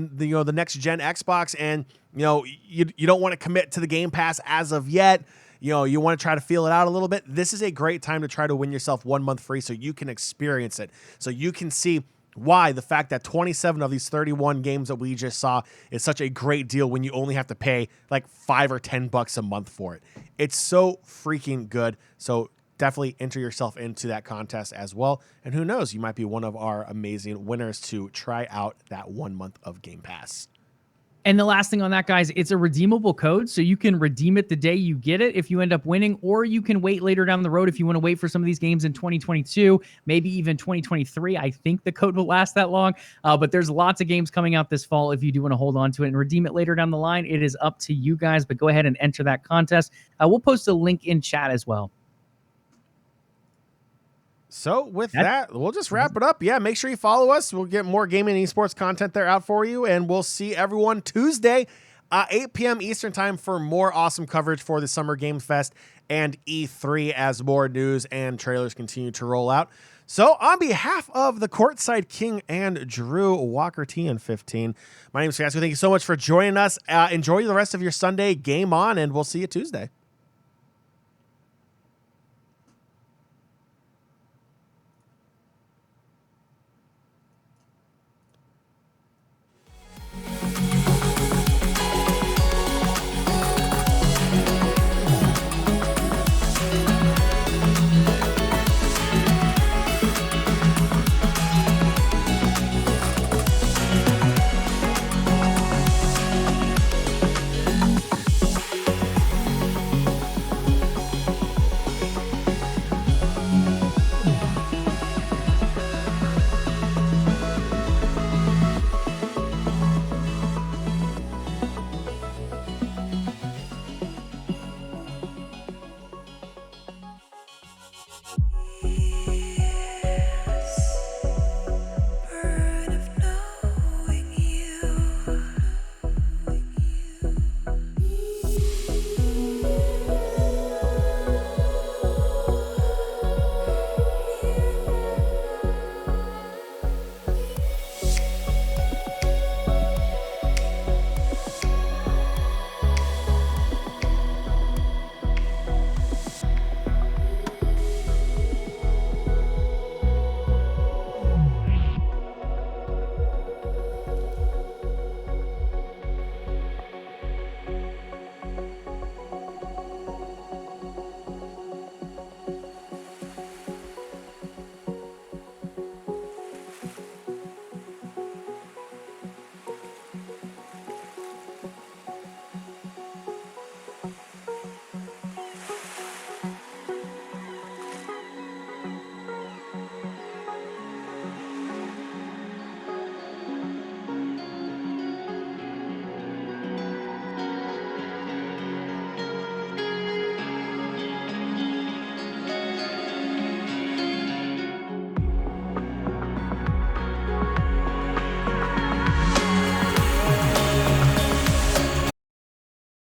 next gen Xbox, and you don't want to commit to the Game Pass as of yet. You want to try to feel it out a little bit. This is a great time to try to win yourself 1 month free so you can experience it. So you can see why the fact that 27 of these 31 games that we just saw is such a great deal when you only have to pay like $5 or $10 a month for it. It's so freaking good. So definitely enter yourself into that contest as well. And who knows, you might be one of our amazing winners to try out that 1 month of Game Pass. And the last thing on that, guys, it's a redeemable code, so you can redeem it the day you get it if you end up winning, or you can wait later down the road if you want to wait for some of these games in 2022, maybe even 2023. I think the code will last that long, but there's lots of games coming out this fall if you do want to hold on to it and redeem it later down the line. It is up to you guys, but go ahead and enter that contest. We'll post a link in chat as well. So with that, we'll just wrap it up. Yeah, make sure you follow us. We'll get more gaming and esports content there out for you. And we'll see everyone Tuesday, 8 p.m. Eastern time for more awesome coverage for the Summer Game Fest and E3 as more news and trailers continue to roll out. So on behalf of the Courtside King and Drew Walker TN15, my name is Fiasco. Thank you so much for joining us. Enjoy the rest of your Sunday. Game on, and we'll see you Tuesday.